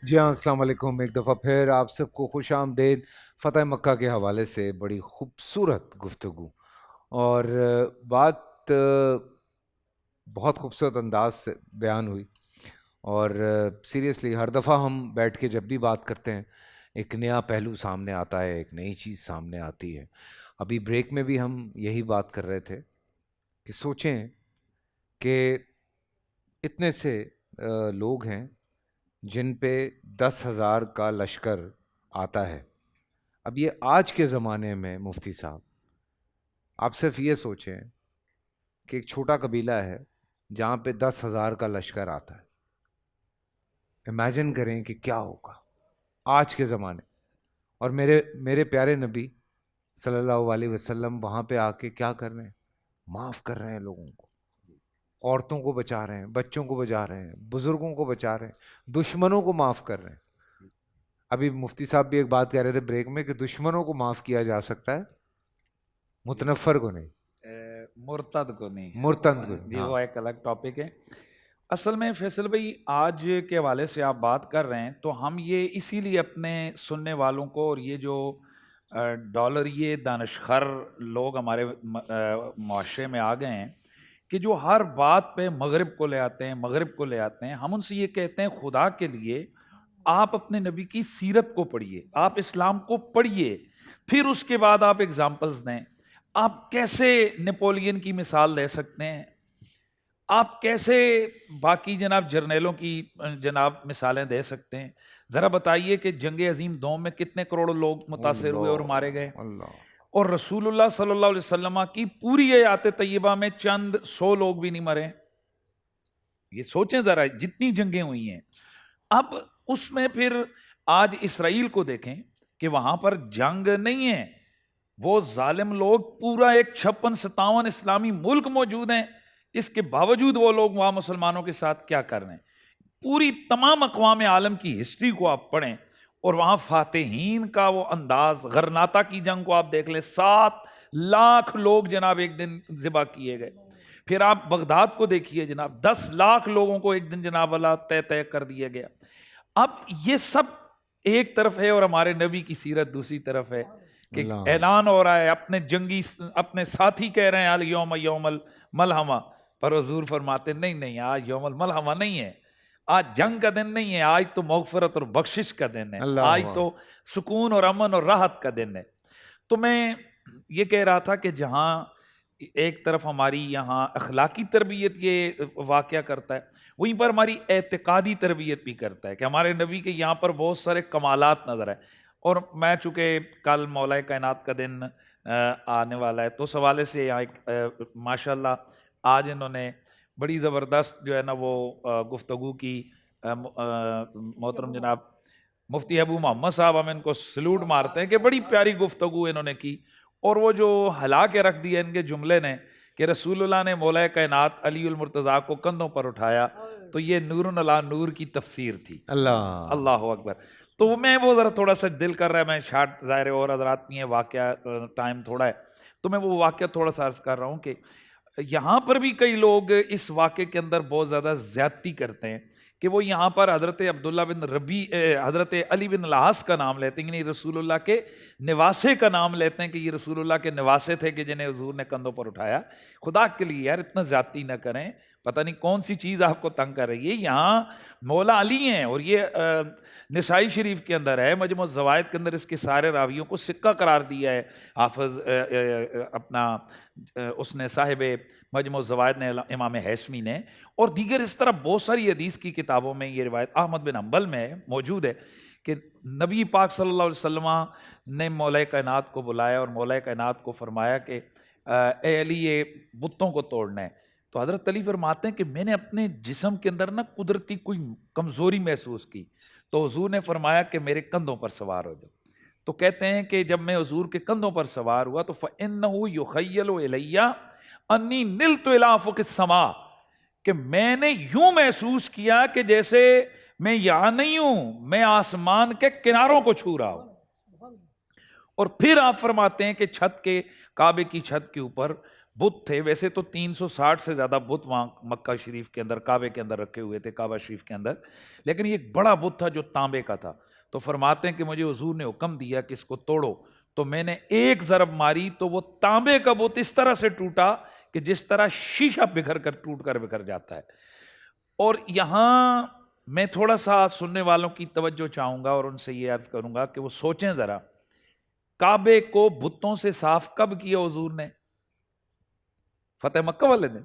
جی ہاں، السلام علیکم، ایک دفعہ پھر آپ سب کو خوش آمدید۔ فتح مکہ کے حوالے سے بڑی خوبصورت گفتگو، اور بات بہت خوبصورت انداز سے بیان ہوئی، اور سیریسلی ہر دفعہ ہم بیٹھ کے جب بھی بات کرتے ہیں ایک نیا پہلو سامنے آتا ہے، ایک نئی چیز سامنے آتی ہے۔ ابھی بریک میں بھی ہم یہی بات کر رہے تھے کہ سوچیں کہ اتنے سے لوگ ہیں جن پہ 10,000 کا لشکر آتا ہے۔ اب یہ آج کے زمانے میں مفتی صاحب، آپ صرف یہ سوچیں کہ ایک چھوٹا قبیلہ ہے جہاں پہ 10,000 کا لشکر آتا ہے، امیجن کریں کہ کیا ہوگا آج کے زمانے۔ اور میرے پیارے نبی صلی اللہ علیہ وسلم وہاں پہ آ کے کیا کر رہے ہیں؟ معاف کر رہے ہیں لوگوں کو، عورتوں کو بچا رہے ہیں، بچوں کو بچا رہے ہیں، بزرگوں کو بچا رہے ہیں، دشمنوں کو معاف کر رہے ہیں۔ ابھی مفتی صاحب بھی ایک بات کہہ رہے تھے بریک میں کہ دشمنوں کو معاف کیا جا سکتا ہے، متنفر کو نہیں، مرتد کو نہیں، مرتد کو جی، وہ ایک الگ ٹاپک ہے۔ اصل میں فیصل بھائی آج کے حوالے سے آپ بات کر رہے ہیں تو ہم یہ اسی لیے اپنے سننے والوں کو، اور یہ جو ڈالریے دانشخر لوگ ہمارے معاشرے میں آ گئے ہیں کہ جو ہر بات پہ مغرب کو لے آتے ہیں، مغرب کو لے آتے ہیں، ہم ان سے یہ کہتے ہیں خدا کے لیے آپ اپنے نبی کی سیرت کو پڑھیے, آپ اسلام کو پڑھیے, پھر اس کے بعد آپ اگزامپلز دیں. آپ کیسے نیپولین کی مثال دے سکتے ہیں, آپ کیسے باقی جناب جرنیلوں کی جناب مثالیں دے سکتے ہیں. ذرا بتائیے کہ جنگ عظیم دوم میں کتنے کروڑ لوگ متاثر ہوئے اور مارے گئے, اور رسول اللہ صلی اللہ علیہ وسلم کی پوری آیات طیبہ میں چند 100 لوگ بھی نہیں مرے. یہ سوچیں ذرا, جتنی جنگیں ہوئی ہیں. اب اس میں پھر آج اسرائیل کو دیکھیں کہ وہاں پر جنگ نہیں ہے, وہ ظالم لوگ پورا ایک 56-57 اسلامی ملک موجود ہیں, اس کے باوجود وہ لوگ وہاں مسلمانوں کے ساتھ کیا کر رہے ہیں. پوری تمام اقوام عالم کی ہسٹری کو آپ پڑھیں اور وہاں فاتحین کا وہ انداز, غرناطہ کی جنگ کو آپ دیکھ لیں, 7 لاکھ لوگ جناب ایک دن ذبح کیے گئے. پھر آپ بغداد کو دیکھیے جناب, 10 لاکھ لوگوں کو ایک دن جناب اللہ طے کر دیا گیا. اب یہ سب ایک طرف ہے اور ہمارے نبی کی سیرت دوسری طرف ہے کہ اعلان ہو رہا ہے, اپنے جنگی اپنے ساتھی کہہ رہے ہیں الیوم یوم الملحمہ, پر حضور فرماتے نہیں, آج یوم الملحمہ نہیں ہے, آج جنگ کا دن نہیں ہے, آج تو مغفرت اور بخشش کا دن ہے, آج تو سکون اور امن اور راحت کا دن ہے. تو میں یہ کہہ رہا تھا کہ جہاں ایک طرف ہماری یہاں اخلاقی تربیت یہ واقعہ کرتا ہے, وہیں پر ہماری اعتقادی تربیت بھی کرتا ہے کہ ہمارے نبی کے یہاں پر بہت سارے کمالات نظر آئے. اور میں چونکہ کل مولا کائنات کا دن آنے والا ہے تو اس حوالے سے یہاں ایک ماشاءاللہ آج انہوں نے بڑی زبردست جو ہے نا وہ گفتگو کی. محترم جناب مفتی ابو محمد صاحب, ہم ان کو سلوٹ مارتے ہیں کہ بڑی پیاری گفتگو انہوں نے کی, اور وہ جو ہلا کے رکھ دیا ان کے جملے نے کہ رسول اللہ نے مولا کائنات علی المرتضیٰ کو کندھوں پر اٹھایا, تو یہ نور علی نور کی تفسیر تھی. اللہ اکبر. تو میں وہ ذرا تھوڑا سا دل کر رہا ہے, میں شارٹ ظاہر اور حضرات نہیں ہے, واقعہ ٹائم تھوڑا ہے, تو میں وہ واقعہ تھوڑا سا عرض کر رہا ہوں کہ یہاں پر بھی کئی لوگ اس واقعے کے اندر بہت زیادہ زیادتی کرتے ہیں کہ وہ یہاں پر حضرت عبداللہ بن حضرت علی بن العاص کا نام لیتے ہیں, یعنی رسول اللہ کے نواسے کا نام لیتے ہیں کہ یہ رسول اللہ کے نواسے تھے کہ جنہیں حضور نے کندھوں پر اٹھایا. خدا کے لیے یار اتنا زیادتی نہ کریں, پتہ نہیں کون سی چیز آپ کو تنگ کر رہی ہے. یہاں مولا علی ہیں, اور یہ نسائی شریف کے اندر ہے, مجموع الزوائد کے اندر اس کے سارے راویوں کو سکہ قرار دیا ہے حافظ اپنا اس نے صاحب مجموع الزوائد نے, امام حیثمی نے, اور دیگر اس طرح بہت ساری حدیث کی کتابوں میں یہ روایت احمد بن حنبل میں موجود ہے کہ نبی پاک صلی اللہ علیہ وسلم نے مولا کائنات کو بلایا اور مولا کائنات کو فرمایا کہ اے علی یہ بتوں کو توڑنا ہے. تو حضرت علی فرماتے ہیں کہ میں نے اپنے جسم کے اندر نا قدرتی کوئی کمزوری محسوس کی, تو حضور نے فرمایا کہ میرے کندھوں پر سوار ہو جاؤ. تو کہتے ہیں کہ جب میں حضور کے کندھوں پر سوار ہوا تو فَإِنَّهُ يُخَيَّلُ إِلَيَّ أَنِّي نِلْتُ إِلَىٰ أُفُقِ السَّمَاءِ, کہ میں نے یوں محسوس کیا کہ جیسے میں یہاں نہیں ہوں, میں آسمان کے کناروں کو چھو رہا ہوں. اور پھر آپ فرماتے ہیں کہ چھت کے کعبے کی چھت کے اوپر بت تھے. ویسے تو 360 سے زیادہ بت وہاں مکہ شریف کے اندر کعبے کے اندر رکھے ہوئے تھے, کعبہ شریف کے اندر, لیکن یہ ایک بڑا بت تھا جو تانبے کا تھا. تو فرماتے ہیں کہ مجھے حضور نے حکم دیا کہ اس کو توڑو, تو میں نے ایک ضرب ماری تو وہ تانبے کا بت اس طرح سے ٹوٹا کہ جس طرح شیشہ ٹوٹ کر بکھر جاتا ہے. اور یہاں میں تھوڑا سا سننے والوں کی توجہ چاہوں گا اور ان سے یہ عرض کروں گا کہ وہ سوچیں ذرا, کعبے کو بتوں سے صاف کب کیا حضور نے؟ فتح مکہ والے دن.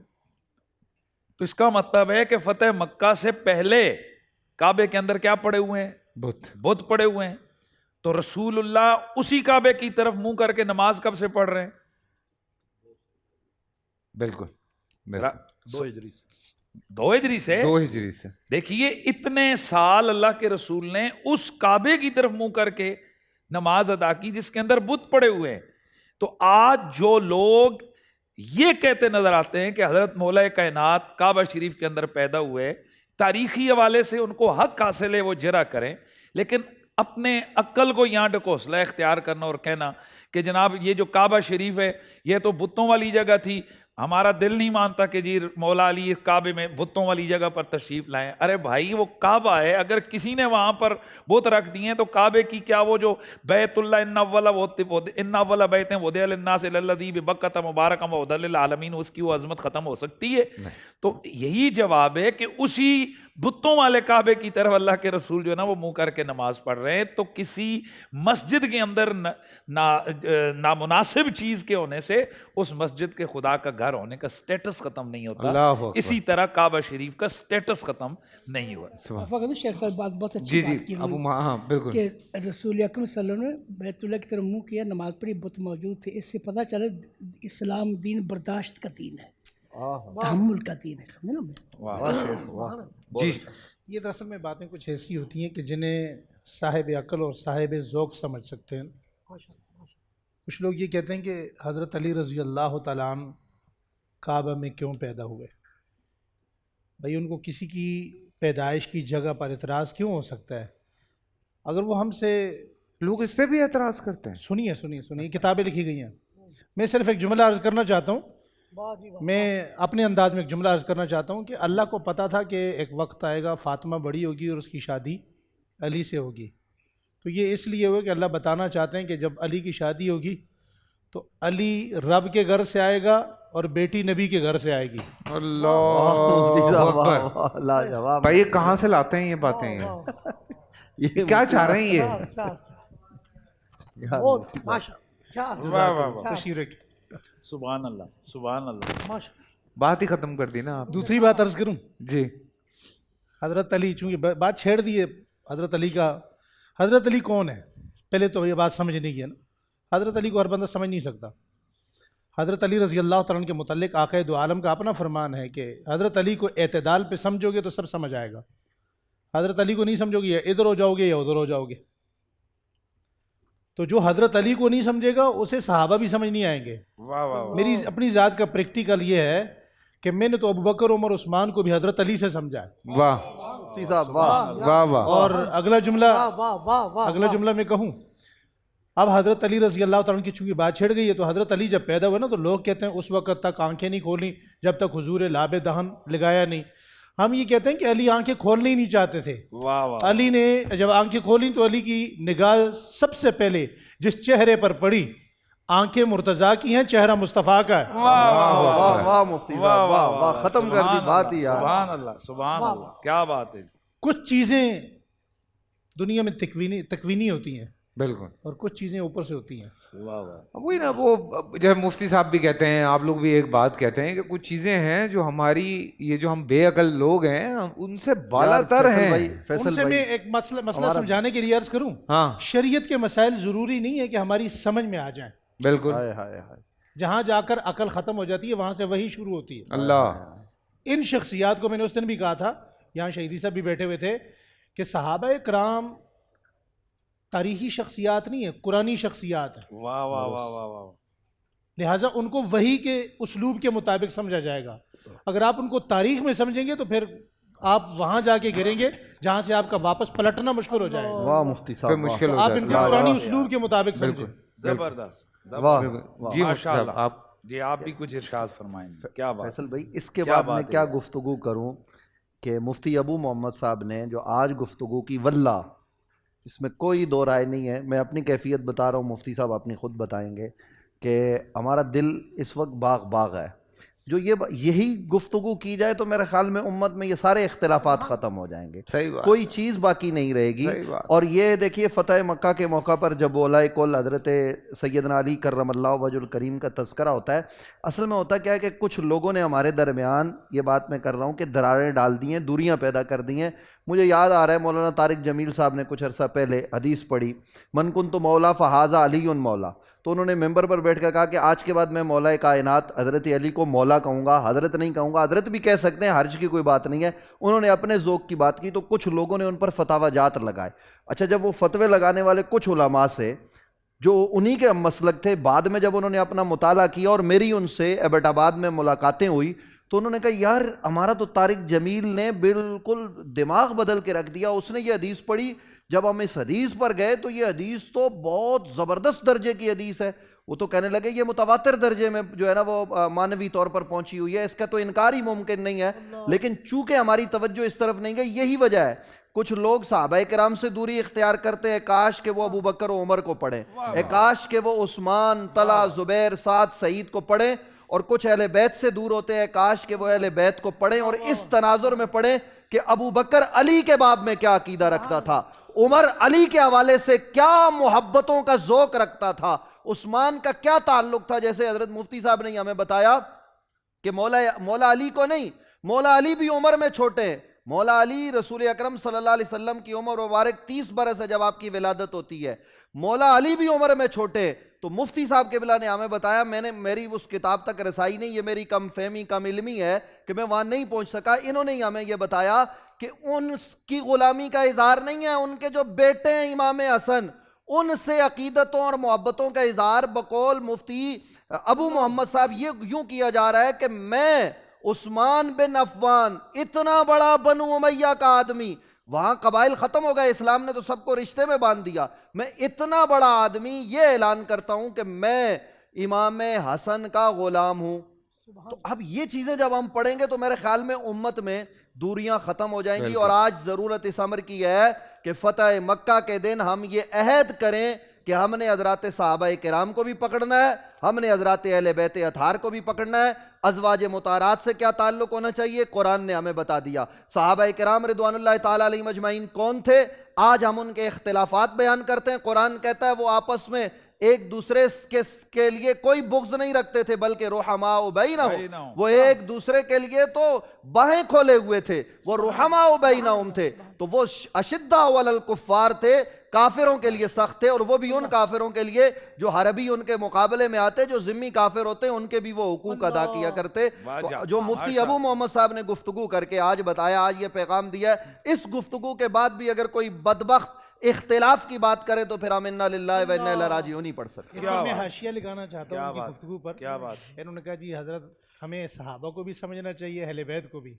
تو اس کا مطلب ہے کہ فتح مکہ سے پہلے کعبے کے اندر کیا پڑے ہوئے ہیں؟ بت پڑے ہوئے ہیں. تو رسول اللہ اسی کعبے کی طرف منہ کر کے نماز کب سے پڑھ رہے ہیں؟ بالکل 2 ہجری سے. دیکھیے اتنے سال اللہ کے رسول نے اس کعبے کی طرف منہ کر کے نماز ادا کی جس کے اندر بت پڑے ہوئے ہیں. تو آج جو لوگ یہ کہتے نظر آتے ہیں کہ حضرت مولا کائنات کعبہ شریف کے اندر پیدا ہوئے, تاریخی حوالے سے ان کو حق حاصل ہے وہ جرا کریں, لیکن اپنے عقل کو یہاں ڈکوسلا اختیار کرنا اور کہنا کہ جناب یہ جو کعبہ شریف ہے یہ تو بتوں والی جگہ تھی, ہمارا دل نہیں مانتا کہ جی مولا علی کعبے میں بتوں والی جگہ پر تشریف لائیں. ارے بھائی وہ کعبہ ہے, اگر کسی نے وہاں پر بت رکھ دیے ہیں تو کعبے کی کیا وہ جو بیت اللہ ان اول بیت وضع للناس الذی ببکۃ مبارکا وہدی للعالمین, اس کی وہ عظمت ختم ہو سکتی ہے؟ تو یہی جواب ہے کہ اسی بتوں والے کعبے کی طرف اللہ کے رسول جو ہے نا وہ منہ کر کے نماز پڑھ رہے ہیں. تو کسی مسجد کے اندر نامناسب چیز کے ہونے سے اس مسجد کے خدا کا گھر ہونے کا سٹیٹس ختم نہیں ہوتا, اسی طرح کعبہ شریف کا سٹیٹس ختم نہیں ہوا. فقط شیخ صاحب بہت اچھی بات کی بالکل کہ رسول اکرم صلی اللہ علیہ وسلم نے بیت اللہ کی طرف منہ کیا, نماز پڑھی, بت موجود تھے. اس سے پتہ چلا اسلام دین برداشت کا دین ہے, تحمل کا دین ہے. سمجھے نا؟ جی یہ دراصل میں باتیں کچھ ایسی ہوتی ہیں کہ جنہیں صاحب عقل اور صاحب ذوق سمجھ سکتے ہیں. کچھ لوگ یہ کہتے ہیں کہ حضرت علی رضی اللہ تعالیٰ عنہ کعبہ میں کیوں پیدا ہوئے؟ بھائی ان کو کسی کی پیدائش کی جگہ پر اعتراض کیوں ہو سکتا ہے؟ اگر وہ ہم سے لوگ اس پہ بھی اعتراض کرتے ہیں. سنیے کتابیں لکھی گئی ہیں. میں صرف ایک جملہ عرض کرنا چاہتا ہوں, میں اپنے انداز میں ایک جملہ عرض کرنا چاہتا ہوں کہ اللہ کو پتہ تھا کہ ایک وقت آئے گا فاطمہ بڑی ہوگی اور اس کی شادی علی سے ہوگی. تو یہ اس لیے ہوا کہ اللہ بتانا چاہتے ہیں کہ جب علی کی شادی ہوگی تو علی رب کے گھر سے آئے گا اور بیٹی نبی کے گھر سے آئے گی. اللہ اکبر. بھائی یہ کہاں سے لاتے ہیں یہ باتیں؟ یہ کیا چاہ رہے ہیں تشریح سبحان اللہ سبحان اللہ. بات ہی ختم کر دی نا آپ. دوسری بات عرض کروں. جی حضرت علی, چونکہ بات چھیڑ دی ہے حضرت علی کا. حضرت علی کون ہے پہلے تو یہ بات سمجھنے کی ہے نا. حضرت علی کو ہر بندہ سمجھ نہیں سکتا. حضرت علی رضی اللہ تعالیٰ عنہ کے متعلق آقا دو عالم کا اپنا فرمان ہے کہ حضرت علی کو اعتدال پہ سمجھو گے تو سب سمجھ آئے گا, حضرت علی کو نہیں سمجھو گے یا ادھر ہو جاؤ گے یا ادھر ہو جاؤ گے. تو جو حضرت علی کو نہیں سمجھے گا اسے صحابہ بھی سمجھ نہیں آئیں گے. میری اپنی ذات کا پریکٹیکل یہ ہے کہ میں نے تو ابوبکر عمر عثمان کو بھی حضرت علی سے سمجھا ہے. اور اگلا جملہ میں کہوں, اب حضرت علی رضی اللہ تعالیٰ کی چونکہ بات چھڑ گئی ہے تو حضرت علی جب پیدا ہوا نا تو لوگ کہتے ہیں اس وقت تک آنکھیں نہیں کھولیں جب تک حضور لاب دہن لگایا نہیں. ہم یہ کہتے ہیں کہ علی آنکھیں کھولنے ہی نہیں چاہتے تھے. علی نے جب آنکھیں کھولیں تو علی کی نگاہ سب سے پہلے جس چہرے پر پڑی, آنکھیں مرتضیٰ کی ہیں, چہرہ مصطفیٰ کا ہے. ختم کر دی بات ہی یار. سبحان اللہ سبحان اللہ, کیا بات ہے. کچھ چیزیں دنیا میں تکوینی ہوتی ہیں بالکل, اور کچھ چیزیں اوپر سے ہوتی ہیں. وہی نا, وہ جو مفتی صاحب بھی کہتے ہیں, آپ لوگ بھی ایک بات کہتے ہیں کہ کچھ چیزیں ہیں جو ہماری یہ جو ہم بے عقل لوگ ہیں ان سے بالا تر ہیں. ان سے میں ایک مسئلہ سمجھانے کے لیے عرض کروں. شریعت کے مسائل ضروری نہیں ہے کہ ہماری سمجھ میں آ جائیں. بالکل, جہاں جا کر عقل ختم ہو جاتی ہے وہاں سے وہی شروع ہوتی ہے. اللہ ان شخصیات کو میں نے اس دن بھی کہا تھا, یہاں شہیدی صاحب بھی بیٹھے ہوئے تھے, کہ صحابہ کرام تاریخی شخصیات نہیں ہے, قرآنی شخصیات ہیں. لہٰذا ان کو وحی کے اسلوب کے مطابق سمجھا جائے گا. اگر آپ ان کو تاریخ میں سمجھیں گے تو پھر آپ وہاں جا کے گریں گے جہاں سے آپ کا واپس پلٹنا مشکل ہو جائے گا. واہ مفتی صاحب, مشکل ہو آپ جائے ان کے قرآنی اسلوب کے مطابق سمجھیں. زبردست. جی مفتی صاحب آپ جی آپ بھی کچھ ارشاد فرمائیں. کیا بات فیصل بھائی, اس کے بعد میں کیا گفتگو کروں کہ مفتی ابو محمد صاحب نے جو آج گفتگو کی, واللہ اس میں کوئی دو رائے نہیں ہے, میں اپنی کیفیت بتا رہا ہوں, مفتی صاحب اپنی خود بتائیں گے کہ ہمارا دل اس وقت باغ ہے. جو یہی گفتگو کی جائے تو میرے خیال میں امت میں یہ سارے اختلافات ختم ہو جائیں گے. کوئی چیز باقی نہیں رہے گی. اور یہ دیکھیے فتح مکہ کے موقع پر جب اولیاء کل حضرت سیدنا علی کرم اللہ وجہ الکریم کا تذکرہ ہوتا ہے, اصل میں ہوتا کیا ہے کہ کچھ لوگوں نے ہمارے درمیان, یہ بات میں کر رہا ہوں کہ دراریں ڈال دی ہیں, دوریاں پیدا کر دی ہیں. مجھے یاد آ رہا ہے مولانا طارق جمیل صاحب نے کچھ عرصہ پہلے حدیث پڑھی, من کنت مولا فہذا علی مولا. تو انہوں نے ممبر پر بیٹھ کر کہا کہ آج کے بعد میں مولا کائنات حضرت علی کو مولا کہوں گا, حضرت نہیں کہوں گا. حضرت بھی کہہ سکتے ہیں, حرج کی کوئی بات نہیں ہے. انہوں نے اپنے ذوق کی بات کی تو کچھ لوگوں نے ان پر فتاوی جات لگائے. اچھا, جب وہ فتوے لگانے والے کچھ علماء سے جو انہی کے مسلک تھے, بعد میں جب انہوں نے اپنا مطالعہ کیا اور میری ان سے ایبٹ آباد میں ملاقاتیں ہوئی تو انہوں نے کہا یار ہمارا تو طارق جمیل نے بالکل دماغ بدل کے رکھ دیا، اس نے یہ حدیث پڑھی، جب ہم اس حدیث پر گئے تو یہ حدیث تو بہت زبردست درجے کی حدیث ہے. وہ تو کہنے لگے یہ متواتر درجے میں جو ہے نا وہ مانوی طور پر پہنچی ہوئی ہے، اس کا تو انکار ہی ممکن نہیں ہے. لیکن چونکہ ہماری توجہ اس طرف نہیں گئی، یہی وجہ ہے کچھ لوگ صحابہ کرام سے دوری اختیار کرتے ہیں، کاش کہ وہ ابو بکر و عمر کو پڑھیں، کاش کہ وہ عثمان، طلحہ، زبیر، سعد، سعید کو پڑھیں، اور کچھ اہل بیت سے دور ہوتے ہیں، کاش کہ وہ اہل بیت کو پڑھیں اور اس تناظر میں پڑھیں کہ ابو بکر علی کے باب میں کیا عقیدہ رکھتا تھا، عمر علی کے حوالے سے کیا محبتوں کا ذوق رکھتا تھا، عثمان کا کیا تعلق تھا. جیسے حضرت مفتی صاحب نے ہمیں بتایا کہ مولا علی کو نہیں، مولا علی بھی عمر میں چھوٹے ہیں. مولا علی رسول اکرم صلی اللہ علیہ وسلم کی عمر مبارک 30 برس ہے جب آپ کی ولادت ہوتی ہے، مولا علی بھی عمر میں چھوٹے. تو مفتی صاحب کے بلا نے ہمیں بتایا، میری اس کتاب تک رسائی نہیں، یہ میری کم فہمی کم علمی ہے کہ میں وہاں نہیں پہنچ سکا. انہوں نے ہمیں یہ بتایا کہ ان کی غلامی کا اظہار نہیں ہے، ان کے جو بیٹے ہیں امام حسن ان سے عقیدتوں اور محبتوں کا اظہار بقول مفتی ابو محمد صاحب یہ یوں کیا جا رہا ہے کہ میں عثمان بن عفان اتنا بڑا بنو امیہ کا آدمی، وہاں قبائل ختم ہو گئے، اسلام نے تو سب کو رشتے میں باندھ دیا، میں اتنا بڑا آدمی یہ اعلان کرتا ہوں کہ میں امام حسن کا غلام ہوں. تو اب یہ چیزیں جب ہم پڑھیں گے تو میرے خیال میں امت میں دوریاں ختم ہو جائیں گی. اور آج ضرورت اس امر کی ہے کہ فتح مکہ کے دن ہم یہ عہد کریں کہ ہم نے حضرات صحابہ کرام کو بھی پکڑنا ہے، ہم نے حضرات اہل بیت اطہار کو بھی پکڑنا ہے. ازواج مطہرات سے کیا تعلق ہونا چاہیے قرآن نے ہمیں بتا دیا. صحابہ کرام رضوان اللہ تعالیٰ علیہم اجمعین کون تھے؟ آج ہم ان کے اختلافات بیان کرتے ہیں. قرآن کہتا ہے وہ آپس میں ایک دوسرے کے لیے کوئی بغض نہیں رکھتے تھے بلکہ رحماء بینہم، وہ ایک دوسرے کے لیے تو باہیں کھولے ہوئے تھے، وہ رحماء بینہم تھے. تو وہ اشداء علی الکفار تھے، کافروں کے لیے سخت تھے، اور وہ بھی ان کافروں کے لیے جو حربی ان کے مقابلے میں آتے، جو ذمی کافر ہوتے ان کے بھی وہ حقوق ادا کیا کرتے. تو جو مفتی ابو محمد صاحب نے گفتگو کر کے آج بتایا، آج یہ پیغام دیا ہے، اس گفتگو کے بعد بھی اگر کوئی بدبخت اختلاف کی بات کرے تو پھر ہم انا للہ و انا الیہ راجعون ہی پڑھ سکتے. اس پر میں حاشیہ لگانا چاہتا ہوں ان کی گفتگو پر. انہوں نے کہا جی حضرت ہمیں صحابہ کو بھی سمجھنا چاہیے، اہل بیت کو بھی.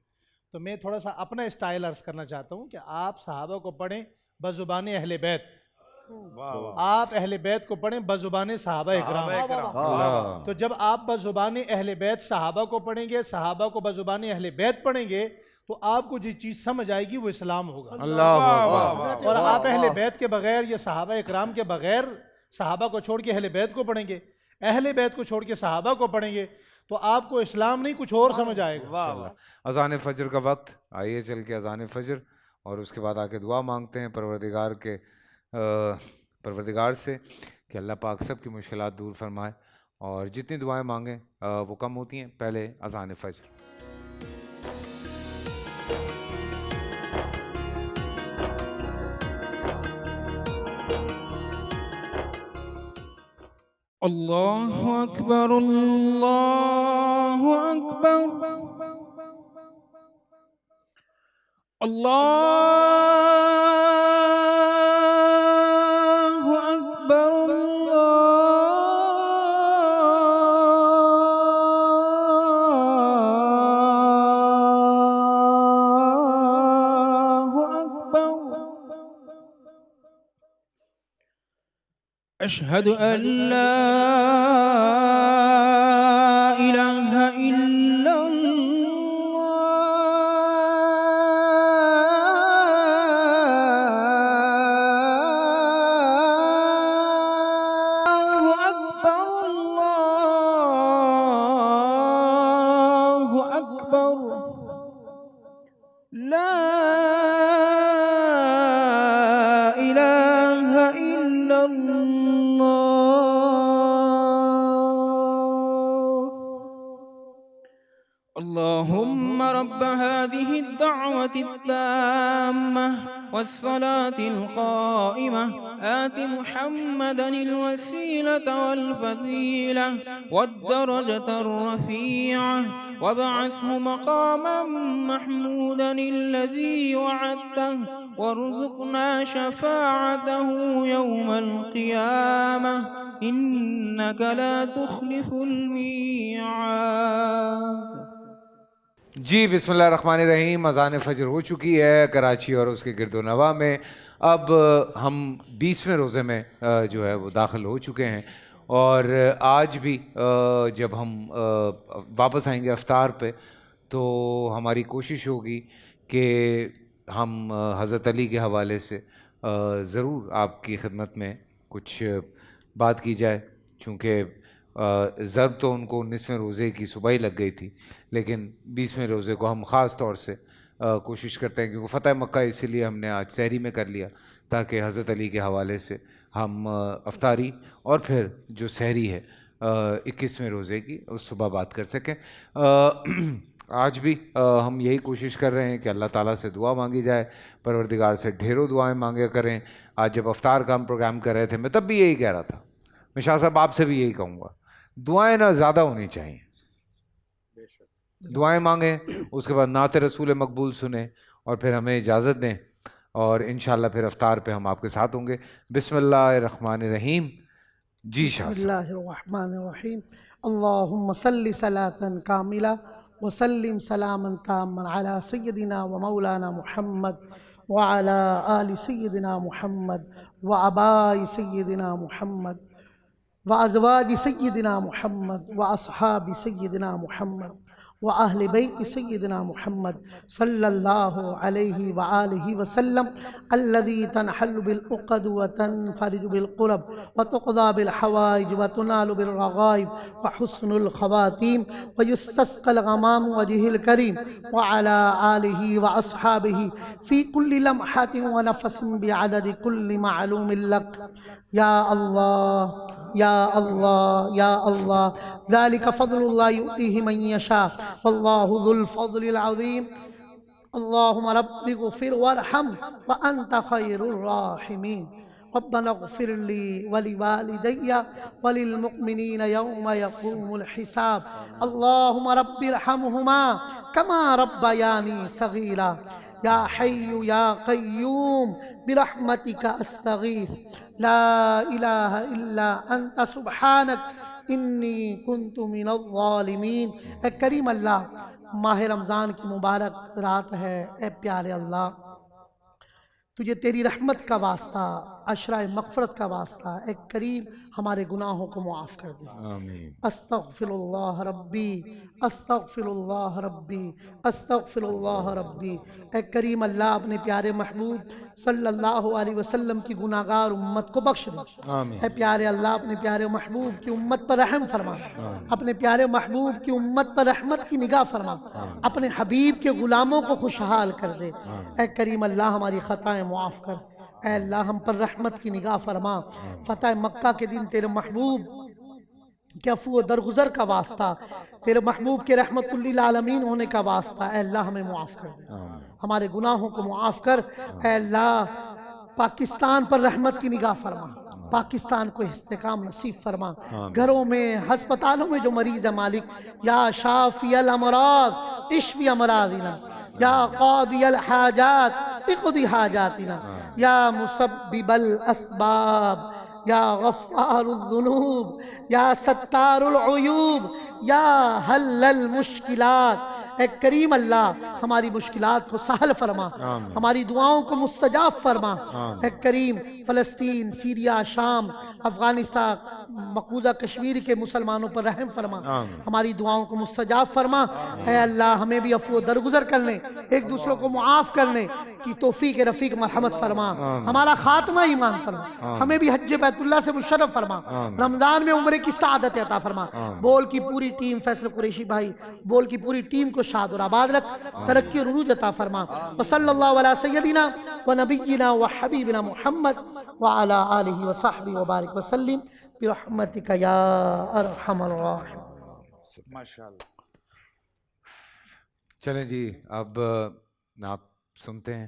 تو میں تھوڑا سا اپنا اسٹائل عرض کرنا چاہتا ہوں کہ آپ صحابہ کو پڑھیں بزبان اہل بیت، آپ اہل بیت کو پڑھیں بزبان صحابہ اکرام. تو جب آپ بزبان اہل بیت صحابہ کو پڑھیں گے، صحابہ کو بزبان اہل بیت پڑھیں گے، تو آپ کو جو چیز سمجھ آئے گی وہ اسلام ہوگا. اور آپ اہل بیت کے بغیر یا صحابہ اکرام کے بغیر صحابہ کو چھوڑ کے اہل بیت کو پڑھیں گے، اہل بیت کو چھوڑ کے صحابہ کو پڑھیں گے، تو آپ کو اسلام نہیں کچھ اور سمجھ آئے گا. اذان فجر کا وقت، آئیے چل کے اذان فجر اور اس کے بعد آ کے دعا مانگتے ہیں پروردگار سے کہ اللہ پاک سب کی مشکلات دور فرمائے، اور جتنی دعائیں مانگیں وہ کم ہوتی ہیں. پہلے اذان فجر. اللہ اکبر اللہ اکبر اللہ اکبر اشہد ان لا الہ الا اللہ اکبر اللہ اکبر لا الہ الا اللہ. اللهم رب هذه الدعوة التامة والصلاة القائمة آت محمدا الوسيلة والفضيلة والدرجة الرفيعة وابعثه مقاما محمودا الذي وعدته وارزقنا شفاعته يوم القيامة إنك لا تخلف الميعاد. جی بسم اللہ الرحمن الرحیم. اذان فجر ہو چکی ہے کراچی اور اس کے گرد و نواح میں. اب ہم 20ویں روزے میں جو ہے وہ داخل ہو چکے ہیں اور آج بھی جب ہم واپس آئیں گے افطار پہ تو ہماری کوشش ہوگی کہ ہم حضرت علی کے حوالے سے ضرور آپ کی خدمت میں کچھ بات کی جائے، چونکہ ضرب تو ان کو 19ویں روزے کی صبح ہی لگ گئی تھی، لیکن 20ویں روزے کو ہم خاص طور سے کوشش کرتے ہیں، کیونکہ فتح مکہ اسی لیے ہم نے آج سحری میں کر لیا تاکہ حضرت علی کے حوالے سے ہم افطاری اور پھر جو سحری ہے 21ویں روزے کی اس صبح بات کر سکیں. آج بھی ہم یہی کوشش کر رہے ہیں کہ اللہ تعالیٰ سے دعا مانگی جائے، پروردگار سے ڈھیروں دعائیں مانگے کریں. آج جب افطار کا ہم پروگرام کر رہے تھے میں تب بھی یہی کہہ رہا تھا، میں شاہ صاحب آپ سے بھی یہی کہوں گا، دعائیں نہ زیادہ ہونی چاہیے. دعائیں مانگیں، اس کے بعد نعت رسول مقبول سنیں اور پھر ہمیں اجازت دیں اور انشاءاللہ پھر افطار پہ ہم آپ کے ساتھ ہوں گے. بسم اللہ الرحمن الرحیم. جی شاہ بسم صاحب. اللہ الرحمن الرحیم. اللہم صلی صلاة کاملہ وسلم سلاما تاما علی سیدنا و مولانا محمد وعلی آل سیدنا محمد وآباء سیدنا محمد وازواج سیدنا محمد واصحاب سیدنا محمد وأهل بيت سيدنا محمد صلى الله عليه وآله وسلم الذي تنحل بالعقد وتنفرج بالقرب وتقضى بالحوائج وتنال بالرغائب وحسن الخواتيم ويستسقى الغمام وجهه الكريم وعلى آله وأصحابه في كل لمحة ونفس بعدد كل معلوم لك. يا الله يا الله يا الله ذلك فضل الله يؤتيه من يشاء والله ذو الفضل العظيم. اللهم رب اغفر وارحم وأنت خير الراحمين. ربنا اغفر لي ولوالدي وللمؤمنين يوم يقوم الحساب. اللهم رب ارحمهما كما ربياني صغيرا. يا حي يا قيوم برحمتك استغيث لا الہ الا انت سبحانک انی کنت من الظالمین. اے کریم اللہ، ماہ رمضان کی مبارک رات ہے. اے پیارے اللہ، تجھے تیری رحمت کا واسطہ، عشرہ مغفرت کا واسطہ، اے کریم ہمارے گناہوں کو معاف کر دے. آمین. استغفر اللہ ربی استغفر اللہ ربی استغفر اللہ ربی. اے کریم اللہ، اپنے پیارے محبوب صلی اللہ علیہ وسلم کی گناہگار امت کو بخش دے. آمین. اے پیارے اللہ، اپنے پیارے محبوب کی امت پر رحم فرما. اپنے پیارے محبوب کی امت پر رحمت کی نگاہ فرما. اپنے حبیب کے غلاموں کو خوشحال کر دے. اے کریم اللہ، ہماری خطائیں معاف کر. اے اللہ، ہم پر رحمت کی نگاہ فرما. فتح مکہ کے دن تیرے محبوب کے عفو و درگزر کا واسطہ، تیرے محبوب کے رحمت للعالمین ہونے کا واسطہ، اے اللہ ہمیں معاف کر دے. ہمارے گناہوں کو معاف کر. اے اللہ، پاکستان پر رحمت کی نگاہ فرما. پاکستان کو استحکام نصیب فرما. گھروں میں، ہسپتالوں میں جو مریض ہے مالک، یا شافی الامراض اشفی امراضنا، یا قاضی الحاجات اقضی حاجاتنا، یا مسبب الاسباب، یا غفار الذنوب، یا ستار العیوب، یا حل المشکلات. اے کریم اللہ، ہماری مشکلات کو سہل فرما. ہماری دعاؤں کو مستجاب فرما. اے کریم، فلسطین، سیریا، شام، افغانستان، مقبوضہ کشمیر کے مسلمانوں پر رحم فرما. ہماری دعاؤں کو مستجاب فرما. اے اللہ، ہمیں بھی عفو و درگزر کرنے، ایک دوسروں کو معاف کرنے کی توفیق رفیق مرحمت فرما. ہمارا خاتمہ ایمان فرما. ہمیں بھی حج بیت اللہ سے مشرف فرما. رمضان میں عمرے کی سعادت عطا فرما. بول کی پوری ٹیم، فیصل قریشی بھائی بول کی پوری ٹیم کو شاد اور آباد رکھ، ترقی اور عروج عطا فرما. وصلی اللہ علی سیدنا و نبینا و حبیبنا محمد وعلی آلہ وصحبہ وبارک وسلم برحمتک یا ارحم الراحمین. ماشاءاللہ. چلیں جی، اب نعت سنتے ہیں.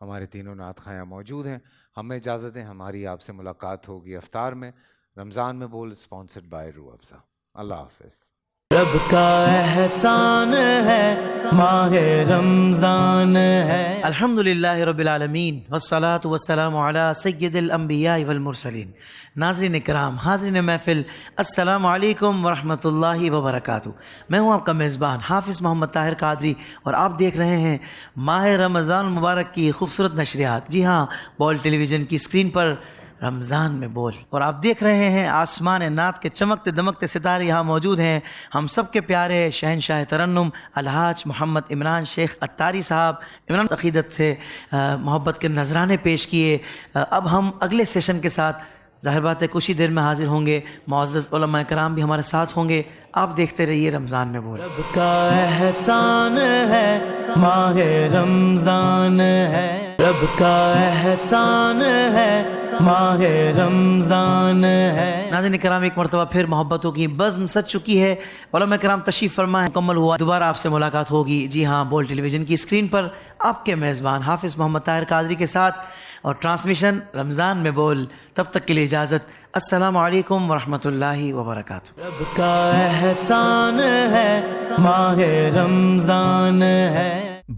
ہمارے تینوں نعت خواں موجود ہیں. ہمیں اجازت دیں، ہماری آپ سے ملاقات ہوگی افطار میں. رمضان میں بول اسپانسرڈ بائی روح افزا. اللہ حافظ. رب کا احسان ہے ماہ رمضان ہے. الحمدللہ رب العالمین والصلاة والسلام علی سید الانبیاء والمرسلین. ناظرین کرام، حاضرین محفل، السلام علیکم ورحمۃ اللہ وبرکاتہ. میں ہوں آپ کا میزبان حافظ محمد طاہر قادری اور آپ دیکھ رہے ہیں ماہ رمضان مبارک کی خوبصورت نشریات. جی ہاں، بول ٹیلی ویژن کی اسکرین پر رمضان میں بول. اور آپ دیکھ رہے ہیں آسمان نعت کے چمکتے دمکتے ستارے یہاں موجود ہیں. ہم سب کے پیارے شہنشاہ ترنم الحاج محمد عمران شیخ اتاری صاحب عمران عقیدت سے محبت کے نذرانے پیش کیے. اب ہم اگلے سیشن کے ساتھ ظاہر بات ہے کچھ ہی دیر میں حاضر ہوں گے. معزز علماء کرام بھی ہمارے ساتھ ہوں گے. آپ دیکھتے رہیے رمضان میں بول. رب کا احسان ہے ماہ رمضان ہے. رب کا احسان ہے ماہ رمضان ہے. ناظرین کرام، ایک مرتبہ پھر محبتوں کی بزم سج چکی ہے. علماء کرام تشریف فرما ہے، مکمل ہوا. دوبارہ آپ سے ملاقات ہوگی. جی ہاں، بول ٹیلی ویژن کی اسکرین پر آپ کے میزبان حافظ محمد طاہر قادری کے ساتھ، اور ٹرانسمیشن رمضان میں بول. تب تک کے لیے اجازت. السلام علیکم ورحمۃ اللہ وبرکاتہ. رب کا احسان ہے ماہ رمضان ہے.